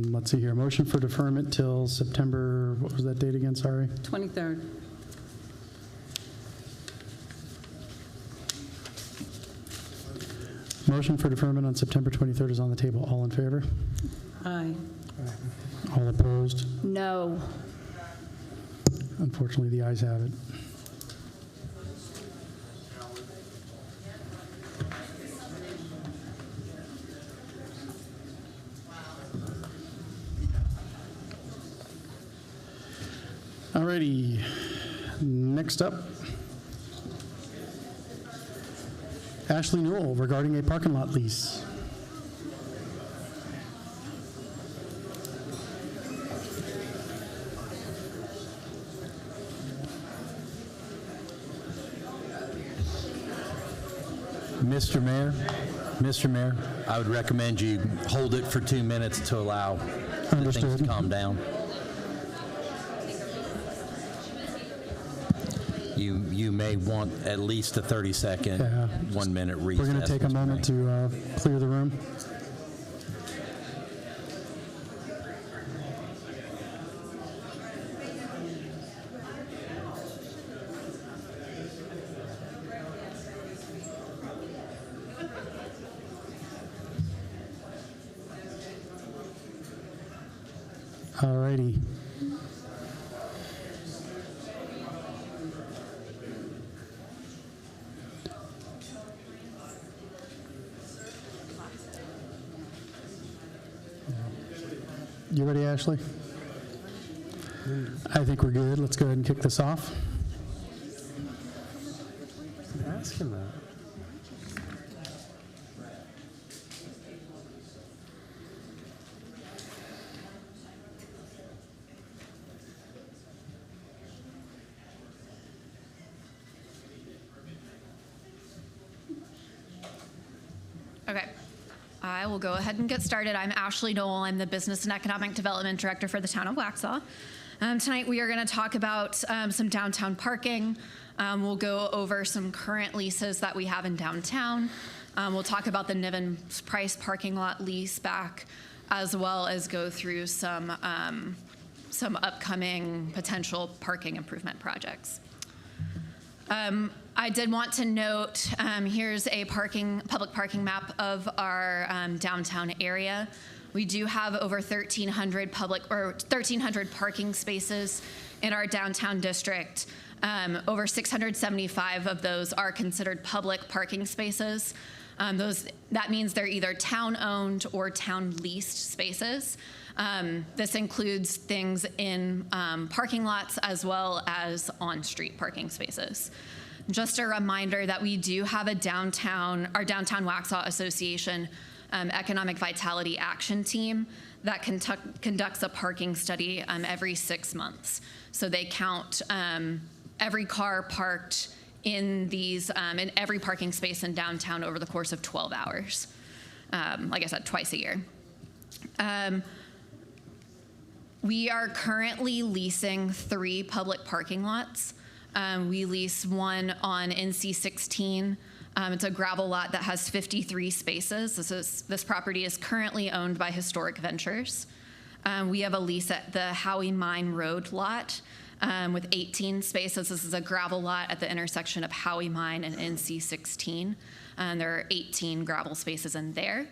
Let's see here, motion for deferment till September, what was that date again, sorry? 23rd. Motion for deferment on September 23rd is on the table. All in favor? Aye. All opposed? No. Unfortunately, the ayes have it. All righty. Next up Ashley Newell regarding a parking lot lease. Mr. Mayor, I would recommend you hold it for 2 minutes to allow the things to calm down. You may want at least a 30-second, 1 minute recess. We're going to take a moment to clear the room. All righty. You ready, Ashley? I think we're good. Let's go ahead and kick this off. Ask him that. Okay. I will go ahead and get started. I'm Ashley Newell. I'm the Business and Economic Development Director for the town of Waxhaw. Tonight we are going to talk about some downtown parking. We'll go over some current leases that we have in downtown. We'll talk about the Niven Price parking lot lease back, as well as go through some upcoming potential parking improvement projects. I did want to note, here's a public parking map of our downtown area. We do have over 1,300 parking spaces in our downtown district. Over 675 of those are considered public parking spaces. That means they're either town-owned or town-leased spaces. This includes things in parking lots as well as on-street parking spaces. Just a reminder that we do have our Downtown Waxhaw Association Economic Vitality Action Team that conducts a parking study every 6 months. So they count every car parked in every parking space in downtown over the course of 12 hours. Like I said, twice a year. We are currently leasing 3 public parking lots. We lease one on NC 16. It's a gravel lot that has 53 spaces. This property is currently owned by Historic Ventures. We have a lease at the Howie Mine Road lot with 18 spaces. This is a gravel lot at the intersection of Howie Mine and NC 16. There are 18 gravel spaces in there.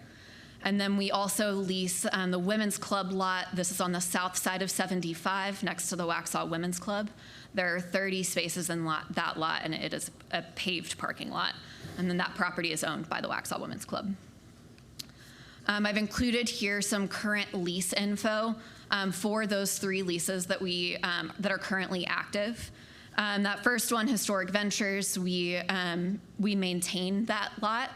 And then we also lease the Women's Club lot. This is on the south side of 75 next to the Waxhaw Women's Club. There are 30 spaces in that lot, and it is a paved parking lot. And then that property is owned by the Waxhaw Women's Club. I've included here some current lease info for those 3 leases that are currently active. That first one, Historic Ventures, we maintain that lot.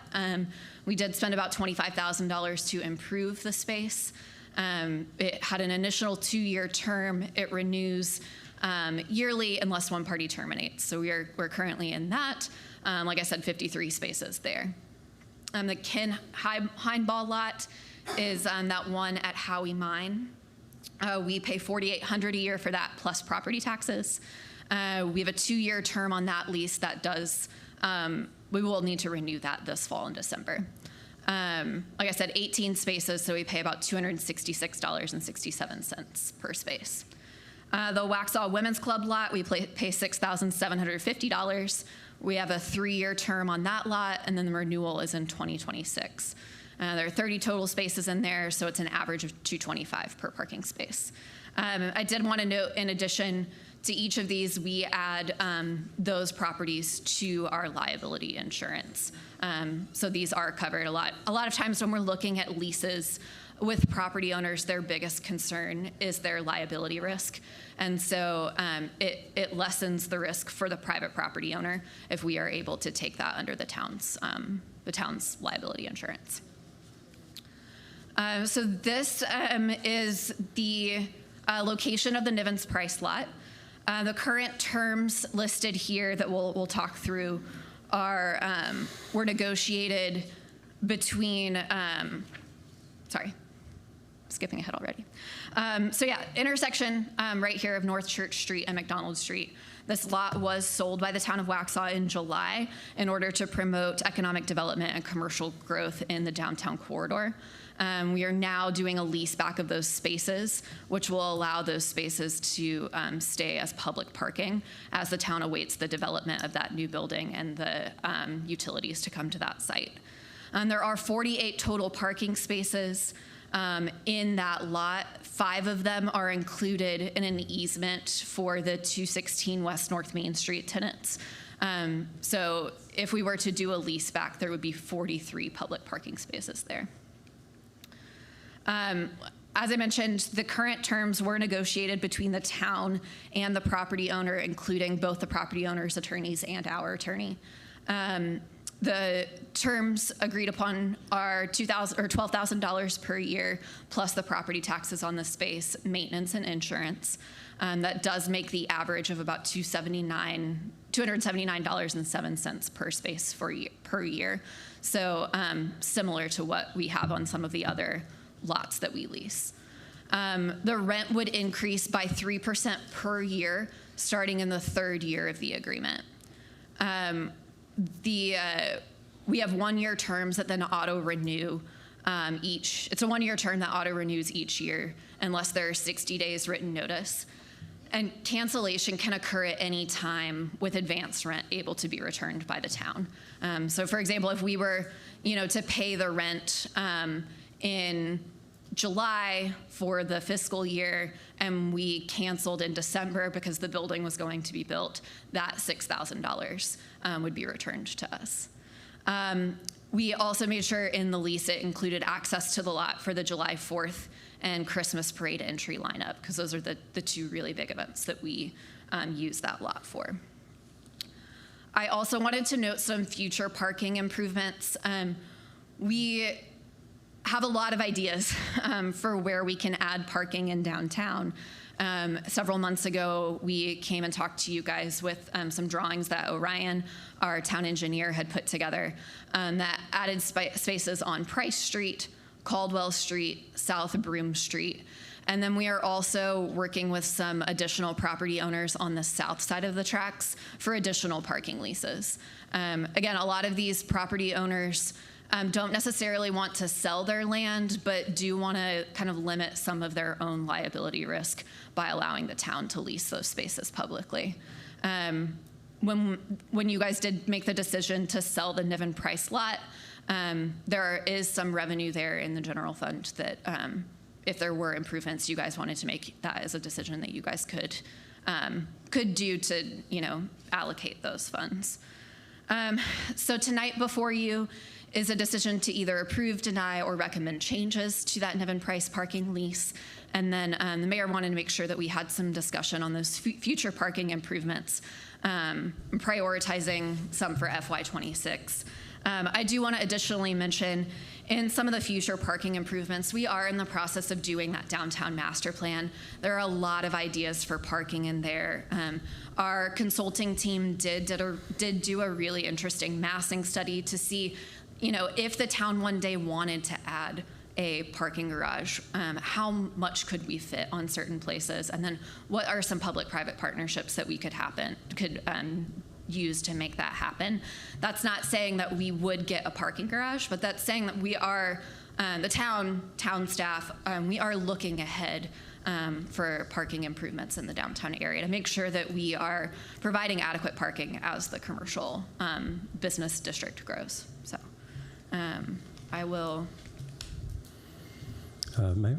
We did spend about $25,000 to improve the space. It had an initial 2-year term. It renews yearly unless one party terminates. So we're currently in that. Like I said, 53 spaces there. The Ken Heinball lot is that one at Howie Mine. We pay $4,800 a year for that plus property taxes. We have a 2-year term on that lease that does, we will need to renew that this fall in December. Like I said, 18 spaces, so we pay about $266.67 per space. The Waxhaw Women's Club lot, we pay $6,750. We have a 3-year term on that lot, and then the renewal is in 2026. There are 30 total spaces in there, so it's an average of $225 per parking space. I did want to note, in addition to each of these, we add those properties to our liability insurance. So these are covered a lot. A lot of times when we're looking at leases, with property owners, their biggest concern is their liability risk. And so it lessens the risk for the private property owner if we are able to take that under the town's liability insurance. So this is the location of the Nivens Price lot. The current terms listed here that we'll talk through were negotiated between, sorry, skipping ahead already. So yeah, intersection right here of North Church Street and McDonald Street. This lot was sold by the town of Waxhaw in July in order to promote economic development and commercial growth in the downtown corridor. We are now doing a lease back of those spaces, which will allow those spaces to stay as public parking as the town awaits the development of that new building and the utilities to come to that site. There are 48 total parking spaces in that lot. 5 of them are included in an easement for the 216 West North Main Street tenants. So if we were to do a lease back, there would be 43 public parking spaces there. As I mentioned, the current terms were negotiated between the town and the property owner, including both the property owner's attorneys and our attorney. The terms agreed upon are $12,000 per year, plus the property taxes on the space, maintenance, and insurance. That does make the average of about $279.07 per space per year. So similar to what we have on some of the other lots that we lease. The rent would increase by 3% per year, starting in the 3rd year of the agreement. We have 1-year terms that then auto-renew each. It's a 1-year term that auto-renews each year unless there are 60 days written notice. And cancellation can occur at any time with advance rent able to be returned by the town. So for example, if we were, to pay the rent in July for the fiscal year and we canceled in December because the building was going to be built, that $6,000 would be returned to us. We also made sure in the lease it included access to the lot for the July 4th and Christmas parade entry lineup, because those are the 2 really big events that we use that lot for. I also wanted to note some future parking improvements. We have a lot of ideas for where we can add parking in downtown. Several months ago, we came and talked to you guys with some drawings that Orion, our town engineer, had put together that added spaces on Price Street, Caldwell Street, South Broome Street. And then we are also working with some additional property owners on the south side of the tracks for additional parking leases. Again, a lot of these property owners don't necessarily want to sell their land, but do want to kind of limit some of their own liability risk by allowing the town to lease those spaces publicly. When you guys did make the decision to sell the Niven Price lot, there is some revenue there in the general fund that if there were improvements you guys wanted to make, that is a decision that you guys could do to, allocate those funds. So tonight before you is a decision to either approve, deny, or recommend changes to that Niven Price parking lease. And then the mayor wanted to make sure that we had some discussion on those future parking improvements, prioritizing some for FY26. I do want to additionally mention in some of the future parking improvements, we are in the process of doing that downtown master plan. There are a lot of ideas for parking in there. Our consulting team did do a really interesting massing study to see, if the town one day wanted to add a parking garage, how much could we fit on certain places? And then what are some public-private partnerships that we could use to make that happen? That's not saying that we would get a parking garage, but that's saying that we are, the town staff, we are looking ahead for parking improvements in the downtown area to make sure that we are providing adequate parking as the commercial business district grows. So I will. Mayor?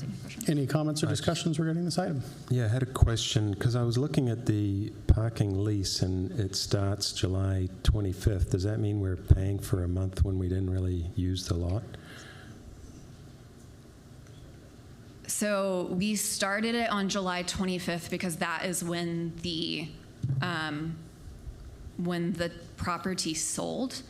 Any comments or discussions regarding this item? Yeah, I had a question because I was looking at the parking lease and it starts July 25th. Does that mean we're paying for a month when we didn't really use the lot? So we started it on July 25th because that is when the property sold.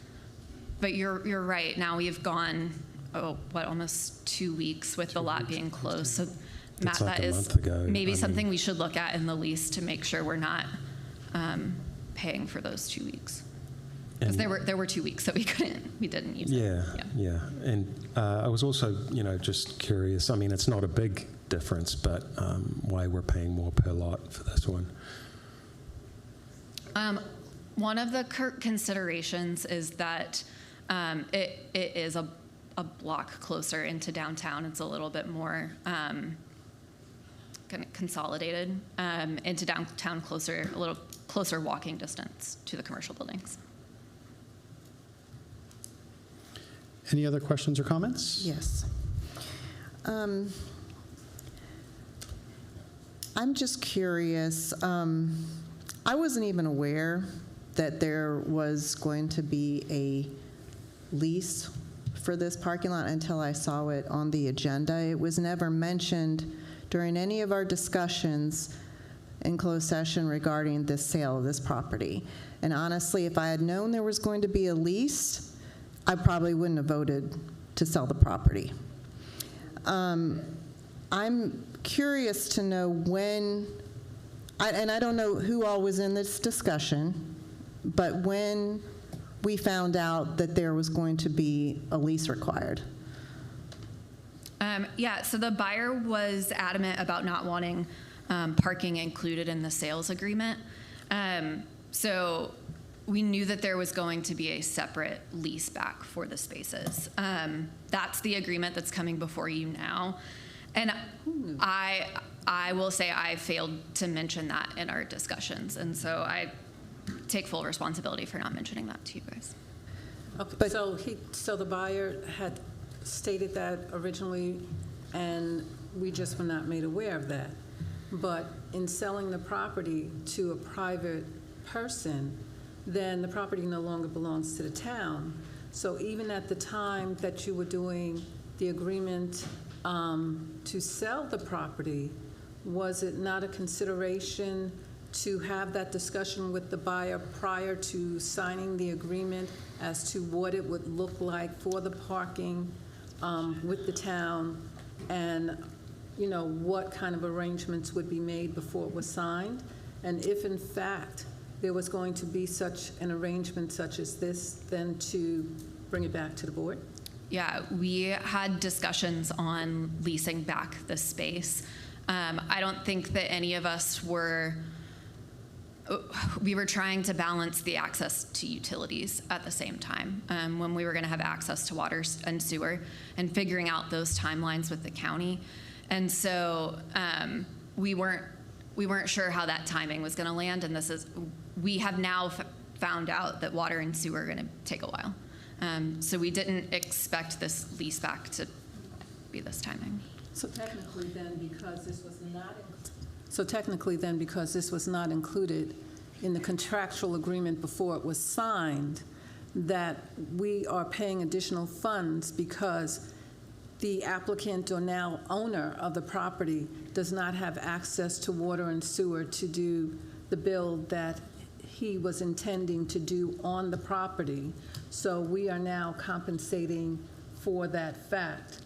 But you're right. Now we've gone, almost 2 weeks with the lot being closed. So Matt, It's like that a is month ago. maybe I something mean- we should look at in the lease to make sure we're not paying for those 2 weeks. Because And- there were 2 weeks that we didn't use it. Yeah. And I was also, just curious. I mean, it's not a big difference, but why we're paying more per lot for this one? One of the considerations is that it is a block closer into downtown. It's a little bit more kind of consolidated into downtown, a little closer walking distance to the commercial buildings. Any other questions or comments? Yes. I'm just curious. I wasn't even aware that there was going to be a lease for this parking lot until I saw it on the agenda. It was never mentioned during any of our discussions in closed session regarding the sale of this property. And honestly, if I had known there was going to be a lease, I probably wouldn't have voted to sell the property. I'm curious to know when, and I don't know who all was in this discussion, but when we found out that there was going to be a lease required. So the buyer was adamant about not wanting parking included in the sales agreement. So we knew that there was going to be a separate lease back for the spaces. That's the agreement that's coming before you now. And I will say I failed to mention that in our discussions. And so I take full responsibility for not mentioning that to you guys. Okay, so the buyer had stated that originally, and we just were not made aware of that. But in selling the property to a private person, then the property no longer belongs to the town. So even at the time that you were doing the agreement to sell the property, was it not a consideration to have that discussion with the buyer prior to signing the agreement as to what it would look like for the parking with the town, and what kind of arrangements would be made before it was signed? And if in fact there was going to be such an arrangement such as this, then to bring it back to the board? Yeah, we had discussions on leasing back the space. I don't think that any of us we were trying to balance the access to utilities at the same time when we were going to have access to water and sewer, and figuring out those timelines with the county. And so we weren't sure how that timing was going to land, and we have now found out that water and sewer are going to take a while. So we didn't expect this lease back to be this timing. So technically then, because this was not included in the contractual agreement before it was signed, that we are paying additional funds because the applicant or now owner of the property does not have access to water and sewer to do the build that he was intending to do on the property. So we are now compensating for that fact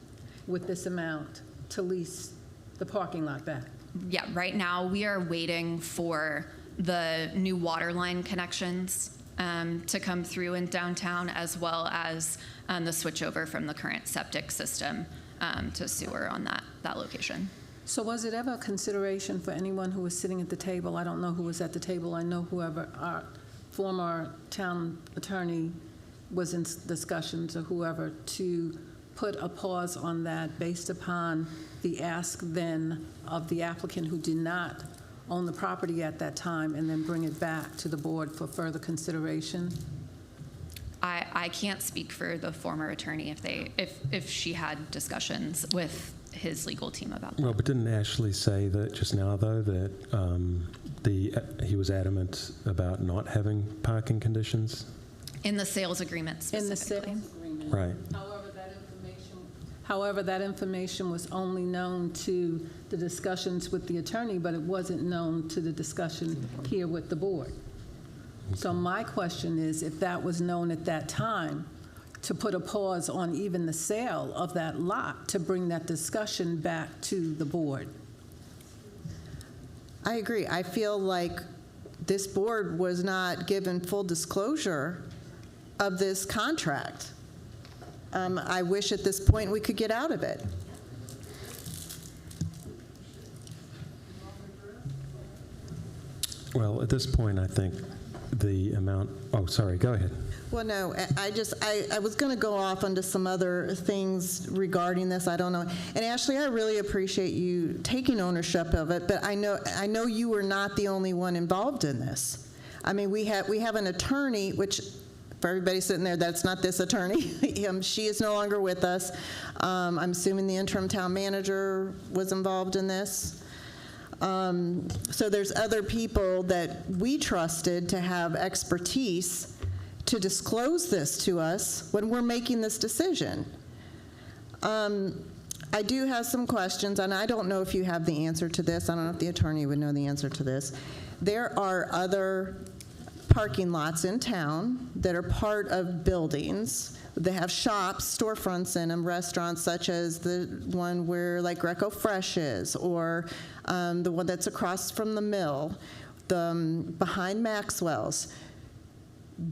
with this amount to lease the parking lot back. Yeah, right now we are waiting for the new water line connections to come through in downtown, as well as the switchover from the current septic system to sewer on that location. So was it ever a consideration for anyone who was sitting at the table? I don't know who was at the table. I know whoever our former town attorney was in discussions, or whoever, to put a pause on that based upon the ask then of the applicant who did not own the property at that time, and then bring it back to the board for further consideration? I can't speak for the former attorney if she had discussions with his legal team about that. Well, but didn't Ashley say that just now, though, that he was adamant about not having parking conditions? In the sales agreement specifically. In the sales agreement. Right. However, that information However, that information was only known to the discussions with the attorney, but it wasn't known to the discussion here with the board. So my question is, if that was known at that time, to put a pause on even the sale of that lot, to bring that discussion back to the board. I agree. I feel like this board was not given full disclosure of this contract. I wish at this point we could get out of it. Well, at this point, I think the amount, oh, sorry, go ahead. Well, no, I was going to go off onto some other things regarding this. I don't know. And Ashley, I really appreciate you taking ownership of it, but I know you were not the only one involved in this. I mean, we have an attorney, which for everybody sitting there, that's not this attorney. She is no longer with us. I'm assuming the interim town manager was involved in this. So there's other people that we trusted to have expertise to disclose this to us when we're making this decision. I do have some questions, and I don't know if you have the answer to this. I don't know if the attorney would know the answer to this. There are other parking lots in town that are part of buildings. They have shops, storefronts in them, restaurants such as the one where like Greco Fresh is, or the one that's across from the mill, behind Maxwell's.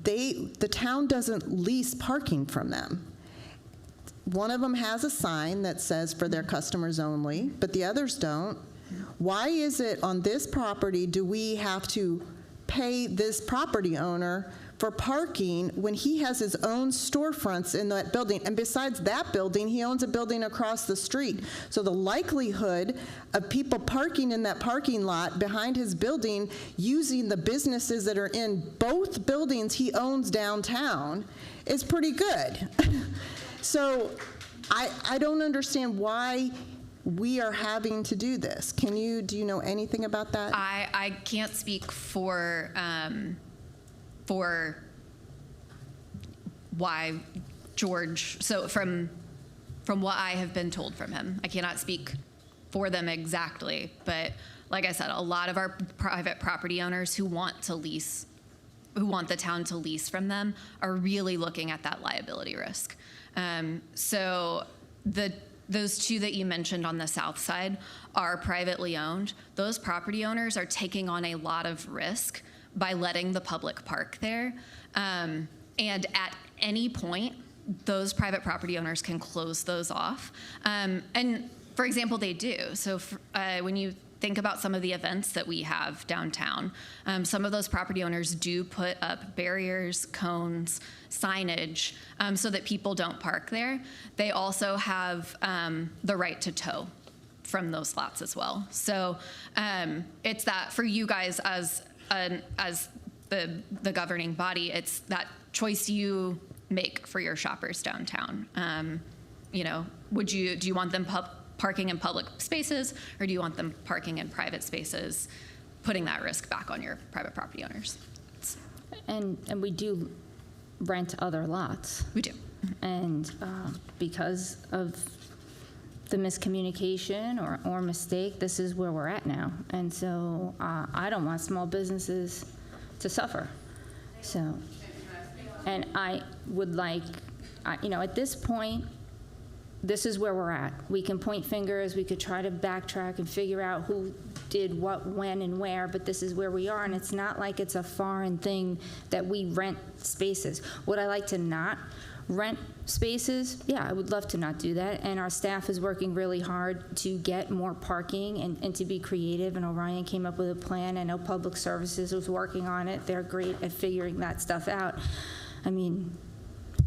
The town doesn't lease parking from them. One of them has a sign that says for their customers only, but the others don't. Why is it on this property do we have to pay this property owner for parking when he has his own storefronts in that building? And besides that building, he owns a building across the street. So the likelihood of people parking in that parking lot behind his building using the businesses that are in both buildings he owns downtown is pretty good. So I don't understand why we are having to do this. Do you know anything about that? I can't speak for why George, so from what I have been told from him, I cannot speak for them exactly, but like I said, a lot of our private property owners who want the town to lease from them are really looking at that liability risk. So those two that you mentioned on the south side are privately owned. Those property owners are taking on a lot of risk by letting the public park there. And at any point, those private property owners can close those off. And for example, they do. So when you think about some of the events that we have downtown, some of those property owners do put up barriers, cones, signage, so that people don't park there. They also have the right to tow from those lots as well. So it's that for you guys as the governing body, it's that choice you make for your shoppers downtown. Do you want them parking in public spaces, or do you want them parking in private spaces, putting that risk back on your private property owners? And we do rent other lots. We do. And because of the miscommunication or mistake, this is where we're at now. And so I don't want small businesses to suffer. So, and I would like, at this point, this is where we're at. We can point fingers, we could try to backtrack and figure out who did what, when, and where, but this is where we are, and it's not like it's a foreign thing that we rent spaces. Would I like to not rent spaces? Yeah, I would love to not do that, and our staff is working really hard to get more parking and to be creative, and Orion came up with a plan. I know Public Services was working on it. They're great at figuring that stuff out. I mean,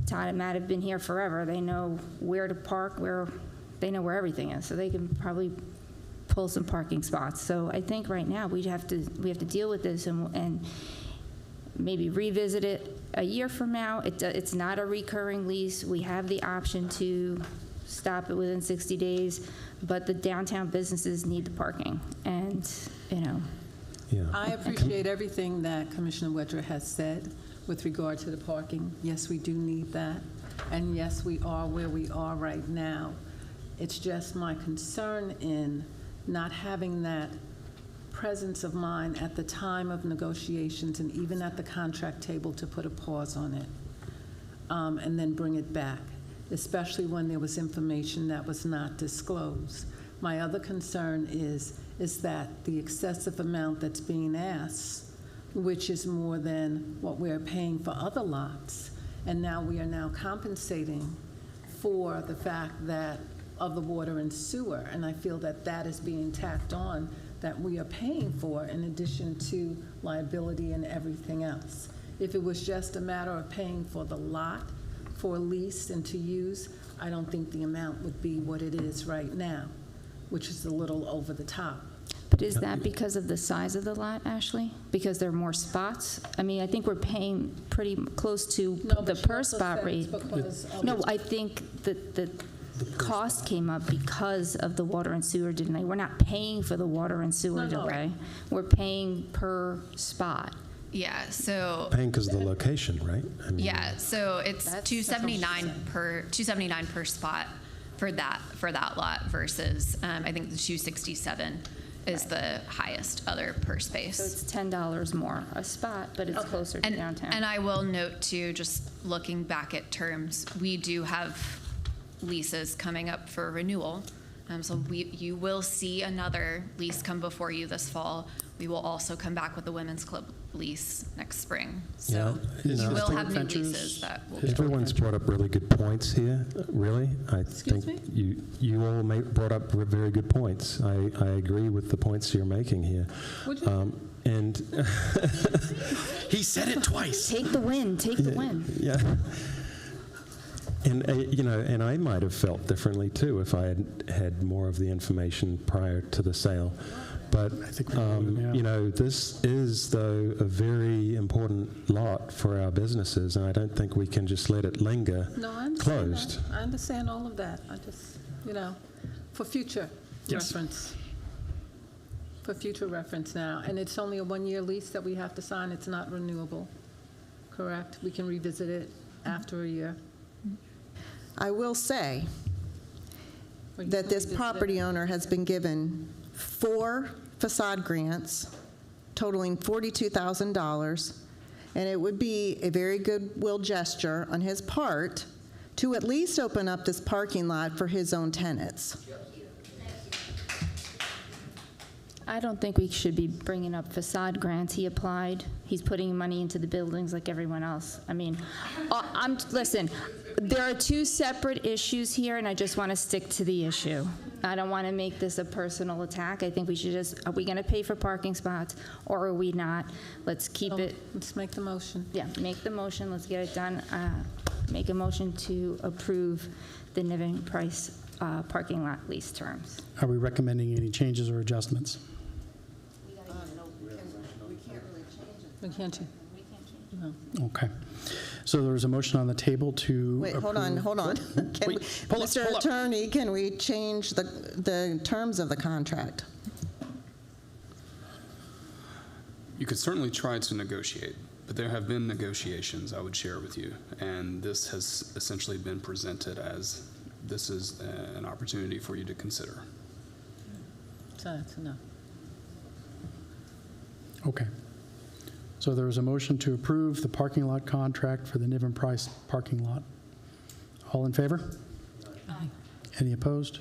Todd and Matt have been here forever. They know where to park, they know where everything is, so they can probably pull some parking spots. So I think right now we have to deal with this and maybe revisit it a year from now. It's not a recurring lease. We have the option to stop it within 60 days, but the downtown businesses need the parking, and Yeah. I appreciate everything that Commissioner Wedger has said with regard to the parking. Yes, we do need that, and yes, we are where we are right now. It's just my concern in not having that presence of mind at the time of negotiations and even at the contract table to put a pause on it and then bring it back, especially when there was information that was not disclosed. My other concern is that the excessive amount that's being asked, which is more than what we're paying for other lots, and now we are now compensating for the fact that of the water and sewer, and I feel that that is being tacked on that we are paying for in addition to liability and everything else. If it was just a matter of paying for the lot for lease and to use, I don't think the amount would be what it is right now, which is a little over the top. But is that because of the size of the lot, Ashley? Because there are more spots? I mean, I think we're paying pretty close to the per spot rate. No, I think that the cost came up because of the water and sewer delay. We're not paying for the water and sewer delay. We're paying per spot. Yeah, so Paying because of the location, right? I mean, yeah, so it's $279 per spot for that lot versus I think the $267 is the highest other per space. So it's $10 more a spot, but it's closer to downtown. And I will note too, just looking back at terms, we do have leases coming up for renewal. So you will see another lease come before you this fall. We will also come back with the Women's Club lease next spring. So you will have new leases that will be. Everyone's brought up really good points here, really. I think you all brought up very good points. I agree with the points you're making here. And he said it twice. Take the win, take the win. Yeah. And, and I might have felt differently too if I had more of the information prior to the sale. But, this is, though, a very important lot for our businesses, and I don't think we can just let it linger closed. I understand all of that. I just, for future reference. For future reference now. And it's only a one-year lease that we have to sign. It's not renewable, correct? We can revisit it after a year. I will say that this property owner has been given 4 facade grants totaling $42,000, and it would be a very goodwill gesture on his part to at least open up this parking lot for his own tenants. I don't think we should be bringing up facade grants. He applied. He's putting money into the buildings like everyone else. I mean, listen, there are 2 separate issues here, and I just want to stick to the issue. I don't want to make this a personal attack. I think we should are we going to pay for parking spots, or are we not? Let's keep it. Let's make the motion. Yeah, make the motion. Let's get it done. Make a motion to approve the Niven Price parking lot lease terms. Are we recommending any changes or adjustments? We can't change. No. Okay. So there's a motion on the table to Wait, approve. hold on. Mr. Attorney, can we change the terms of the contract? You could certainly try to negotiate, but there have been negotiations, I would share with you, and this has essentially been presented as this is an opportunity for you to consider. So that's enough. Okay. So there is a motion to approve the parking lot contract for the Niven Price parking lot. All in favor? Aye. Any opposed?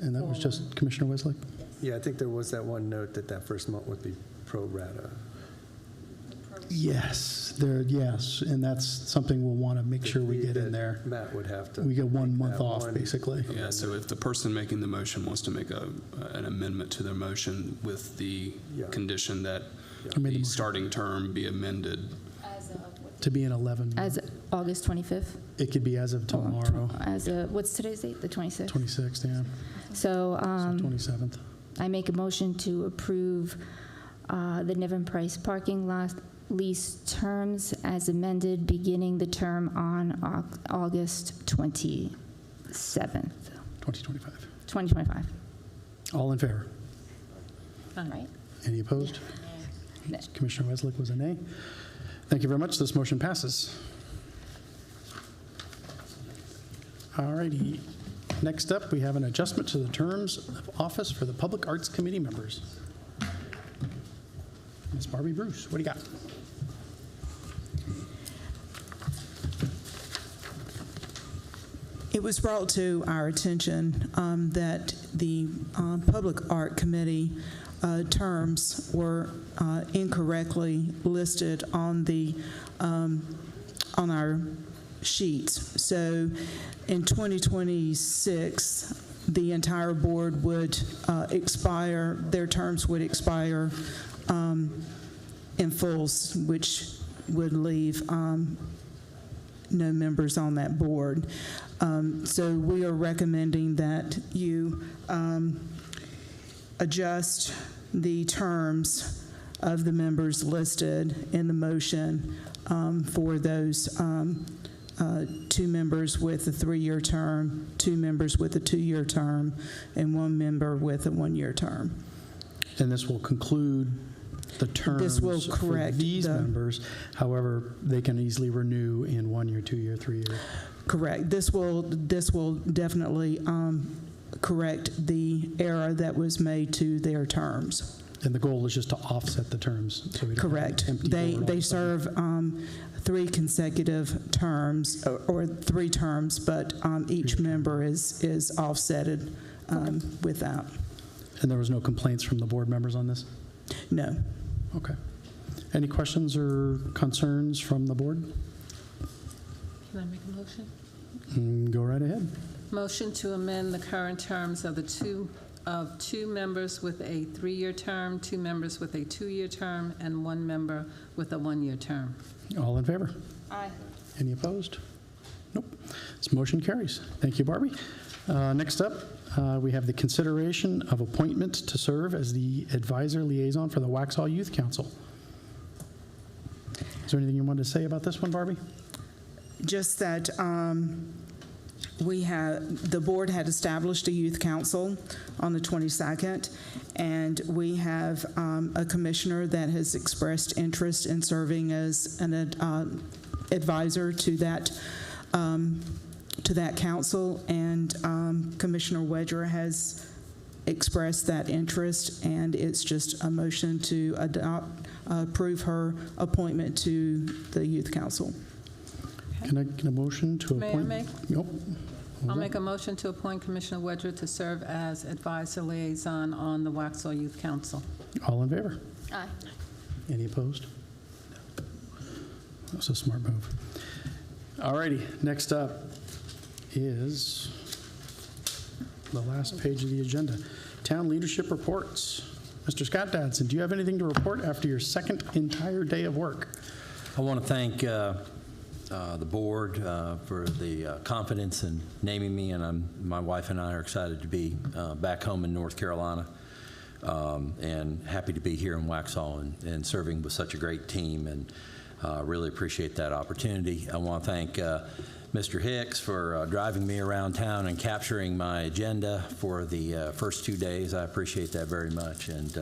And that was just Commissioner Wesolek? Yeah, I think there was that one note that first month would be pro rata. Yes, and that's something we'll want to make sure we get in there. Matt would have to. We get 1 month off, basically. Yeah, so if the person making the motion wants to make an amendment to their motion with the condition that the starting term be amended. To be in 11. As August 25th? It could be as of tomorrow. What's today's date? The 26th? 26th, yeah. So 27th. I make a motion to approve the Niven Price parking lot lease terms as amended, beginning the term on August 27th. 2025. 2025. All in favor? All right. Any opposed? Commissioner Wesolek was a nay. Thank you very much. This motion passes. All righty. Next up, we have an adjustment to the terms of office for the Public Arts Committee members. Ms. Barbie Bruce, what do you got? It was brought to our attention that the Public Art Committee terms were incorrectly listed on the on our sheets. So in 2026, the entire board would expire, their terms would expire in full, which would leave no members on that board. So we are recommending that you adjust the terms of the members listed in the motion for those 2 members with a 3-year term, 2 members with a 2-year term, and 1 member with a 1-year term. And this will conclude the terms This will for correct these members. However, they can easily renew in 1 year, 2 year, 3 year. Correct. This will definitely correct the error that was made to their terms. And the goal is just to offset the terms. So we don't Correct. have an empty board all They of a sudden. serve 3 consecutive terms, or 3 terms, but each member is offsetted with that. And there was no complaints from the board members on this? No. Okay. Any questions or concerns from the board? Can I make a motion? Go right ahead. Motion to amend the current terms of two members with a 3-year term, 2 members with a 2-year term, and 1 member with a 1-year term. All in favor? Aye. Any opposed? Nope. This motion carries. Thank you, Barbie. Next up, we have the consideration of appointment to serve as the advisor liaison for the Waxhaw Youth Council. Is there anything you wanted to say about this one, Barbie? Just that the board had established a youth council on the 22nd, and we have a commissioner that has expressed interest in serving as an advisor to that council, and Commissioner Wedger has expressed that interest, and it's just a motion to approve her appointment to the youth council. Can I get a motion to May I appoint? make? Nope. I'll make a motion to appoint Commissioner Wedger to serve as advisor liaison on the Waxhaw Youth Council. All in favor? Aye. Any opposed? That's a smart move. All righty, next up is the last page of the agenda. Town leadership reports. Mr. Scott Dadson, do you have anything to report after your second entire day of work? I want to thank the board for the confidence in naming me, and my wife and I are excited to be back home in North Carolina, and happy to be here in Waxhaw and serving with such a great team, and really appreciate that opportunity. I want to thank Mr. Hicks for driving me around town and capturing my agenda for the first 2 days. I appreciate that very much, and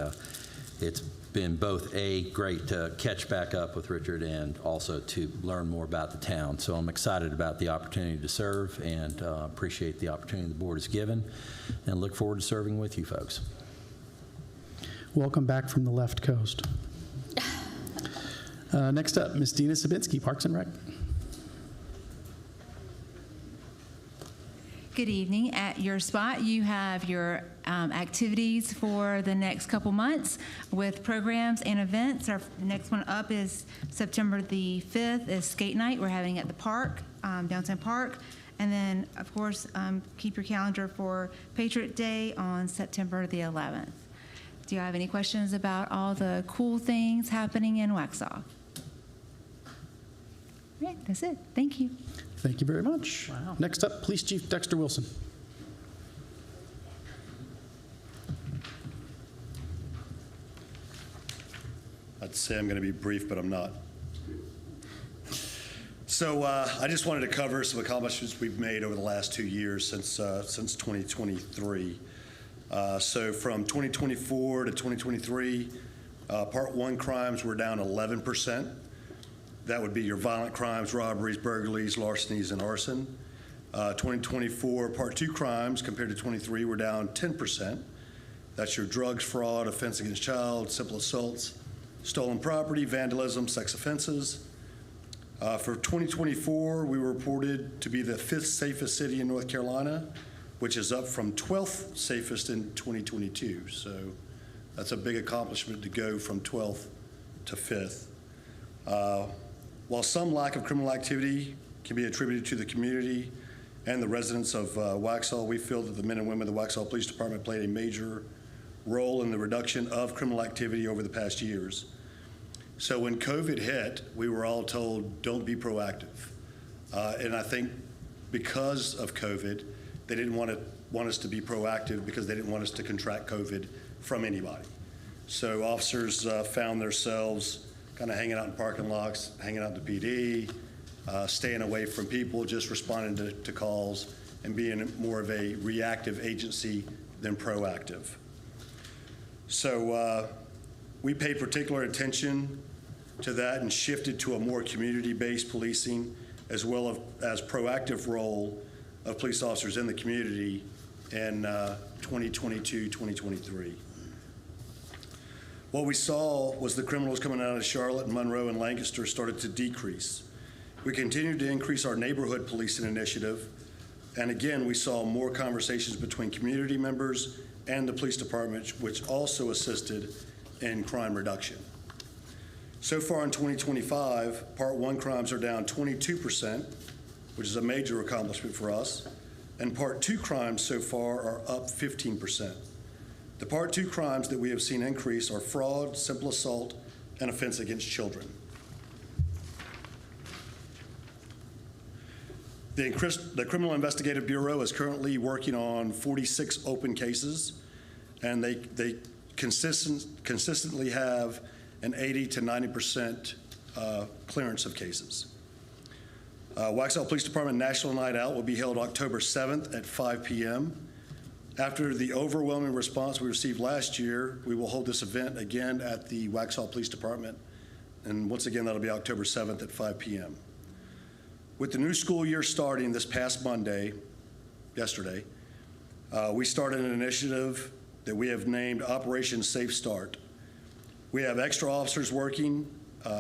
it's been both great to catch back up with Richard and also to learn more about the town. So I'm excited about the opportunity to serve, and appreciate the opportunity the board has given, and look forward to serving with you folks. Welcome back from the left coast. Next up, Ms. Dina Sabinski, Parks and Rec. Good evening. At your spot, you have your activities for the next couple months with programs and events. Our next one up is September the 5th is skate night. We're having it at the park, downtown park. And then, of course, keep your calendar for Patriot Day on September the 11th. Do you have any questions about all the cool things happening in Waxhaw? Right, that's it. Thank you. Thank you very much. Wow. Next up, Police Chief Dexter Wilson. I'd say I'm going to be brief, but I'm not. So I just wanted to cover some accomplishments we've made over the last 2 years since 2023. So from 2024 to 2023, Part 1 crimes were down 11%. That would be your violent crimes, robberies, burglaries, larcenies, and arson. 2024 Part 2 crimes compared to 23 were down 10%. That's your drugs, fraud, offense against child, simple assaults, stolen property, vandalism, sex offenses. For 2024, we were reported to be the 5th safest city in North Carolina, which is up from 12th safest in 2022. So that's a big accomplishment to go from 12th to 5th. While some lack of criminal activity can be attributed to the community and the residents of Waxhaw, we feel that the men and women of the Waxhaw Police Department played a major role in the reduction of criminal activity over the past years. So when COVID hit, we were all told, don't be proactive. And I think because of COVID, they didn't want us to be proactive because they didn't want us to contract COVID from anybody. So officers found themselves kind of hanging out in parking lots, hanging out in the PD, staying away from people, just responding to calls and being more of a reactive agency than proactive. So we paid particular attention to that and shifted to a more community-based policing as well as proactive role of police officers in the community in 2022, 2023. What we saw was the criminals coming out of Charlotte, Monroe, and Lancaster started to decrease. We continued to increase our neighborhood policing initiative, and again, we saw more conversations between community members and the police department, which also assisted in crime reduction. So far in 2025, Part 1 crimes are down 22%, which is a major accomplishment for us, and Part 2 crimes so far are up 15%. The Part 2 crimes that we have seen increase are fraud, simple assault, and offense against children. The Criminal Investigative Bureau is currently working on 46 open cases, and they consistently have an 80 to 90% clearance of cases. Waxhaw Police Department National Night Out will be held October 7th at 5 p.m. After the overwhelming response we received last year, we will hold this event again at the Waxhaw Police Department, and once again, that'll be October 7th at 5 p.m. With the new school year starting this past Monday, yesterday, we started an initiative that we have named Operation Safe Start. We have extra officers working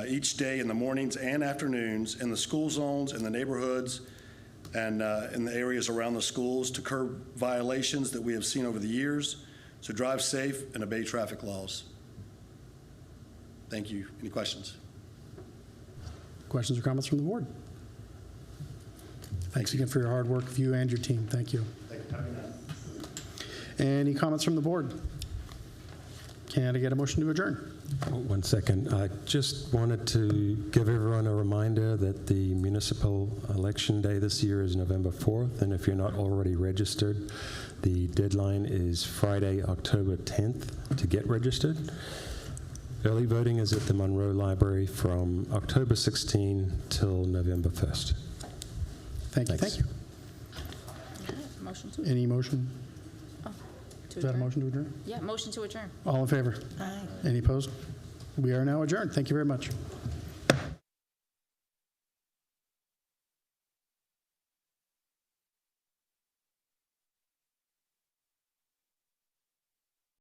each day in the mornings and afternoons in the school zones, in the neighborhoods, and in the areas around the schools to curb violations that we have seen over the years. So drive safe and obey traffic laws. Thank you. Any questions? Questions or comments from the board? Thanks again for your hard work, you and your team. Thank you. Thank you. Any comments from the board? Can I get a motion to adjourn? Oh, 1 second. I just wanted to give everyone a reminder that the municipal election day this year is November 4th, and if you're not already registered, the deadline is Friday, October 10th to get registered. Early voting is at the Monroe Library from October 16 till November 1st. Thank you. Thanks. Thank you. Motion to, Any motion? to Is that a adjourn? motion to adjourn? Yeah, motion to adjourn. All in favor? Any opposed? We are now adjourned. Thank you very much.